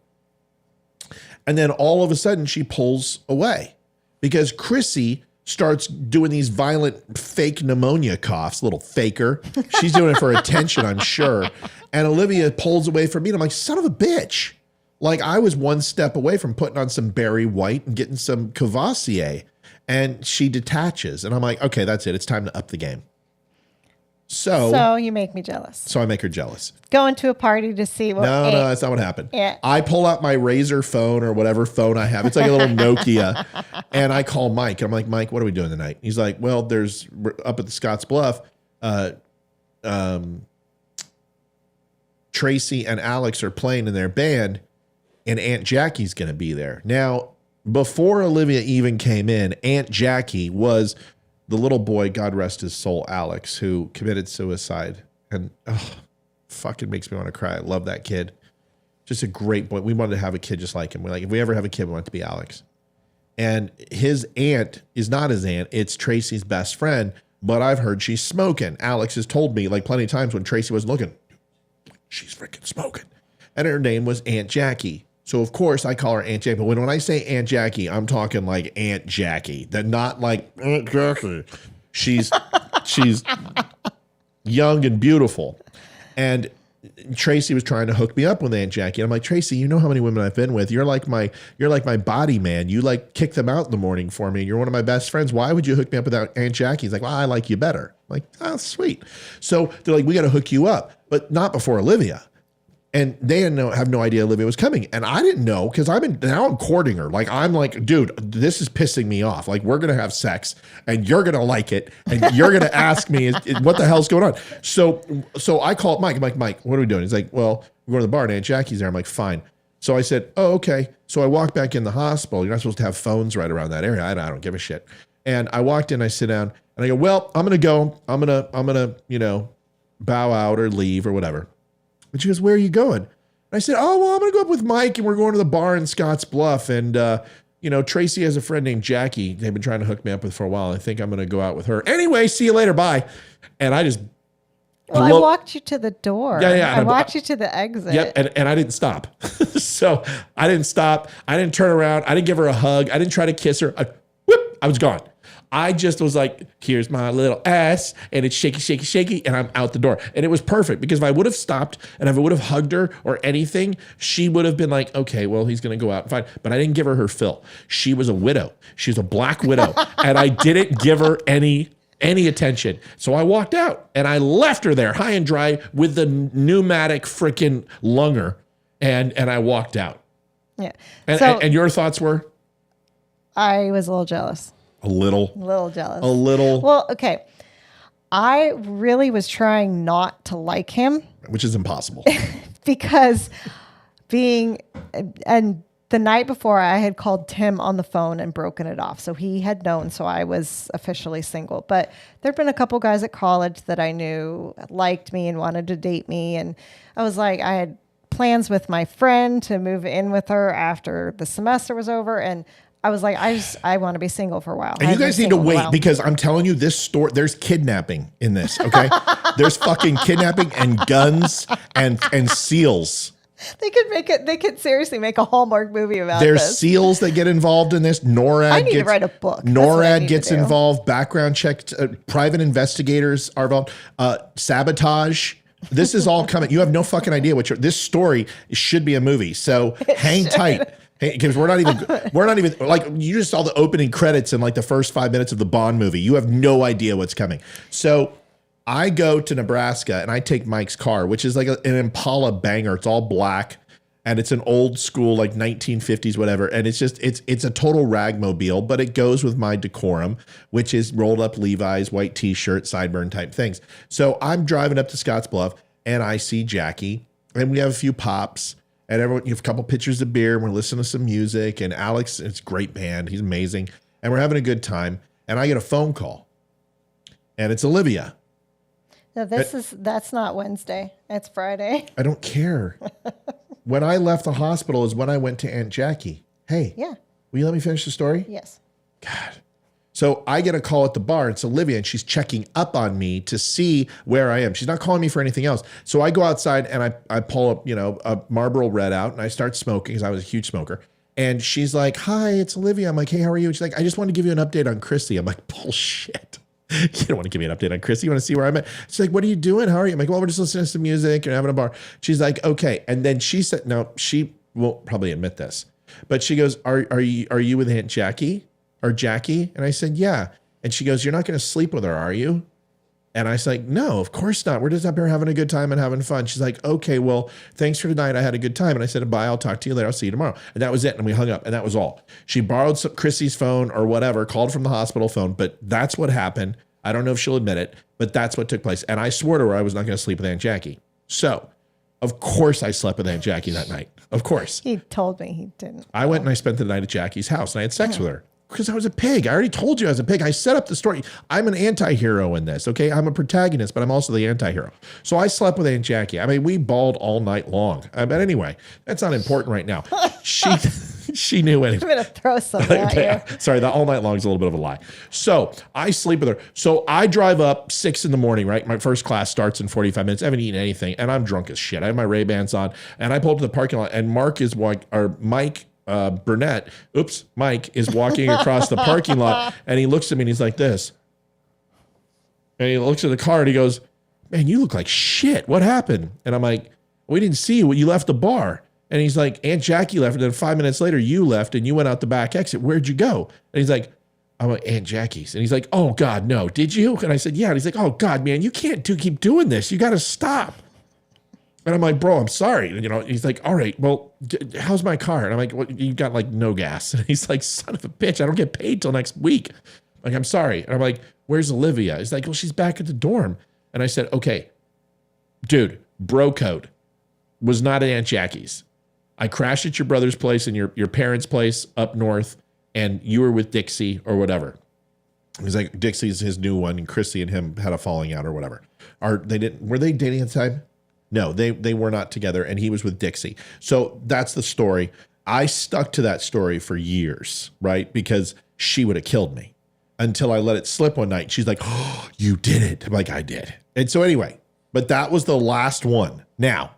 And then all of a sudden she pulls away because Chrissy starts doing these violent fake pneumonia coughs, little faker. She's doing it for attention, I'm sure. And Olivia pulls away from me. And I'm like, son of a bitch. Like I was one step away from putting on some Barry White and getting some Cavassier. And she detaches. And I'm like, okay, that's it. It's time to up the game. So you make me jealous. So I make her jealous. Going to a party to see what. No, that's not what happened. Yeah. I pull out my Razor phone or whatever phone I have. It's like a little Nokia. And I call Mike. And I'm like, Mike, what are we doing tonight? He's like, well, we're up at the Scotts Bluff. Tracy and Alex are playing in their band and Aunt Jackie's going to be there. Now, before Olivia even came in, Aunt Jackie was the little boy, God rest his soul, Alex, who committed suicide. And fucking makes me want to cry. I love that kid. Just a great boy. We wanted to have a kid just like him. We're like, if we ever have a kid, we want it to be Alex. And his aunt is not his aunt. It's Tracy's best friend. But I've heard she's smoking. Alex has told me like plenty of times when Tracy wasn't looking, she's freaking smoking. And her name was Aunt Jackie. So, of course, I call her Aunt Jackie. But when I say Aunt Jackie, I'm talking like Aunt Jackie. That not like Aunt Jackie. She's young and beautiful. And Tracy was trying to hook me up with Aunt Jackie. And I'm like, Tracy, you know how many women I've been with. You're like my body man. You like kick them out in the morning for me. You're one of my best friends. Why would you hook me up with Aunt Jackie? He's like, well, I like you better. I'm like, oh, sweet. So they're like, we got to hook you up, but not before Olivia. And they have no idea Olivia was coming. And I didn't know because now I'm courting her. Like, I'm like, dude, this is pissing me off. Like, we're going to have sex and you're going to like it. And you're going to ask me, what the hell's going on? So I called Mike. I'm like, Mike, what are we doing? He's like, well, we're going to the bar and Aunt Jackie's there. I'm like, fine. So I said, oh, okay. So I walked back in the hospital. You're not supposed to have phones right around that area. I don't give a shit. And I walked in, I sit down and I go, well, I'm going to go. I'm going to, bow out or leave or whatever. And she goes, where are you going? And I said, oh, well, I'm going to go up with Mike and we're going to the bar in Scotts Bluff. And, Tracy has a friend named Jackie. They've been trying to hook me up with for a while. I think I'm going to go out with her. Anyway, see you later. Bye. And I just. Well, I walked you to the door. Yeah. I walked you to the exit. Yep. And I didn't stop. So I didn't stop. I didn't turn around. I didn't give her a hug. I didn't try to kiss her. I was gone. I just was like, here's my little ass, and it's shaky, shaky, shaky, and I'm out the door. And it was perfect because if I would have stopped and if I would have hugged her or anything, she would have been like, okay, well, he's going to go out and fine. But I didn't give her fill. She was a widow. She was a black widow, and I didn't give her any attention. So I walked out, and I left her there high and dry with the pneumatic freaking lunger, and I walked out. Yeah. And your thoughts were? I was a little jealous. A little? A little jealous. A little? Well, okay. I really was trying not to like him. Which is impossible. Because and the night before I had called Tim on the phone and broken it off. So he had known, so I was officially single. But there'd been a couple guys at college that I knew liked me and wanted to date me. And I was like, I had plans with my friend to move in with her after the semester was over. And I was like, I want to be single for a while. And you guys need to wait because I'm telling you this story, there's kidnapping in this, okay? There's fucking kidnapping and guns and seals. They could seriously make a Hallmark movie about There's this. seals that get involved in this. NORAD I need to write a book. NORAD gets involved. Background checks. Private investigators are involved. Sabotage. This is all coming. You have no fucking idea this story should be a movie. So hang tight. Because we're not even like, you just saw the opening credits in like the first 5 minutes of the Bond movie. You have no idea what's coming. So I go to Nebraska and I take Mike's car, which is like an Impala banger. It's all black and it's an old school, like 1950s, whatever. And it's just, it's a total ragmobile, but it goes with my decorum, which is rolled up Levi's, white t-shirt, sideburn type things. So I'm driving up to Scottsbluff and I see Jackie and we have a few pops and everyone, you have a couple pitchers of beer and we're listening to some music and Alex, it's a great band. He's amazing. And we're having a good time. And I get a phone call and it's Olivia. No, that's not Wednesday. It's Friday. I don't care. When I left the hospital is when I went to Aunt Jackie. Hey, yeah. Will you let me finish the story? Yes. God. So I get a call at the bar. It's Olivia, and she's checking up on me to see where I am. She's not calling me for anything else. So I go outside and I pull up, a Marlboro Red out, and I start smoking because I was a huge smoker. And she's like, "Hi, it's Olivia." I'm like, "Hey, how are you?" And she's like, "I just wanted to give you an update on Chrissy." I'm like, "Bullshit. You don't want to give me an update on Chrissy. You want to see where I'm at?" She's like, "What are you doing? How are you?" I'm like, "Well, we're just listening to some music and having a bar." She's like, "Okay." And then she said, no, she won't probably admit this, but she goes, are you with Aunt Jackie or Jackie? And I said, "Yeah." And she goes, "You're not going to sleep with her, are you?" And I was like, "No, of course not. We're just up here having a good time and having fun." She's like, "Okay, well, thanks for tonight. I had a good time." And I said, "Bye. I'll talk to you later. I'll see you tomorrow." And that was it. And we hung up and that was all. She borrowed Chrissy's phone or whatever, called from the hospital phone, but that's what happened. I don't know if she'll admit it, but that's what took place. And I swore to her I was not going to sleep with Aunt Jackie. So, of course I slept with Aunt Jackie that night. Of course. He told me he didn't. I went and I spent the night at Jackie's house and I had sex with her. Because I was a pig. I already told you I was a pig. I set up the story. I'm an anti-hero in this, okay? I'm a protagonist, but I'm also the anti-hero. So I slept with Aunt Jackie. I mean, we balled all night long. But anyway, that's not important right now. She knew anything. I'm going to throw something at you. Sorry, that all night long is a little bit of a lie. So I sleep with her. So I drive up 6 a.m, right? My first class starts in 45 minutes. I haven't eaten anything, and I'm drunk as shit. I have my Ray-Bans on, and I pull up to the parking lot, and Mike Burnett, Mike is walking across the parking lot and he looks at me and he's like this. And he looks at the car and he goes, "Man, you look like shit. What happened?" And I'm like, "We didn't see you. You left the bar." And he's like, "Aunt Jackie left." And then 5 minutes later, you left and you went out the back exit. "Where'd you go?" And he's like, "I'm at Aunt Jackie's." And he's like, "Oh God, no. Did you?" And I said, "Yeah." And he's like, "Oh God, man, you can't keep doing this. You got to stop." And I'm like, "Bro, I'm sorry." And, he's like, "All right, well, how's my car?" And I'm like, "Well, you got like no gas." And he's like, "Son of a bitch, I don't get paid till next week." Like, "I'm sorry." And I'm like, "Where's Olivia?" He's like, "Well, she's back at the dorm." And I said, "Okay, dude, bro code was not at Aunt Jackie's. I crashed at your brother's place and your parents' place up north, and you were with Dixie or whatever." He's like, "Dixie's his new one, and Chrissy and him had a falling out or whatever." Were they dating at the time? No, they were not together, and he was with Dixie. So that's the story. I stuck to that story for years, right? Because she would have killed me until I let it slip one night. She's like, "Oh, you did it." I'm like, "I did." And so anyway, but that was the last one. Now.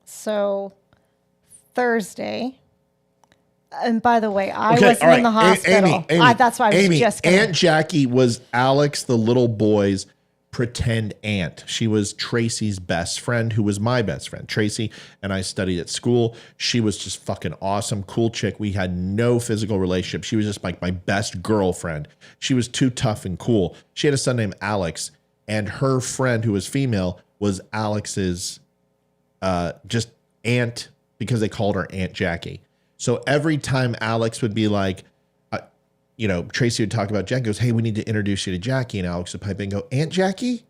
So Thursday, and by the way, I wasn't in the hospital. Amy, that's why I was just going Aunt Jackie was Alex, the little boy's pretend aunt. She was Tracy's best friend, who was my best friend. Tracy and I studied at school. She was just fucking awesome, cool chick. We had no physical relationship. She was just like my best girlfriend. She was too tough and cool. She had a son named Alex, and her friend, who was female, was Alex's just aunt, because they called her Aunt Jackie. So every time Alex would be like, Tracy would talk about Jackie. Goes, hey, we need to introduce you to Jackie. And Alex would pipe in and go, Aunt Jackie?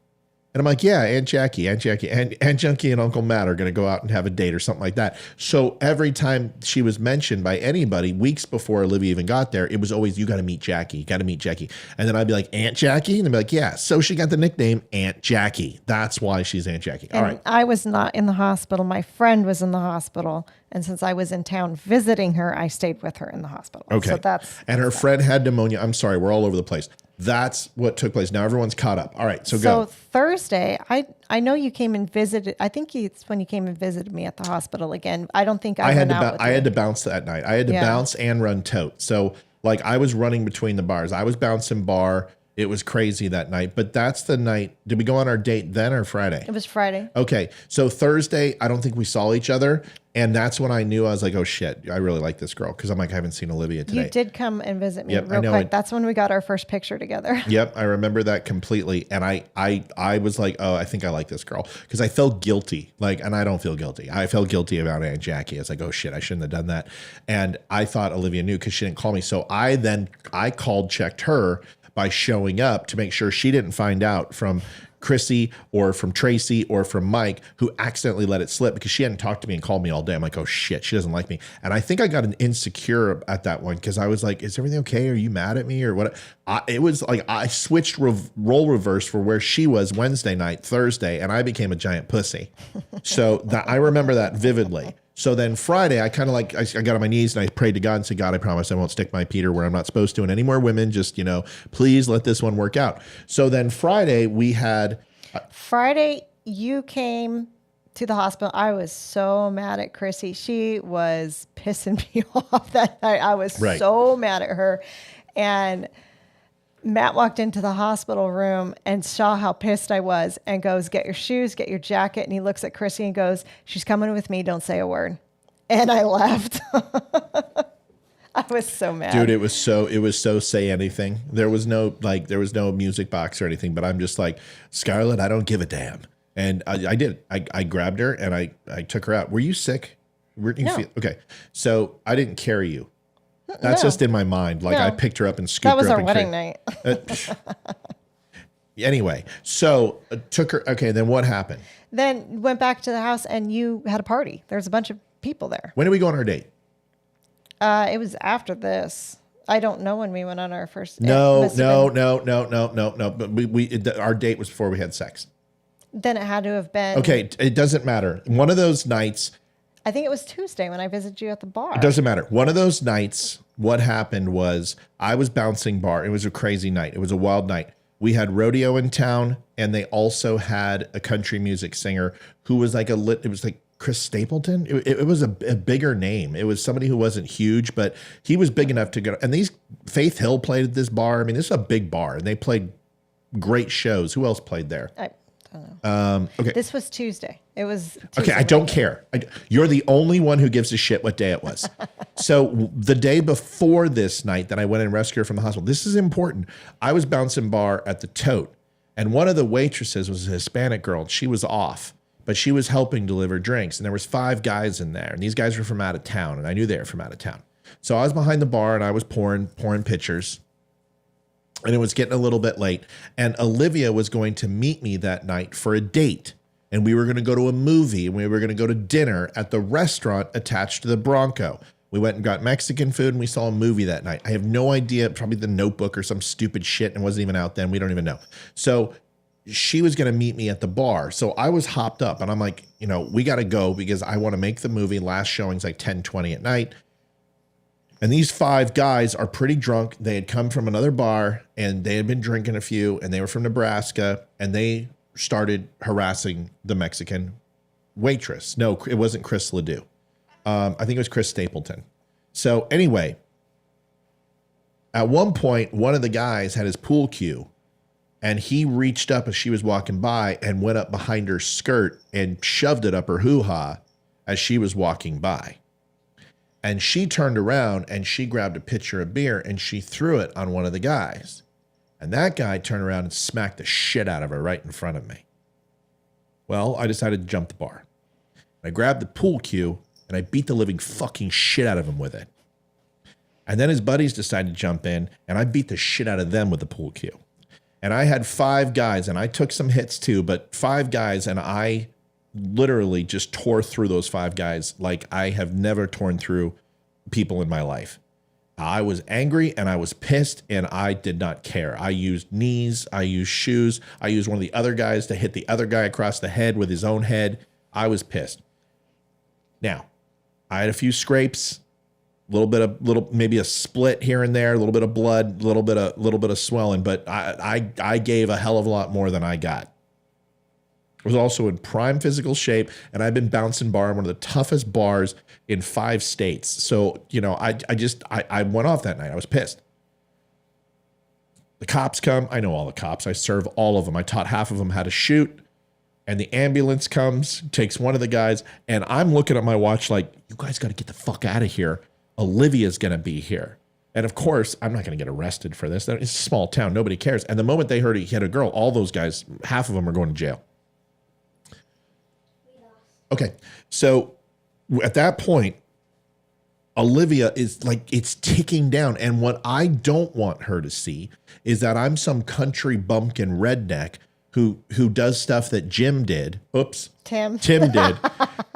And I'm like, yeah, Aunt Jackie. Aunt Junkie and Uncle Matt are going to go out and have a date or something like that. So every time she was mentioned by anybody, weeks before Olivia even got there, it was always, you got to meet Jackie. You got to meet Jackie. And then I'd be like, Aunt Jackie? And they'd be like, yeah. So she got the nickname Aunt Jackie. That's why she's Aunt Jackie. All right. I was not in the hospital. My friend was in the hospital. And since I was in town visiting her, I stayed with her in the hospital. Okay. So and her friend had pneumonia. I'm sorry, we're all over the place. That's what took place. Now everyone's caught up. All right, so go. So Thursday, I know you came and visited. I think it's when you came and visited me at the hospital again. I don't think I went out with I had to bounce that night. I had to bounce and run tote. So like I was running between the bars. I was bouncing bar. It was crazy that night. But that's the night. Did we go on our date then or Friday? It was Friday. Okay. So Thursday, I don't think we saw each other. And that's when I knew I was like, oh shit, I really like this girl. Cause I'm like, I haven't seen Olivia today. You did come and visit me real quick. That's when we got our first picture together. Yep. I remember that completely. And I was like, oh, I think I like this girl. Cause I felt guilty. And I don't feel guilty. I felt guilty about Aunt Jackie. I was like, oh shit, I shouldn't have done that. And I thought Olivia knew cause she didn't call me. So I checked her by showing up to make sure she didn't find out from Chrissy or from Tracy or from Mike, who accidentally let it slip because she hadn't talked to me and called me all day. I'm like, oh shit, she doesn't like me. And I think I got an insecure at that one because I was like, is everything okay? Are you mad at me or what? It was like I switched role reverse for where she was Wednesday night, Thursday, and I became a giant pussy. So I remember that vividly. So then Friday, I kind of I got on my knees and I prayed to God and said, God, I promise I won't stick my Peter where I'm not supposed to. And any more women, just, please let this one work out. So then Friday we had. Friday, you came to the hospital. I was so mad at Chrissy. She was pissing me off that night. I was so mad at her. And Matt walked into the hospital room and saw how pissed I was and goes, get your shoes, get your jacket. And he looks at Chrissy and goes, she's coming with me. Don't say a word. And I left. I was so mad. Dude, it was so say anything. There was no music box or anything, but I'm just like, Scarlett, I don't give a damn. And I did. I grabbed her and I took her out. Were you sick? No. Okay. So I didn't carry you. That's just in my mind. I picked her up and scooped her up. That was our wedding night. Anyway, so took her. Okay, then what happened? Then went back to the house and you had a party. There's a bunch of people there. When did we go on our date? It was after this. I don't know when we went on our first. No. But our date was before we had sex. Then it had to have been. Okay, it doesn't matter. One of those nights. I think it was Tuesday when I visited you at the bar. It doesn't matter. One of those nights, what happened was I was bouncing bar. It was a crazy night. It was a wild night. We had rodeo in town, and they also had a country music singer who was it was like Chris Stapleton. It was a bigger name. It was somebody who wasn't huge, but he was big enough to go. And Faith Hill played at this bar. I mean, this is a big bar, and they played great shows. Who else played there? I don't know. Okay. This was Tuesday. It was Tuesday. Okay, I don't care. You're the only one who gives a shit what day it was. So the day before this night that I went and rescued her from the hospital, this is important. I was bouncing bar at the Tote, and one of the waitresses was a Hispanic girl. And she was off, but she was helping deliver drinks, and there was 5 guys in there, and these guys were from out of town, and I knew they were from out of town. So I was behind the bar, and I was pouring pitchers. And it was getting a little bit late. And Olivia was going to meet me that night for a date. And we were going to go to a movie. And we were going to go to dinner at the restaurant attached to the Bronco. We went and got Mexican food and we saw a movie that night. I have no idea, probably The Notebook or some stupid shit. And it wasn't even out then. We don't even know. So she was going to meet me at the bar. So I was hopped up and I'm like, we got to go because I want to make the movie. Last showing's like 10:20 at night. And these 5 guys are pretty drunk. They had come from another bar and they had been drinking a few and they were from Nebraska and they started harassing the Mexican waitress. No, it wasn't Chris Ledoux. I think it was Chris Stapleton. So anyway, at one point, one of the guys had his pool cue and he reached up as she was walking by and went up behind her skirt and shoved it up her hoo-ha as she was walking by. And she turned around and she grabbed a pitcher of beer and she threw it on one of the guys. And that guy turned around and smacked the shit out of her right in front of me. Well, I decided to jump the bar. I grabbed the pool cue and I beat the living fucking shit out of him with it. And then his buddies decided to jump in, and I beat the shit out of them with the pool cue. And I had 5 guys, and I took some hits too, but 5 guys, and I literally just tore through those 5 guys like I have never torn through people in my life. I was angry and I was pissed and I did not care. I used knees, I used shoes, I used one of the other guys to hit the other guy across the head with his own head. I was pissed. Now, I had a few scrapes, maybe a split here and there, a little bit of blood, a little bit of swelling, but I gave a hell of a lot more than I got. I was also in prime physical shape, and I've been bouncing bar in one of the toughest bars in 5 states. So, I went off that night. I was pissed. The cops come. I know all the cops. I serve all of them. I taught half of them how to shoot. And the ambulance comes, takes one of the guys, and I'm looking at my watch like, you guys got to get the fuck out of here. Olivia's going to be here. And of course, I'm not going to get arrested for this. It's a small town. Nobody cares. And the moment they heard he had a girl, all those guys, half of them are going to jail. Okay, so at that point, Olivia is like, it's ticking down. And what I don't want her to see is that I'm some country bumpkin redneck who does stuff that Jim did. Oops. Tim did.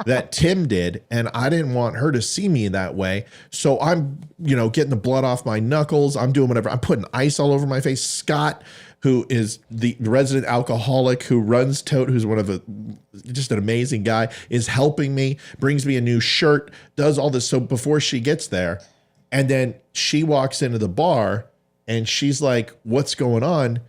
That Tim did. And I didn't want her to see me that way. So I'm, getting the blood off my knuckles. I'm doing whatever. I'm putting ice all over my face. Scott, who is the resident alcoholic who runs Tote, who's just an amazing guy, is helping me, brings me a new shirt, does all this. So before she gets there, and then she walks into the bar and she's like, what's going on?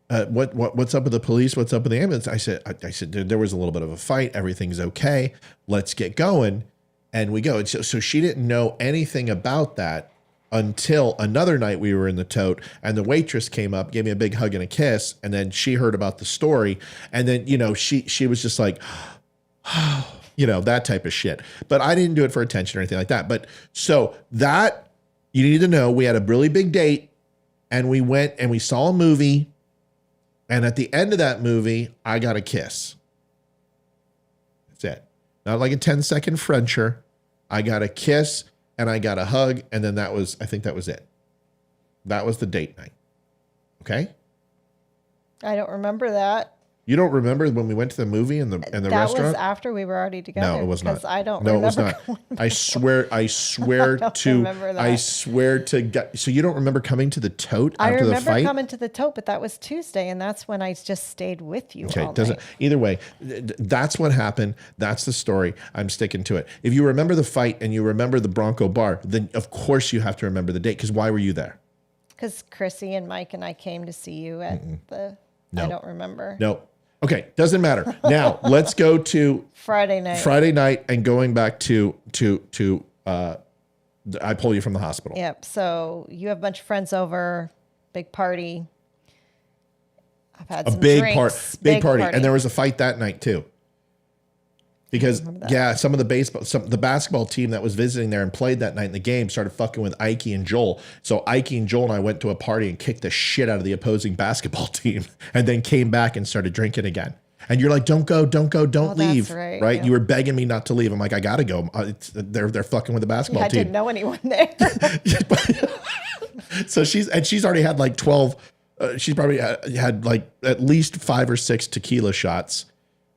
What's up with the police? What's up with the ambulance? I said, there was a little bit of a fight. Everything's okay. Let's get going. And we go. And so she didn't know anything about that until another night we were in the Tote, and the waitress came up, gave me a big hug and a kiss, and then she heard about the story, and then she was just like, that type of shit. But I didn't do it for attention or anything like that. But so that, you need to know, we had a really big date, and we went and we saw a movie, and at the end of that movie, I got a kiss. That's it. Not like a 10-second Frencher. I got a kiss. And I got a hug, and then I think that was it. That was the date night. Okay? I don't remember that. You don't remember when we went to the movie and the restaurant? That was after we were already together. No, it was not. Because I don't remember. No, it was not. I swear to God. So you don't remember coming to the Tote after the fight? I remember coming to the Tote, but that was Tuesday, and that's when I just stayed with you all night. Either way, that's what happened. That's the story. I'm sticking to it. If you remember the fight and you remember the Bronco Bar, then of course you have to remember the date, because why were you there? Because Chrissy and Mike and I came to see you at No. I don't remember. No. Okay, doesn't matter. Now let's go to Friday night and going back to I pull you from the hospital. Yep. So you have a bunch of friends over, big party. I've had some drinks. Big party. And there was a fight that night too. Because some of the basketball team that was visiting there and played that night in the game started fucking with Ike and Joel. So Ike and Joel and I went to a party and kicked the shit out of the opposing basketball team, and then came back and started drinking again. And you're like, don't go, don't leave. Right? Yeah. You were begging me not to leave. I'm like, I gotta go. They're fucking with the basketball team. I didn't know anyone there. So she's already had like 12. She's probably had like at least 5 or 6 tequila shots.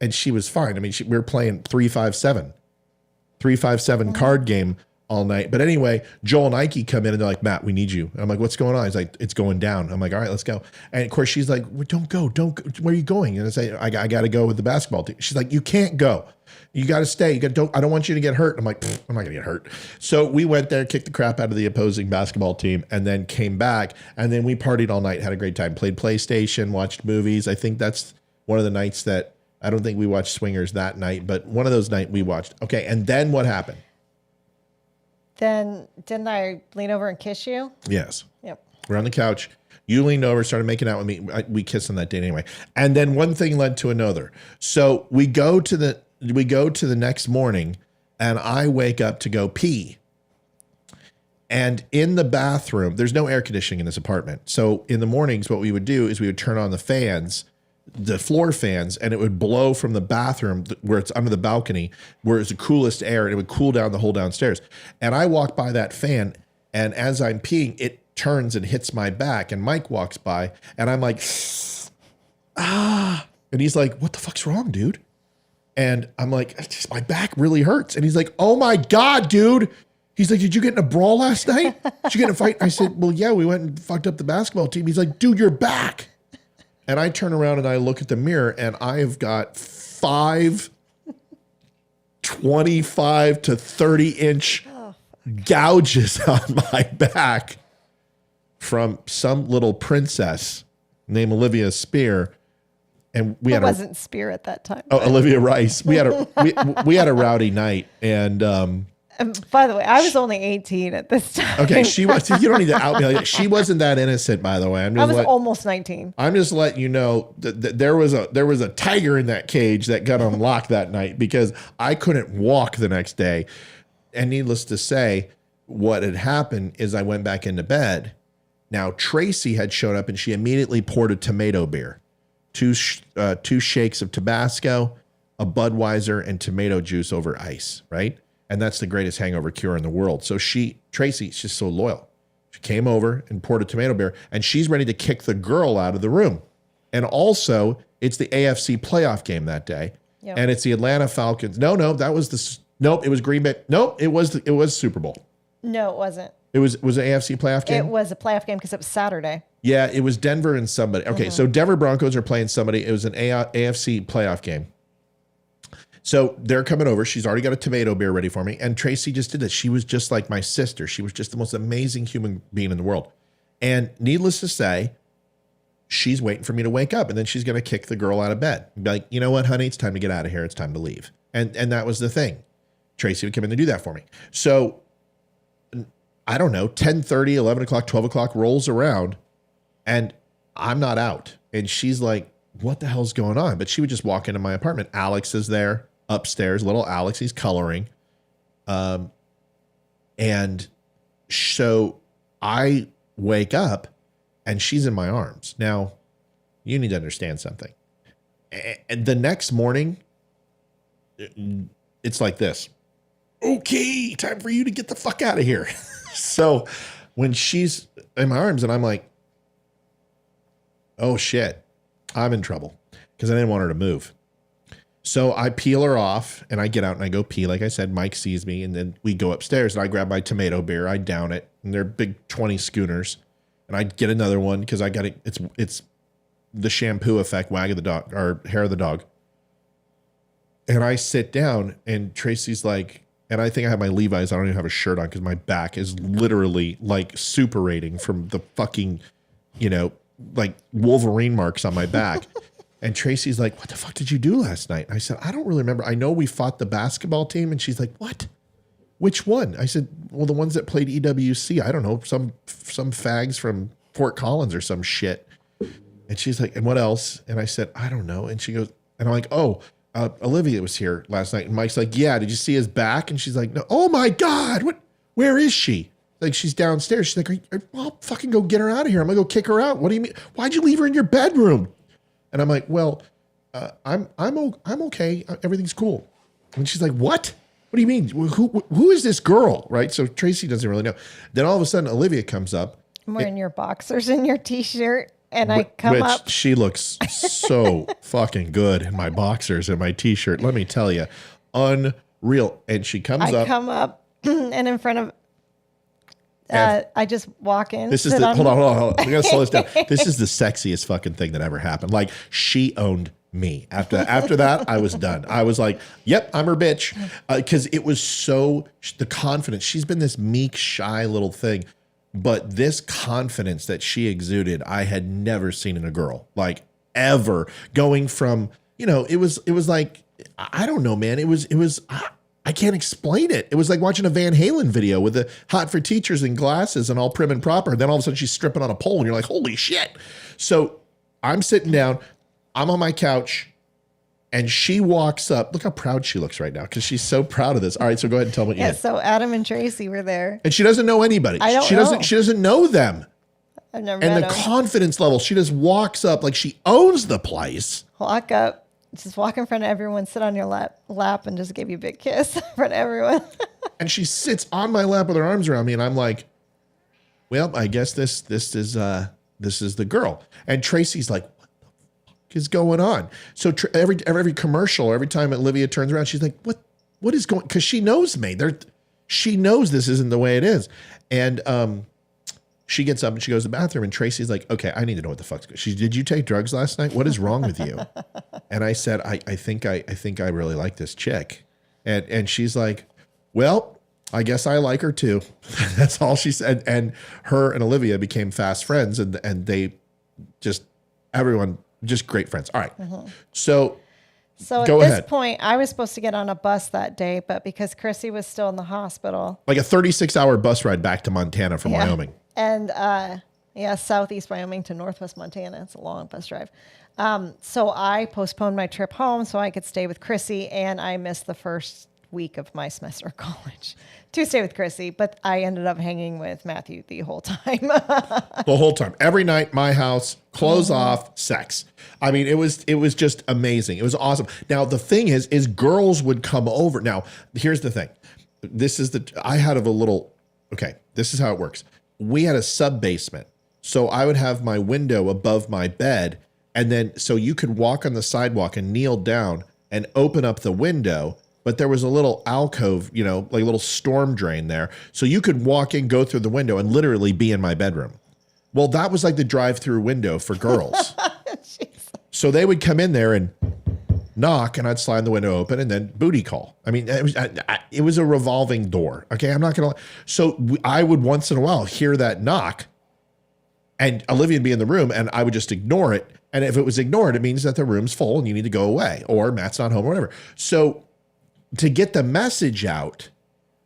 And she was fine. I mean, we were playing 3-5-7 card game all night. But anyway, Joel and Ike come in and they're like, Matt, we need you. And I'm like, what's going on? He's like, it's going down. I'm like, all right, let's go. And of course, she's like, well, don't go. Where are you going? And I say, I got to go with the basketball team. She's like, you can't go. You got to stay. I don't want you to get hurt. I'm like, I'm not going to get hurt. So we went there, kicked the crap out of the opposing basketball team, and then came back. And then we partied all night, had a great time, played PlayStation, watched movies. I think that's one of the nights that, I don't think we watched Swingers that night, but one of those nights we watched. Okay, and then what happened? Then didn't I lean over and kiss you? Yes. Yep. We're on the couch. You leaned over, started making out with me. We kissed on that date anyway. And then one thing led to another. So we go to the next morning, and I wake up to go pee. And in the bathroom, there's no air conditioning in this apartment. So in the mornings, what we would do is we would turn on the fans, the floor fans, and it would blow from the bathroom where it's under the balcony, where it's the coolest air, and it would cool down the whole downstairs. And I walked by that fan, And as I'm peeing, it turns and hits my back, and Mike walks by, and I'm like, ah. And he's like, what the fuck's wrong, dude? And I'm like, my back really hurts. And he's like, oh my God, dude. He's like, did you get in a brawl last night? Did you get in a fight? I said, well, yeah, we went and fucked up the basketball team. He's like, dude, you're back. And I turn around and I look at the mirror, and I have got 5 25 to 30-inch gouges on my back from some little princess named Olivia Spear. And we had wasn't Spear at that time. Oh, Olivia Rice. We had a rowdy night, and by the way, I was only 18 at this time. okay, she was. You don't need to out me like that. She wasn't that innocent, by the way. I was almost 19. I'm just letting you know that there was a tiger in that cage that got unlocked that night because I couldn't walk the next day. And needless to say, what had happened is I went back into bed. Now Tracy had shown up, and she immediately poured a tomato beer. Two shakes of Tabasco, a Budweiser, and tomato juice over ice, right? And that's the greatest hangover cure in the world. So Tracy's just so loyal. She came over and poured a tomato beer, and she's ready to kick the girl out of the room. And also, it's the AFC playoff game that day, and it's the Atlanta Falcons. Nope, it was Green Bay. Nope, it was Super Bowl. No, it wasn't. It was an AFC playoff game? It was a playoff game because it was Saturday. Yeah, it was Denver and somebody. Okay, so Denver Broncos are playing somebody. It was an AFC playoff game. So they're coming over. She's already got a tomato beer ready for me. And Tracy just did this. She was just like my sister. She was just the most amazing human being in the world. And needless to say, she's waiting for me to wake up. And then she's going to kick the girl out of bed. And be like, you know what, honey? It's time to get out of here. It's time to leave. And that was the thing. Tracy would come in to do that for me. So I don't know, 10:30, 11 o'clock, 12 o'clock rolls around, and I'm not out. And she's like, what the hell's going on? But she would just walk into my apartment. Alex is there upstairs, little Alex, he's coloring. And so I wake up, and she's in my arms. Now, you need to understand something. And the next morning, it's like this. Okay, time for you to get the fuck out of here. So when she's in my arms and I'm like, oh shit, I'm in trouble because I didn't want her to move. So I peel her off and I get out and I go pee. Like I said, Mike sees me, and then we go upstairs and I grab my tomato beer. I down it, and they're big 20 schooners, and I get another one because I got it. It's the shampoo effect, wag of the dog or hair of the dog. And I sit down and Tracy's like, and I think I have my Levi's. I don't even have a shirt on because my back is literally like suppurating from the fucking, like Wolverine marks on my back. And Tracy's like, what the fuck did you do last night? And I said, I don't really remember. I know we fought the basketball team. And she's like, what? Which one? I said, well, the ones that played EWC. I don't know, some fags from Fort Collins or some shit. And she's like, and what else? And I said, I don't know. And she goes, and I'm like, oh, Olivia was here last night. And Mike's like, yeah, did you see his back? And she's like, no. Oh my God, where is she? Like, she's downstairs. She's like, I'll fucking go get her out of here. I'm gonna go kick her out. What do you mean? Why'd you leave her in your bedroom? And I'm like, well, I'm okay. Everything's cool. And she's like, what? What do you mean? Who is this girl? Right? So Tracy doesn't really know. Then all of a sudden, Olivia comes up. I'm wearing your boxers and your t-shirt. And I come up. She looks so fucking good in my boxers and my t-shirt. Let me tell you, unreal. And she comes up. I come up and in front of, I just walk in. This is hold on. I gotta slow this down. This is the sexiest fucking thing that ever happened. Like, she owned me. After that, I was done. I was like, yep, I'm her bitch. Because it was so, the confidence. She's been this meek, shy little thing. But this confidence that she exuded, I had never seen in a girl, like ever. Going from, it was like, I don't know, man. It was, I can't explain it. It was like watching a Van Halen video with the Hot for Teachers and glasses and all prim and proper. Then all of a sudden she's stripping on a pole and you're like, holy shit. So I'm sitting down, I'm on my couch, and she walks up. Look how proud she looks right now because she's so proud of this. All right, so go ahead and tell me what you did. So Adam and Tracy were there. And she doesn't know anybody. She doesn't know them. I've never met them. And the confidence level, she just walks up like she owns the place. Walk up, just walk in front of everyone, sit on your lap and just give you a big kiss in front of everyone. And she sits on my lap with her arms around me, and I'm like, well, I guess this is the girl. And Tracy's like, what the fuck is going on? So every commercial, every time Olivia turns around, she's like, what is going? Because she knows me. She knows this isn't the way it is. And she gets up and she goes to the bathroom, and Tracy's like, okay, I need to know what the fuck's going on. Did you take drugs last night? What is wrong with you? And I said, I think I really like this chick. And she's like, well, I guess I like her too. That's all she said. And her and Olivia became fast friends, and they everyone just great friends. All right. So at this point, I was supposed to get on a bus that day, but because Chrissy was still in the hospital. Like a 36-hour bus ride back to Montana from Wyoming. And southeast Wyoming to northwest Montana. It's a long bus drive. So I postponed my trip home so I could stay with Chrissy, and I missed the first week of my semester of college to stay with Chrissy, but I ended up hanging with Matthew the whole time. The whole time. Every night, my house, clothes off, sex. I mean, it was just amazing. It was awesome. Now, the thing is girls would come over. Now, here's the thing. This is this is how it works. We had a sub-basement. So I would have my window above my bed, and then so you could walk on the sidewalk and kneel down and open up the window. But there was a little alcove, like a little storm drain there. So you could walk in, go through the window, and literally be in my bedroom. Well, that was like the drive-through window for girls. So they would come in there and knock, and I'd slide the window open, and then booty call. I mean, it was a revolving door. Okay, I'm not going to. So I would once in a while hear that knock, and Olivia would be in the room, and I would just ignore it. And if it was ignored, it means that the room's full and you need to go away, or Matt's not home or whatever. So to get the message out,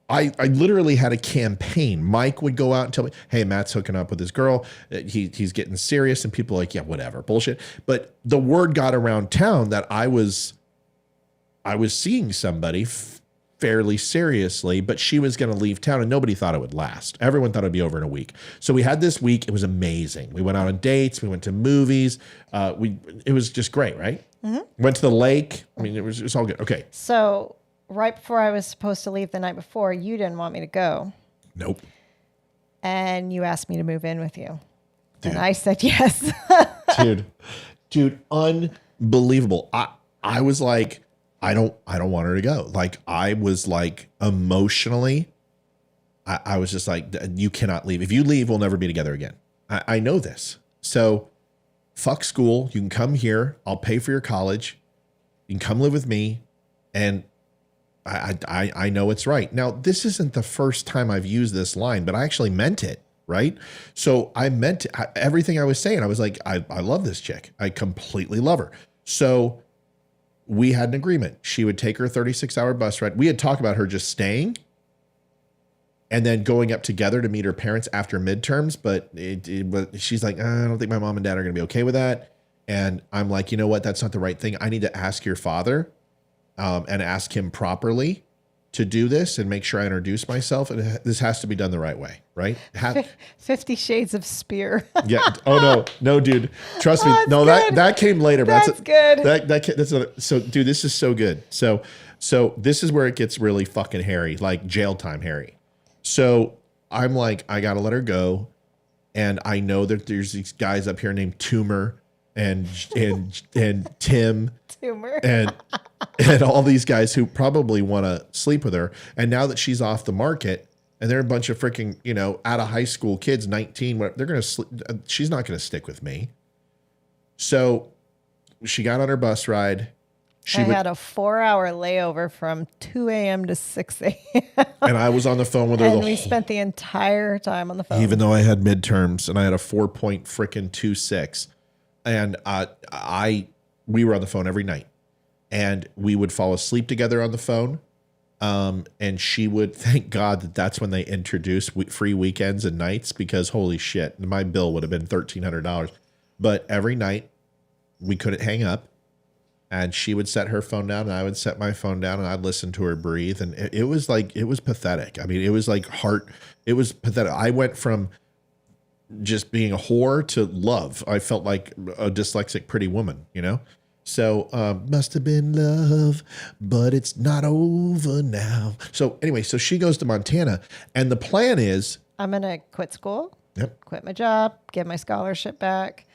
I literally had a campaign. Mike would go out and tell me, hey, Matt's hooking up with this girl. He's getting serious. And people are like, yeah, whatever, bullshit. But the word got around town that I was seeing somebody fairly seriously, but she was going to leave town, and nobody thought it would last. Everyone thought it'd be over in a week. So we had this week. It was amazing. We went out on dates. We went to movies. It was just great, right? Mm-hmm. Went to the lake. I mean, it was all good. Okay. So right before I was supposed to leave the night before, you didn't want me to go. Nope. And you asked me to move in with you. Dude. And I said yes. Dude, unbelievable. I was like, I don't want her to go. Like, I was like emotionally, I was just like, you cannot leave. If you leave, we'll never be together again. I know this. So fuck school. You can come here. I'll pay for your college. You can come live with me. And I know it's right. Now, this isn't the first time I've used this line, but I actually meant it, right? So I meant everything I was saying. I was like, I love this chick. I completely love her. So we had an agreement. She would take her 36-hour bus ride. We had talked about her just staying and then going up together to meet her parents after midterms. But she's like, I don't think my mom and dad are going to be okay with that. And I'm like, you know what? That's not the right thing. I need to ask your father and ask him properly to do this and make sure I introduce myself. And this has to be done the right way, right? 50 Shades of Spear. Yeah. Oh no, dude. Trust me. No, good. that came later. That's good. That's another. So, dude, this is so good. So this is where it gets really fucking hairy, like jail time hairy. So I'm like, I gotta let her go, and I know that there's these guys up here named Toomer and Tim. Toomer. And all these guys who probably want to sleep with her. And now that she's off the market, and they're a bunch of freaking, out of high school kids, 19, they're going to sleep. She's not going to stick with me. So she got on her bus ride. I had a 4-hour layover from 2 a.m. to 6 a.m. And I was on the phone with her. And we spent the entire time on the phone. Even though I had midterms and I had a 4.26. And we were on the phone every night. And we would fall asleep together on the phone. And she would, thank God that's when they introduced free weekends and nights, because holy shit, my bill would have been $1,300. But every night we couldn't hang up, and she would set her phone down and I would set my phone down, and I'd listen to her breathe. And it was pathetic. I mean, it was like it was pathetic. I went from just being a whore to love. I felt like a dyslexic pretty woman, So must have been love, but it's not over now. So anyway, so she goes to Montana, and the plan is I'm going to quit school. quit my job, get my scholarship back,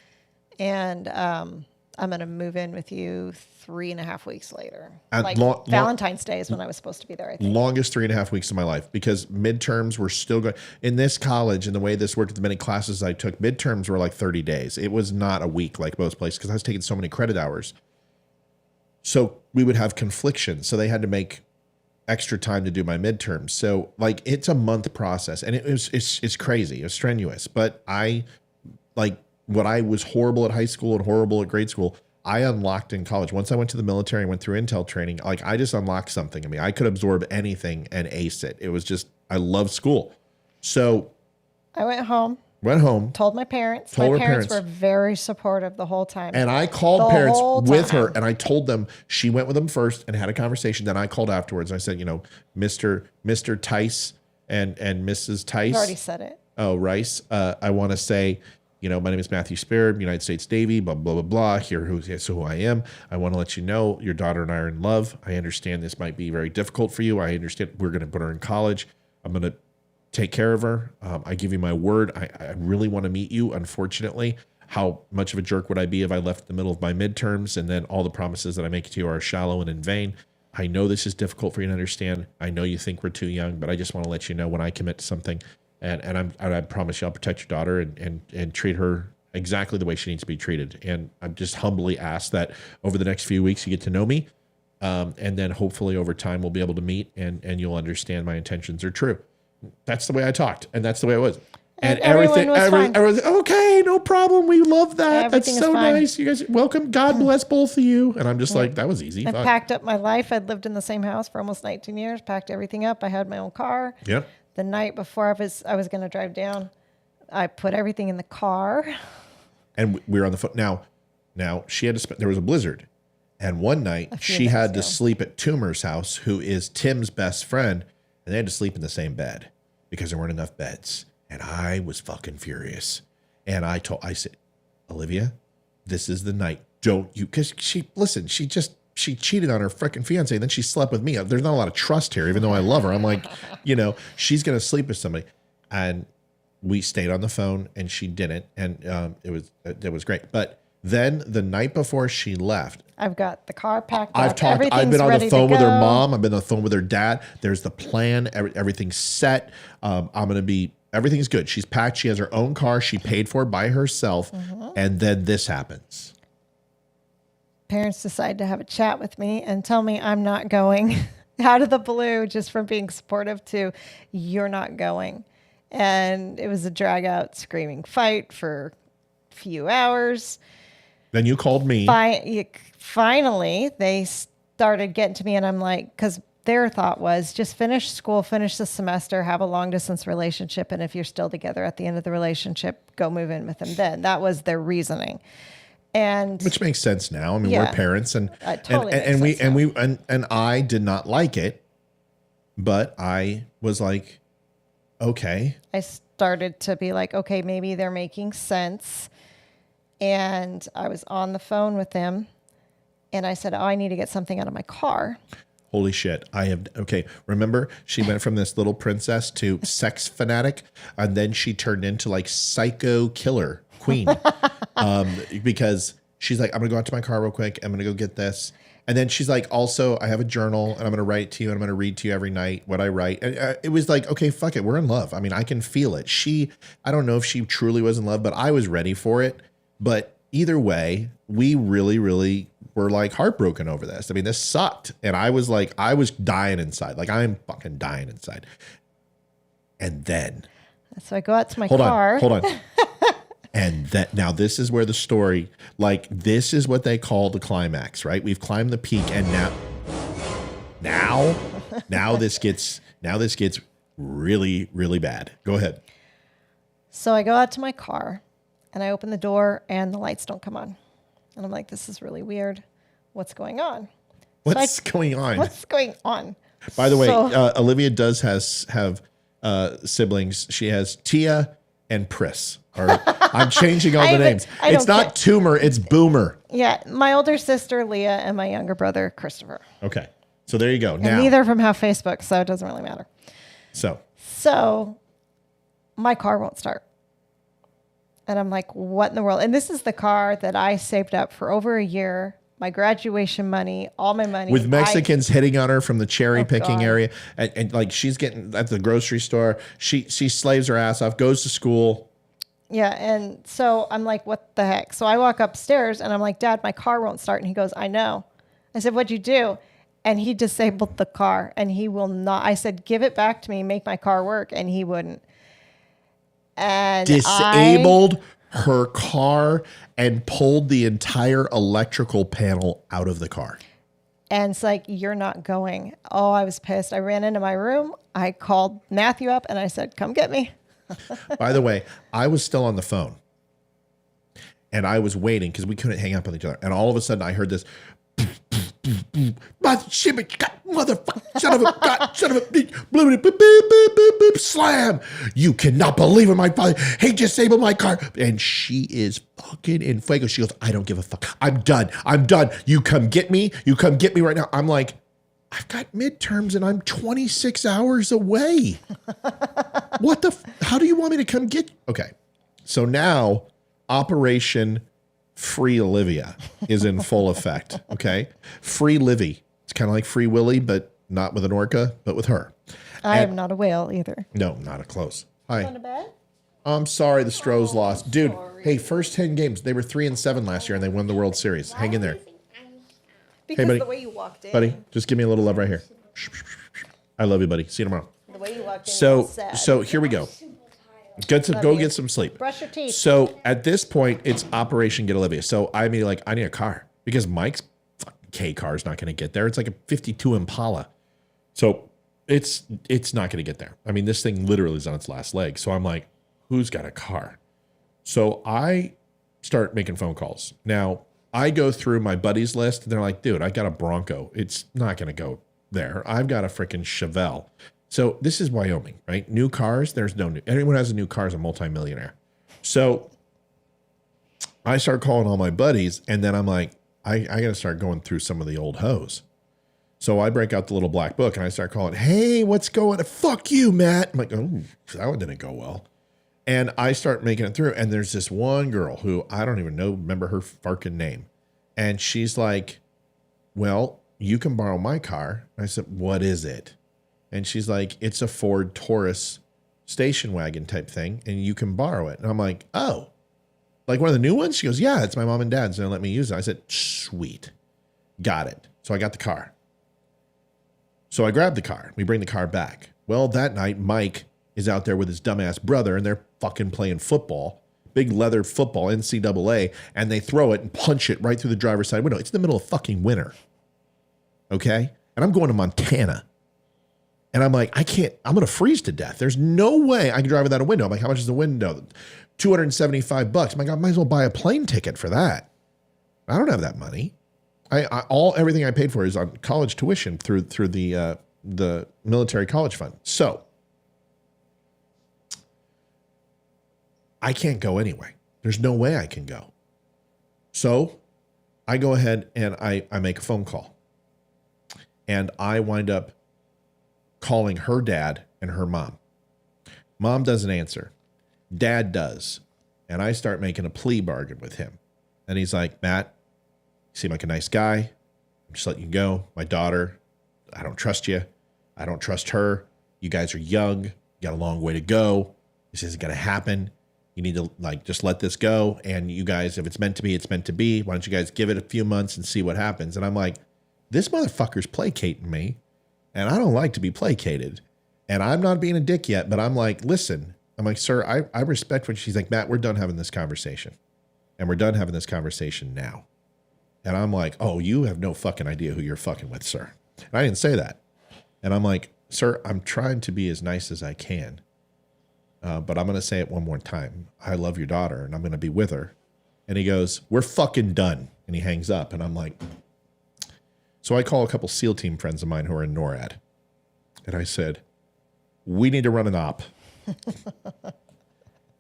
and I'm going to move in with you 3.5 weeks later. Valentine's Day is when I was supposed to be there, I think. Longest 3.5 weeks of my life, because midterms were still going. In this college, and the way this worked, the many classes I took, midterms were like 30 days. It was not a week like most places, because I was taking so many credit hours. So we would have confliction. So they had to make extra time to do my midterms. So like it's a month process, and it's crazy. It's strenuous. But what I was horrible at high school and horrible at grade school, I unlocked in college. Once I went to the military and went through intel training, like I just unlocked something in me. I could absorb anything and ace it. It was just, I love school. So I went home, told my parents. My parents were very supportive the whole time. And I called parents with her, and I told them, she went with them first and had a conversation. Then I called afterwards. And I said, Mr. Tice and Mrs. Tice. You already said it. Oh, Rice. I want to say, my name is Matthew Spear, United States Navy, blah, blah, blah, blah. Here's who I am. I want to let you know your daughter and I are in love. I understand this might be very difficult for you. I understand we're going to put her in college. I'm going to take care of her. I give you my word. I really want to meet you. Unfortunately, how much of a jerk would I be if I left in the middle of my midterms and then all the promises that I make to you are shallow and in vain? I know this is difficult for you to understand. I know you think we're too young, but I just want to let you know when I commit to something, and I promise you I'll protect your daughter and treat her exactly the way she needs to be treated. And I'm just humbly asked that over the next few weeks you get to know me, and then hopefully over time we'll be able to meet and you'll understand my intentions are true. That's the way I talked, and that's the way it was. And everything was okay, no problem. We love that. That's so nice. You guys, welcome. God bless both of you. And I'm just like, that was easy. I packed up my life. I'd lived in the same house for almost 19 years, packed everything up. I had my own car. Yep. The night before I was going to drive down, I put everything in the car. And we were on the phone. Now she had to there was a blizzard. And one night she had to sleep at Toomer's house, who is Tim's best friend. And they had to sleep in the same bed because there weren't enough beds. And I was fucking furious. And I said, Olivia, this is the night. Don't you, because she cheated on her freaking fiance. And then she slept with me. There's not a lot of trust here, even though I love her. I'm like, she's going to sleep with somebody. And we stayed on the phone and she didn't. And it was great. But then the night before she left, I've got the car packed up. I've been on the phone with her mom. I've been on the phone with her dad. There's the plan. Everything's set. Everything's good. She's packed. She has her own car. She paid for it by herself. Mm-hmm. And then this happens. Parents decide to have a chat with me and tell me I'm not going out of the blue, just from being supportive to you're not going. And it was a drag out screaming fight for a few hours. Then you called me. Finally, they started getting to me, and I'm like, because their thought was just finish school, finish the semester, have a long distance relationship, and if you're still together at the end of the relationship, go move in with them then. That was their reasoning. And which makes sense now. I mean, we're parents, and I did not like it, but I was like, okay. I started to be like, okay, maybe they're making sense. And I was on the phone with them, and I said, I need to get something out of my car. Holy shit. Remember, she went from this little princess to sex fanatic, and then she turned into like psycho killer queen. Because she's like, I'm going to go out to my car real quick. I'm going to go get this. And then she's like, also, I have a journal, and I'm going to write to you, and I'm going to read to you every night what I write. And it was like, okay, fuck it. We're in love. I mean, I can feel it. I don't know if she truly was in love, but I was ready for it. But either way, we really, really were like heartbroken over this. I mean, this sucked. And I was dying inside. Like, I'm fucking dying inside. And then. So I go out to my car. Hold on. And now this is where the story, like, this is what they call the climax, right? We've climbed the peak, and now this gets really, really bad. Go ahead. So I go out to my car. And I open the door, and the lights don't come on. And I'm like, this is really weird. What's going on? What's going on? By the way, Olivia does have siblings. She has Tia and Pris. I'm changing all the names. It's not Tumor, it's Boomer. Yeah, my older sister, Leah, and my younger brother, Christopher. Okay, so there you go. And neither of them have Facebook, so it doesn't really matter. So my car won't start. And I'm like, what in the world? And this is the car that I saved up for over a year, my graduation money, all my money. With Mexicans hitting on her from the cherry picking God. area. And like she's getting at the grocery store. She slaves her ass off, goes to school. Yeah. And so I'm like, what the heck? So I walk upstairs and I'm like, Dad, my car won't start. And he goes, I know. I said, what'd you do? And he disabled the car and he will not. I said, give it back to me, make my car work. And he wouldn't. And Disabled her car and pulled the entire electrical panel out of the car. And it's like, you're not going. Oh, I was pissed. I ran into my room. I called Matthew up and I said, come get me. By the way, I was still on the phone and I was waiting because we couldn't hang up on each other. And all of a sudden I heard this motherfucker, son of a god, son of a slam. You cannot believe in my father. He disabled my car. And she is fucking in fuego. She goes, I don't give a fuck. I'm done. You come get me. You come get me right now. I'm like, I've got midterms and I'm 26 hours away. What the, how do you want me to come get you? Okay. So now Operation Free Olivia is in full effect. Okay. Free Livy. It's kind of like Free Willy, but not with an orca, but with her. I am not a whale either. No, not a close. Hi. Going to bed? I'm sorry the Stros lost. Dude, hey, first 10 games. They were 3-7 last year and they won the World Series. Hang in there. Because buddy. the way you walked in. Buddy, just give me a little love right here. I love you, buddy. See you tomorrow. The way you walked in. So here we go. Go get some sleep. Brush your teeth. So at this point, it's Operation Get Olivia. So I mean, like, I need a car because Mike's fucking K car is not going to get there. It's like a 52 Impala. So it's not going to get there. I mean, this thing literally is on its last leg. So I'm like, who's got a car? So I start making phone calls. Now, I go through my buddies list. And they're like, dude, I got a Bronco. It's not going to go there. I've got a freaking Chevelle. So this is Wyoming, right? New cars, there's no new. Anyone who has a new car is a multimillionaire. So I start calling all my buddies, and then I'm like, I got to start going through some of the old hoes. So I break out the little black book, and I start calling, hey, what's going on? Fuck you, Matt. I'm like, oh, that one didn't go well. And I start making it through, and there's this one girl who I don't even remember her fucking name. And she's like, well, you can borrow my car. And I said, what is it? And she's like, it's a Ford Taurus station wagon type thing, and you can borrow it. And I'm like, oh, like one of the new ones? She goes, yeah, it's my mom and dad's, and they let me use it. I said, sweet. Got it. So I got the car. So I grabbed the car. We bring the car back. Well, that night, Mike is out there with his dumbass brother, and they're fucking playing football, big leather football, NCAA, and they throw it and punch it right through the driver's side window. It's in the middle of fucking winter. Okay? And I'm going to Montana. And I'm like, I'm going to freeze to death. There's no way I can drive without a window. I'm like, how much is the window? $275. My God, I might as well buy a plane ticket for that. I don't have that money. Everything I paid for is on college tuition through the military college fund. So I can't go anyway. There's no way I can go. So I go ahead and I make a phone call. And I wind up calling her dad and her mom. Mom doesn't answer. Dad does. And I start making a plea bargain with him. And he's like, Matt, you seem like a nice guy. I'm just letting you go. My daughter, I don't trust you. I don't trust her. You guys are young. You got a long way to go. This isn't going to happen. You need to just let this go. And you guys, if it's meant to be, it's meant to be. Why don't you guys give it a few months and see what happens? And I'm like, this motherfucker's placating me. And I don't like to be placated. And I'm not being a dick yet, but I'm like, listen. I'm like, sir, I respect what she's like, Matt, we're done having this conversation. And we're done having this conversation now. And I'm like, oh, you have no fucking idea who you're fucking with, sir. And I didn't say that. And I'm like, sir, I'm trying to be as nice as I can. But I'm going to say it one more time. I love your daughter and I'm going to be with her. And he goes, we're fucking done. And he hangs up. And I'm like, so I call a couple SEAL team friends of mine who are in NORAD. And I said, we need to run an op.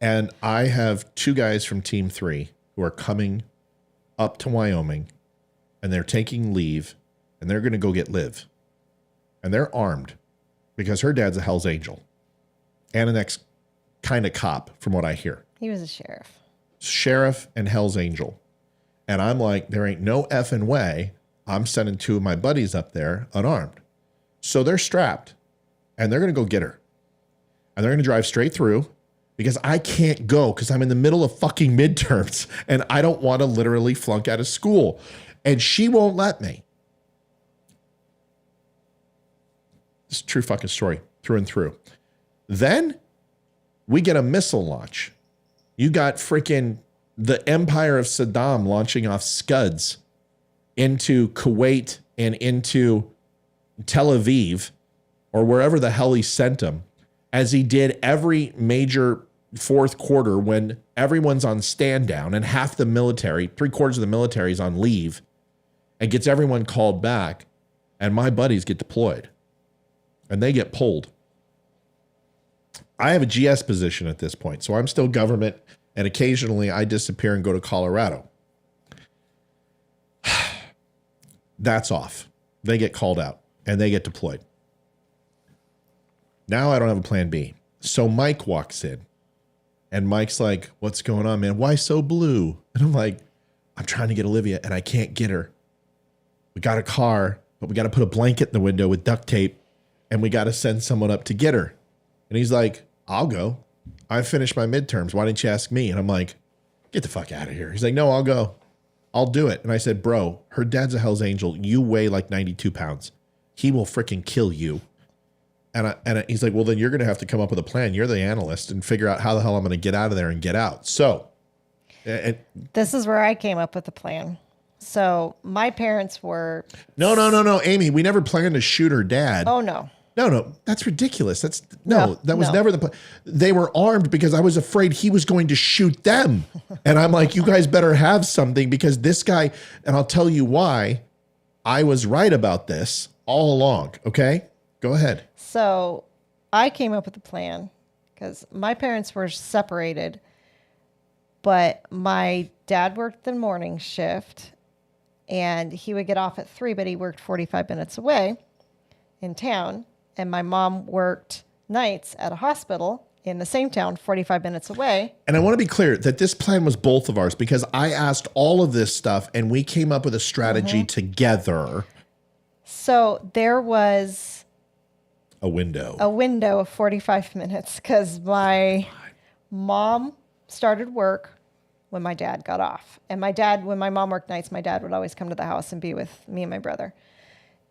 And I have 2 guys from Team 3 who are coming up to Wyoming. And they're taking leave. And they're going to go get Liv. And they're armed. Because her dad's a Hell's Angel. And an ex kind of cop, from what I hear. He was a sheriff. sheriff and Hell's Angel. And I'm like, there ain't no effing way I'm sending 2 of my buddies up there unarmed. So they're strapped and they're going to go get her. And they're going to drive straight through because I can't go because I'm in the middle of fucking midterms and I don't want to literally flunk out of school. And she won't let me. It's a true fucking story through and through. Then we get a missile launch. You got freaking the empire of Saddam launching off Scuds into Kuwait and into Tel Aviv or wherever the hell he sent them, as he did every major fourth quarter when everyone's on stand down and half the military, 3/4 of the military is on leave, and gets everyone called back, and my buddies get deployed and they get pulled. I have a GS position at this point, so I'm still government, and occasionally I disappear and go to Colorado. That's off. They get called out and they get deployed. Now I don't have a plan B. So Mike walks in and Mike's like, what's going on, man? Why so blue? And I'm like, I'm trying to get Olivia and I can't get her. We got a car, but we got to put a blanket in the window with duct tape and we got to send someone up to get her. And he's like, I'll go. I finished my midterms. Why didn't you ask me? And I'm like, get the fuck out of here. He's like, no, I'll go. I'll do it. And I said, bro, her dad's a Hell's Angel. You weigh like 92 pounds. He will freaking kill you. And he's like, well, then you're going to have to come up with a plan. You're the analyst and figure out how the hell I'm going to get out of there and get out. So. This is where I came up with the plan. So my parents were. No, Amy, we never planned to shoot her dad. Oh, no. No, that's ridiculous. That was never the plan. They were armed because I was afraid he was going to shoot them. And I'm like, you guys better have something because this guy, and I'll tell you why I was right about this all along. Okay, go ahead. So I came up with a plan because my parents were separated, but my dad worked the morning shift and he would get off at 3, but he worked 45 minutes away in town. And my mom worked nights at a hospital in the same town, 45 minutes away. And I want to be clear that this plan was both of ours because I asked all of this stuff and we came up with a strategy together. So there was a window of 45 minutes because my mom started work when my dad got off. And when my mom worked nights, my dad would always come to the house and be with me and my brother.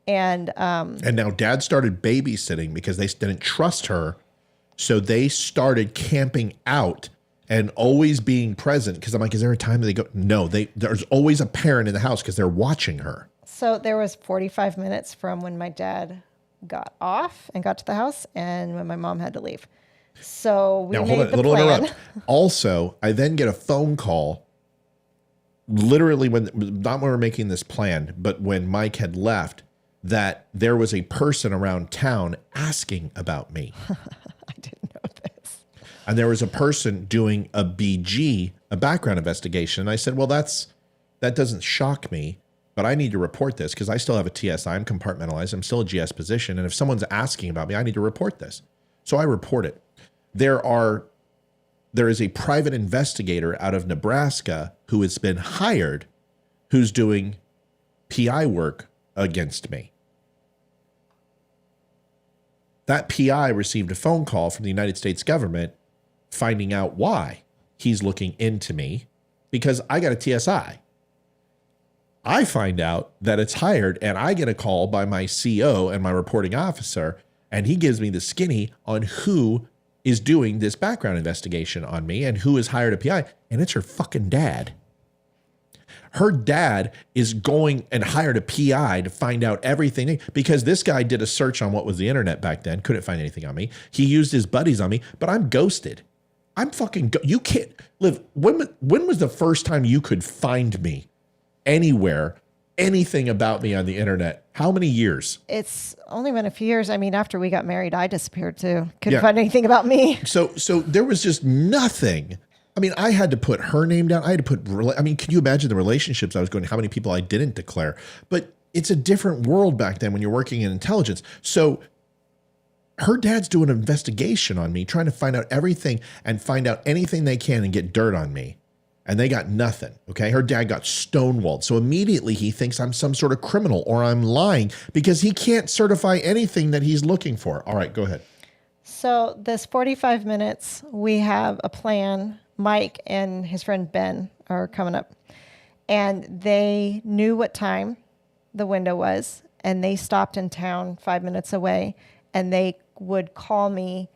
And now dad started babysitting because they didn't trust her. So they started camping out and always being present. Because I'm like, is there a time that they go? No, there's always a parent in the house because they're watching her. So there was 45 minutes from when my dad got off and got to the house and when my mom had to leave. So we made the plan. Interrupt. Also, I then get a phone call literally not when we were making this plan, but when Mike had left, that there was a person around town asking about me. I didn't know this. And there was a person doing a BG, a background investigation. And I said, well, that doesn't shock me, but I need to report this because I still have a TSI. I'm compartmentalized. I'm still a GS position. And if someone's asking about me, I need to report this. So I report it. There is a private investigator out of Nebraska who has been hired who's doing PI work against me. That PI received a phone call from the United States government finding out why he's looking into me because I got a TSI. I find out that it's hired and I get a call by my CO and my reporting officer and he gives me the skinny on who is doing this background investigation on me and who has hired a PI, and it's her fucking dad. Her dad is going and hired a PI to find out everything because this guy did a search on what was the internet back then. Couldn't find anything on me. He used his buddies on me, but I'm ghosted. I'm fucking, you can't live. When was the first time you could find me anywhere, anything about me on the internet? How many years? It's only been a few years. I mean, after we got married, I disappeared too. Couldn't find anything about me. So there was just nothing. I mean, I had to put her name down. I had to can you imagine the relationships I was going to, how many people I didn't declare? But it's a different world back then when you're working in intelligence. So her dad's doing an investigation on me, trying to find out everything and find out anything they can and get dirt on me. and they got nothing. Okay. Her dad got stonewalled. So immediately he thinks I'm some sort of criminal or I'm lying because he can't certify anything that he's looking for. All right, go ahead. So this 45 minutes, we have a plan. Mike and his friend Ben are coming up, and they knew what time the window was, and they stopped in town 5 minutes away, and they would call me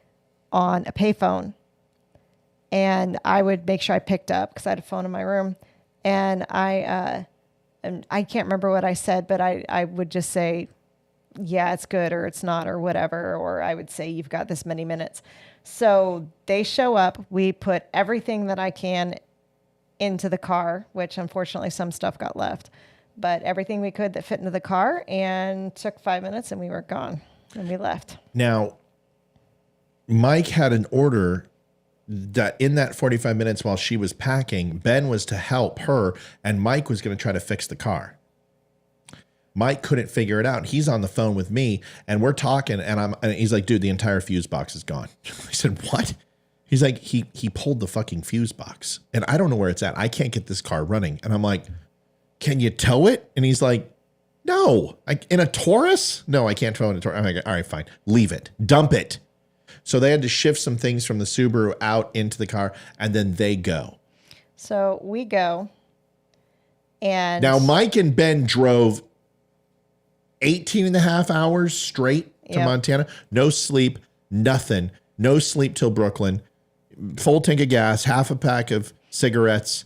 on a payphone, and I would make sure I picked up because I had a phone in my room, and I can't remember what I said, but I would just say, yeah, it's good, or it's not, or whatever, or I would say, you've got this many minutes. So they show up, we put everything that I can into the car, which unfortunately some stuff got left, but everything we could that fit into the car, and took 5 minutes and we were gone and we left. Now, Mike had an order that in that 45 minutes while she was packing, Ben was to help her and Mike was going to try to fix the car. Mike couldn't figure it out. He's on the phone with me and we're talking and he's like, dude, the entire fuse box is gone. I said, what? He's like, he pulled the fucking fuse box and I don't know where it's at. I can't get this car running. And I'm like, can you tow it? And he's like, no, in a Taurus? No, I can't tow in a Taurus. I'm like, all right, fine. Leave it. Dump it. So they had to shift some things from the Subaru out into the car and then they go. So we go. And now Mike and Ben drove 18 and a half hours straight to Montana. No sleep, nothing. No sleep till Brooklyn. Full tank of gas, half a pack of cigarettes,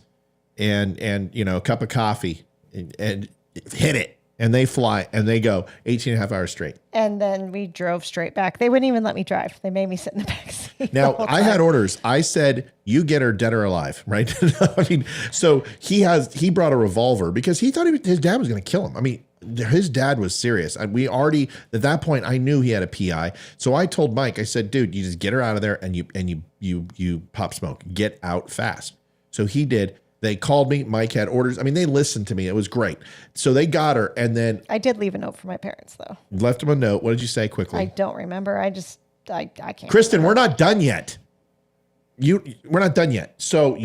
and a cup of coffee, and hit it. And they fly, and they go 18 and a half hours straight. And then we drove straight back. They wouldn't even let me drive. They made me sit in the back seat. Now, I had orders. I said, you get her dead or alive, right? I mean, so he brought a revolver because he thought his dad was going to kill him. I mean, his dad was serious. We already, at that point, I knew he had a PI. So I told Mike, I said, dude, you just get her out of there and you pop smoke. Get out fast. So he did. They called me. Mike had orders. I mean, they listened to me. It was great. So they got her. And then I did leave a note for my parents, though. Left them a note. What did you say quickly? I don't remember. I can't. Kristen, we're not done yet. We're not done yet. So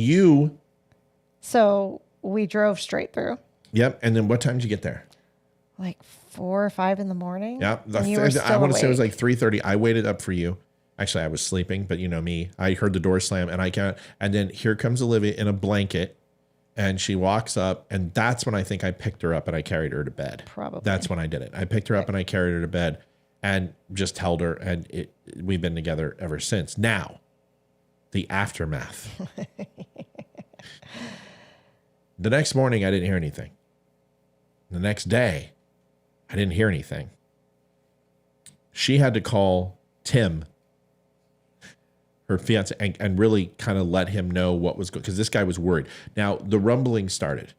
we drove straight through. Yep. And then what time did you get there? Like 4 or 5 in the morning. Yeah. I want to say it was like 3:30. I waited up for you. Actually, I was sleeping, but you know me. I heard the door slam and then here comes Olivia in a blanket and she walks up and that's when I think I picked her up and I carried her to bed. Probably. That's when I did it. I picked her up and I carried her to bed and just held her and we've been together ever since. Now, the aftermath. The next morning, I didn't hear anything. The next day, I didn't hear anything. She had to call Tim, her fiance, and really kind of let him know what was going, because this guy was worried. Now, the rumbling started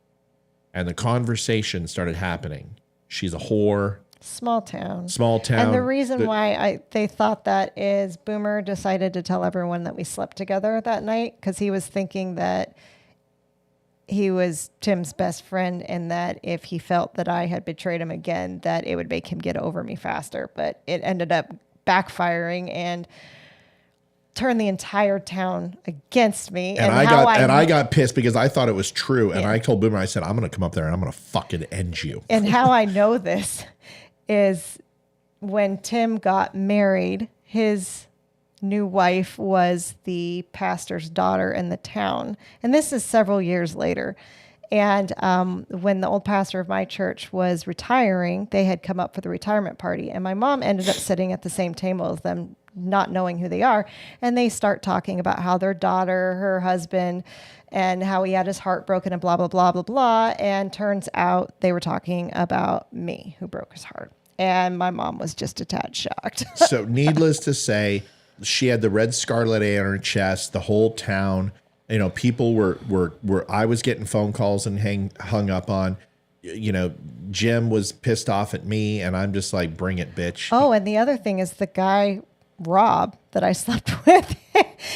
and the conversation started happening. She's a whore. Small town. And the reason why they thought that is Boomer decided to tell everyone that we slept together that night because he was thinking that he was Tim's best friend and that if he felt that I had betrayed him again, that it would make him get over me faster. But it ended up backfiring and turned the entire town against me. And I got pissed because I thought it was true. And I told Boomer, I said, I'm going to come up there and I'm going to fucking end you. And how I know this is when Tim got married, his new wife was the pastor's daughter in the town. And this is several years later. And when the old pastor of my church was retiring, they had come up for the retirement party. And my mom ended up sitting at the same table as them, not knowing who they are. And they start talking about how their daughter, her husband, and how he had his heart broken and blah, blah, blah, blah, blah. And turns out they were talking about me, who broke his heart. And my mom was just a tad shocked. So needless to say, she had the red scarlet A on her chest, the whole town, people were I was getting phone calls and hung up on, Jim was pissed off at me and I'm just like, bring it, bitch. Oh, and the other thing is the guy, Rob, that I slept with,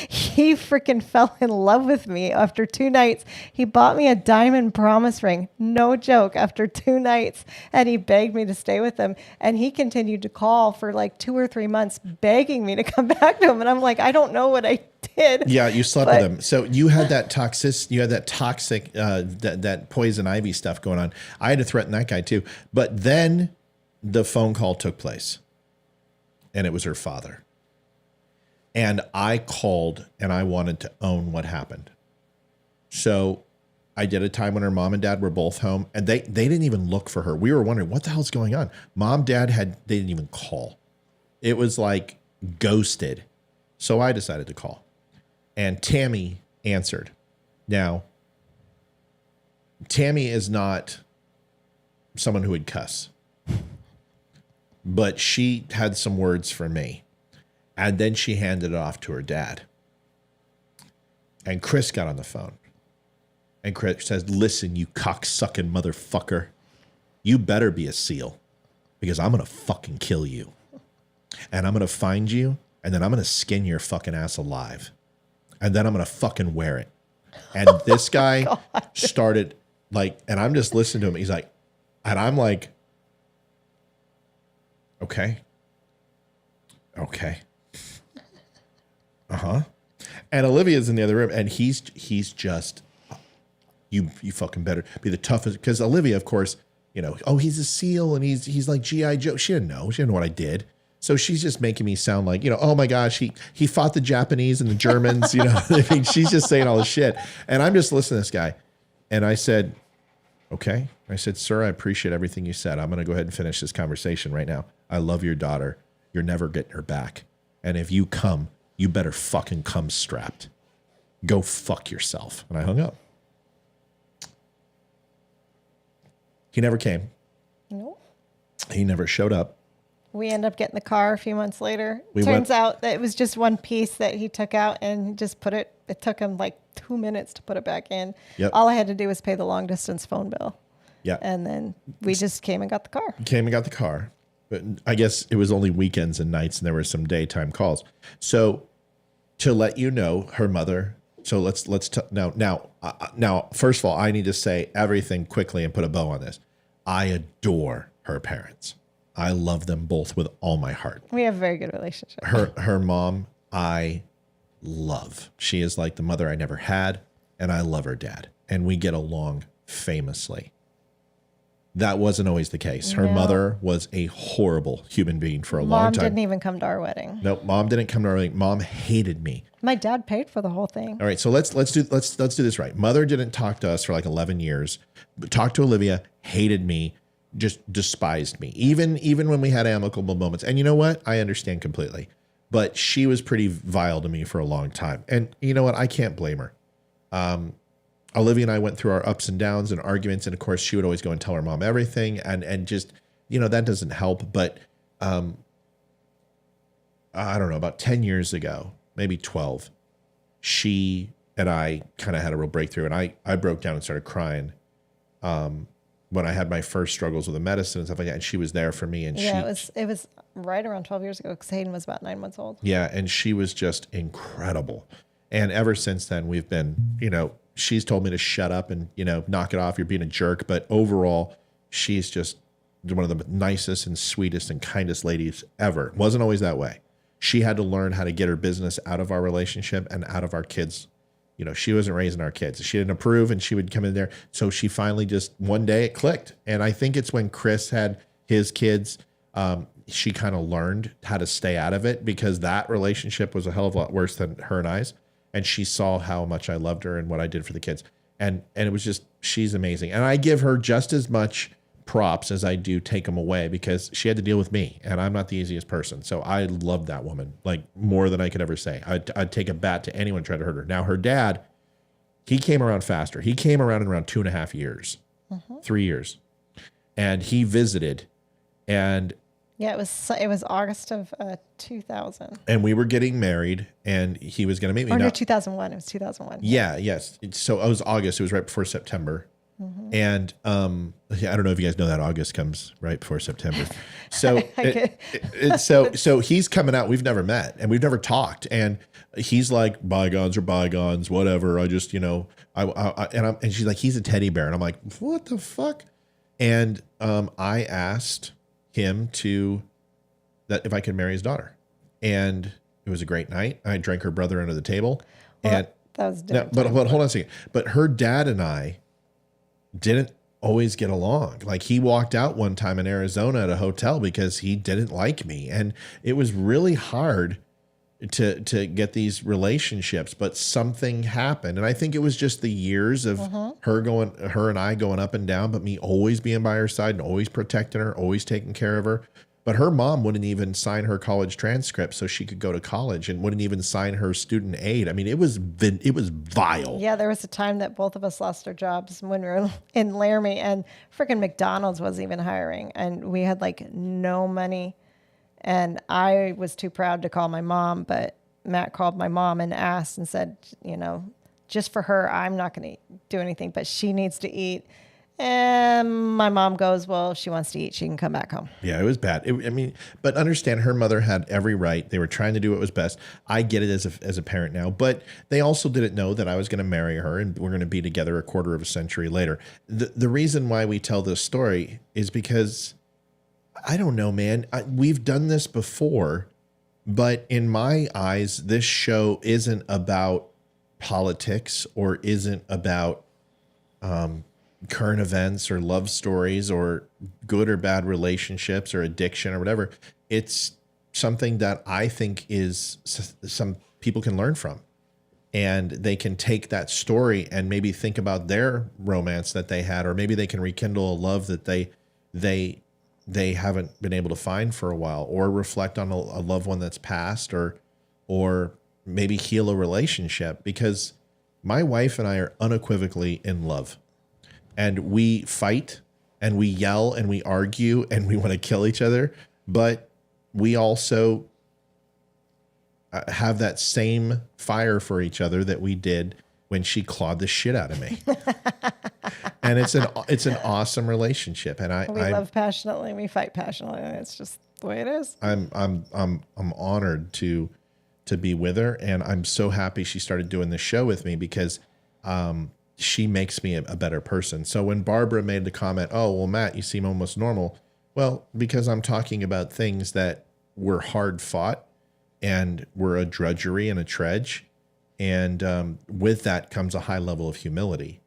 he freaking fell in love with me after 2 nights. He bought me a diamond promise ring. No joke. After 2 nights. And he begged me to stay with him. And he continued to call for like 2 or 3 months begging me to come back to him. And I'm like, I don't know what I kid. Yeah, you slept with him. So you had that toxic, that poison ivy stuff going on. I had to threaten that guy too. But then the phone call took place, and it was her father. And I called, and I wanted to own what happened. So I did a time when her mom and dad were both home, and they didn't even look for her. We were wondering what the hell's going on. Mom, dad they didn't even call. It was like ghosted. So I decided to call, and Tammy answered. Now, Tammy is not someone who would cuss, but she had some words for me, and then she handed it off to her dad. And Chris got on the phone. And Chris says, listen, you cocksucking motherfucker. You better be a SEAL, because I'm going to fucking kill you. And I'm going to find you, and then I'm going to skin your fucking ass alive. And then I'm going to fucking wear it. And this guy started like, and I'm just listening to him. He's like, and I'm like, okay. Uh-huh. And Olivia's in the other room, and he's just, you fucking better be the toughest. Because Olivia, of course, oh, he's a SEAL, and he's like G.I. Joe. She didn't know what I did. So she's just making me sound like, oh my gosh, he fought the Japanese and the Germans, I mean, she's just saying all this shit. And I'm just listening to this guy. And I said, okay. I said, sir, I appreciate everything you said. I'm going to go ahead and finish this conversation right now. I love your daughter. You're never getting her back. And if you come, you better fucking come strapped. Go fuck yourself. And I hung up. He never came. Nope. He never showed up. We ended up getting the car a few months later. Turns out that it was just one piece that he took out and just put it. It took him like 2 minutes to put it back in. Yep. All I had to do was pay the long distance phone bill. Yeah. And then we just came and got the car. But I guess it was only weekends and nights, and there were some daytime calls. So to let you know, her mother. So let's now. First of all, I need to say everything quickly and put a bow on this. I adore her parents. I love them both with all my heart. We have a very good relationship. Her mom, I love. She is like the mother I never had, and I love her dad. And we get along famously. That wasn't always the case. Her mother was a horrible human being for a long time. Mom didn't even come to our wedding. No, mom didn't come to our wedding. Mom hated me. My dad paid for the whole thing. All right, so let's do this right. Mother didn't talk to us for like 11 years. Talked to Olivia, hated me, just despised me. Even when we had amicable moments. And you know what? I understand completely. But she was pretty vile to me for a long time. And you know what? I can't blame her. Olivia and I went through our ups and downs and arguments. And of course, she would always go and tell her mom everything. And just, that doesn't help. But I don't know, about 10 years ago, maybe 12, she and I kind of had a real breakthrough. And I broke down and started crying when I had my first struggles with the medicine and stuff like that. And she was there for me. And it was right around 12 years ago because Hayden was about 9 months old. Yeah. And she was just incredible. And ever since then, we've been, she's told me to shut up and, knock it off. You're being a jerk. But overall, she's just one of the nicest and sweetest and kindest ladies ever. It wasn't always that way. She had to learn how to get her business out of our relationship and out of our kids. She wasn't raising our kids. She didn't approve, and she would come in there. So she finally just, one day it clicked. And I think it's when Chris had his kids, she kind of learned how to stay out of it, because that relationship was a hell of a lot worse than her and I's. And she saw how much I loved her and what I did for the kids. And it was just, she's amazing. And I give her just as much props as I do take them away, because she had to deal with me, and I'm not the easiest person. So I love that woman like more than I could ever say. I'd take a bat to anyone trying to hurt her. Now her dad, he came around faster. He came around in around 2.5 years, 3 years, and he visited. And yeah, it was August of 2000. And we were getting married, and he was going to meet me. Or no, 2001. It was 2001. Yeah, yes. So it was August. It was right before September. And I don't know if you guys know that August comes right before September. So so he's coming out. We've never met and we've never talked. And he's like, bygones are bygones, whatever. I just, and she's like, he's a teddy bear. And I'm like, what the fuck? And I asked him that if I could marry his daughter. And It was a great night. I drank her brother under the table. Well, and that was no, different. but hold on a second. But her dad and I didn't always get along. Like he walked out one time in Arizona at a hotel because he didn't like me. And it was really hard to get these relationships, but something happened. And I think it was just the years of her and I going up and down, but me always being by her side and always protecting her, always taking care of her. But her mom wouldn't even sign her college transcript so she could go to college, and wouldn't even sign her student aid. I mean, it was vile. Yeah, there was a time that both of us lost our jobs when we were in Laramie, and freaking McDonald's wasn't even hiring, and we had like no money. And I was too proud to call my mom, but Matt called my mom and asked and said, you know, just for her, I'm not going to do anything, but she needs to eat. And my mom goes, well, if she wants to eat, she can come back home. Yeah, it was bad. But understand, her mother had every right. They were trying to do what was best. I get it as a parent now, but they also didn't know that I was going to marry her and we're going to be together a quarter of a century later. The reason why we tell this story is because, I don't know, man, we've done this before, but in my eyes, this show isn't about politics or isn't about current events or love stories or good or bad relationships or addiction or whatever. It's something that I think is some people can learn from, and they can take that story and maybe think about their romance that they had, or maybe they can rekindle a love that they haven't been able to find for a while, or reflect on a loved one that's passed, or maybe heal a relationship, because my wife and I are unequivocally in love. And we fight and we yell and we argue and we want to kill each other. But we also have that same fire for each other that we did when she clawed the shit out of me. And it's an awesome relationship. And We love passionately. We fight passionately. It's just the way it is. I'm honored to be with her. And I'm so happy she started doing this show with me, because she makes me a better person. So when Barbara made the comment, oh, well, Matt, you seem almost normal. Well, because I'm talking about things that were hard fought and were a drudgery and a trudge. And with that comes a high level of humility.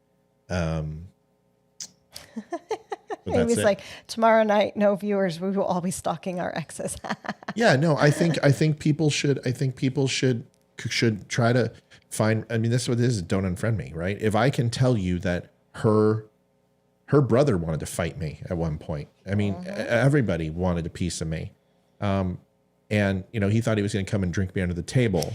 Amy's like, tomorrow night, no viewers. We will all be stalking our exes. Yeah, no, I think people should try to find, I mean, this is what it is. Don't unfriend me, right? If I can tell you that her brother wanted to fight me at one point. I mean, everybody wanted a piece of me. And, you know, he thought he was going to come and drink me under the table.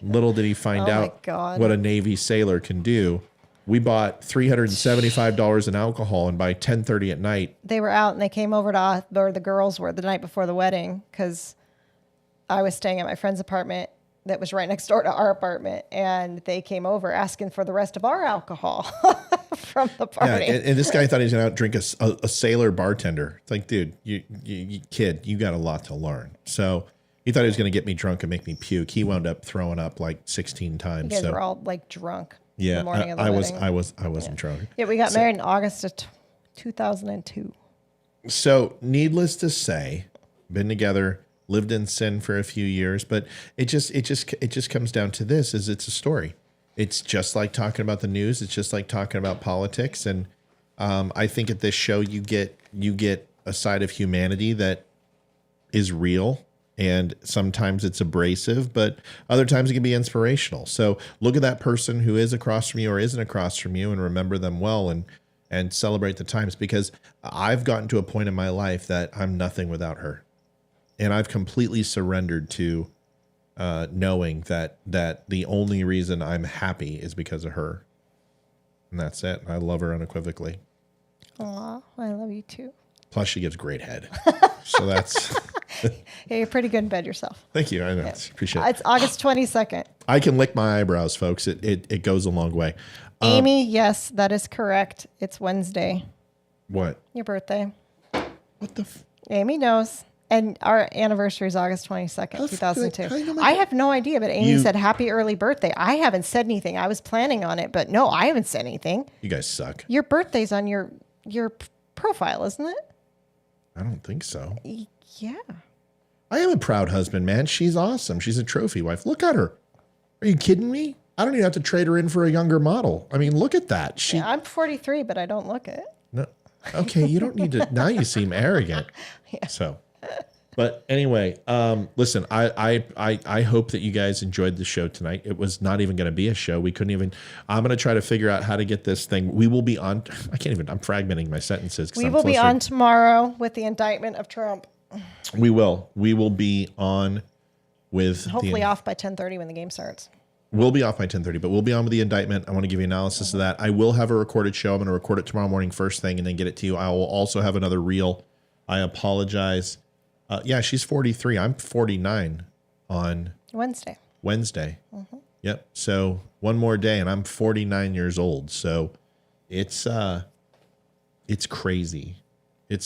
Little did he find out what a Navy sailor can do. We bought $375 in alcohol, and by 10:30 at night, they were out and they came over to, or the girls were, the night before the wedding, because I was staying at my friend's apartment that was right next door to our apartment, and they came over asking for the rest of our alcohol from the party. Yeah, and this guy thought he was going to out drink a sailor bartender. It's like, dude, you kid, you got a lot to learn. So he thought he was going to get me drunk and make me puke. He wound up throwing up like 16 times. You guys were all like drunk. Yeah, the morning of the wedding. I wasn't drunk. Yeah, we got married in August of 2002. So needless to say, been together, lived in sin for a few years, but it just comes down to this: is it's a story. It's just like talking about the news. It's just like talking about politics. And I think at this show you get a side of humanity that is real. And sometimes it's abrasive, but other times it can be inspirational. So look at that person who is across from you or isn't across from you, and remember them well, and celebrate the times, because I've gotten to a point in my life that I'm nothing without her. And I've completely surrendered to knowing that the only reason I'm happy is because of her. And that's it. I love her unequivocally. Aw, I love you too. Plus she gives great head. So that's... Yeah, you're pretty good in bed yourself. Thank you. I know. Yeah. Appreciate it. It's August 22nd. I can lick my eyebrows, folks. It goes a long way. Amy, yes, that is correct. It's Wednesday. What? Your birthday. What the? Amy knows. And our anniversary is August 22nd, 2002. I have no idea, but Amy said happy early birthday. I haven't said anything. I was planning on it, but no, I haven't said anything. You guys suck. Your birthday's on your profile, isn't it? I don't think so. Yeah. I am a proud husband, man. She's awesome. She's a trophy wife. Look at her. Are you kidding me? I don't even have to trade her in for a younger model. I mean, look at that. Yeah, I'm 43, but I don't look it. No, okay, you don't need to. Now you seem arrogant. Yeah. So, but anyway, listen. I hope that you guys enjoyed the show tonight. It was not even going to be a show. We couldn't even. I'm going to try to figure out how to get this thing. We will be on. I can't even. I'm fragmenting my sentences. We will be on tomorrow with the indictment of Trump. We will. We will be on with. Hopefully off by 10:30 when the game starts. We'll be off by 10:30, but we'll be on with the indictment. I want to give you analysis of that. I will have a recorded show. I'm going to record it tomorrow morning first thing and then get it to you. I will also have another reel. I apologize. Yeah, she's 43. I'm 49 on Wednesday. Mm-hmm. Yep. So one more day and I'm 49 years old. So it's crazy.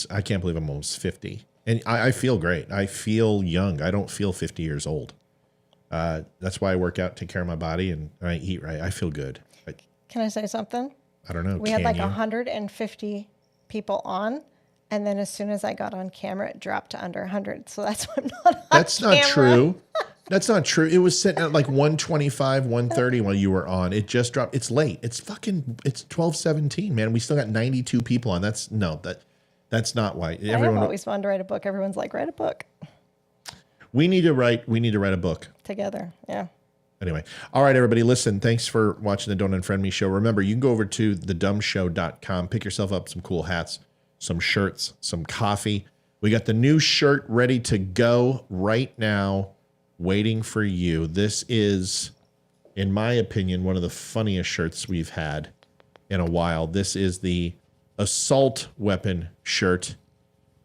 I can't believe I'm almost 50. And I feel great. I feel young. I don't feel 50 years old. That's why I work out, take care of my body, and I eat right. I feel good. Can I say something? I don't know. We had like 150 people on, and then as soon as I got on camera, it dropped to under 100. So that's why I'm not on That's camera. not true. That's not true. It was sitting at like 125, 130 while you were on. It just dropped. It's late. It's 12:17, man. We still got 92 people on. That's not why. I've always wanted to write a book. Everyone's like, write a book. We need to write a book. Together, yeah. Anyway, all right, everybody, listen, thanks for watching the Don't Unfriend Me show. Remember, you can go over to thedumbshow.com, pick yourself up some cool hats, some shirts, some coffee. We got the new shirt ready to go right now, waiting for you. This is, in my opinion, one of the funniest shirts we've had in a while. This is the assault weapon shirt,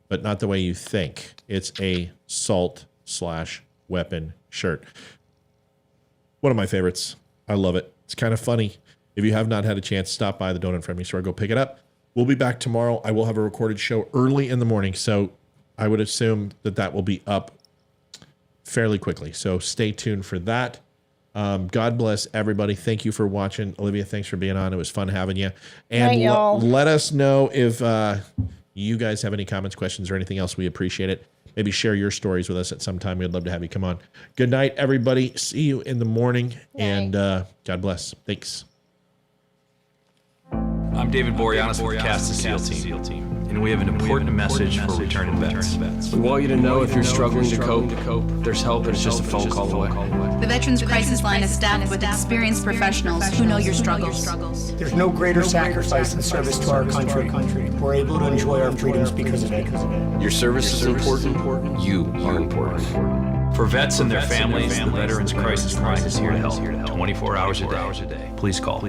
but not the way you think. It's a assault/weapon shirt. One of my favorites. I love it. It's kind of funny. If you have not had a chance, stop by the Don't Unfriend Me store. Go pick it up. We'll be back tomorrow. I will have a recorded show early in the morning, so I would assume that will be up fairly quickly. So stay tuned for that. God bless everybody. Thank you for watching. Olivia, thanks for being on. It was fun having you. And let us know if you guys have any comments, questions, or anything else. We appreciate it. Maybe share your stories with us at some time. We'd love to have you come on. Good night, everybody. See you in the morning. And God bless. Thanks. I'm David Boreanaz with the cast of SEAL Team. And we have an important message for returning vets. We want you to know if you're struggling to cope, there's help and it's just a phone call away. The Veterans Crisis Line is staffed with experienced professionals who know your struggles. There's no greater sacrifice in service to our country. We're able to enjoy our freedoms because of it. Your service is important. You are important. For vets and their families, the Veterans Crisis Line is here to help 24 hours a day. Please call.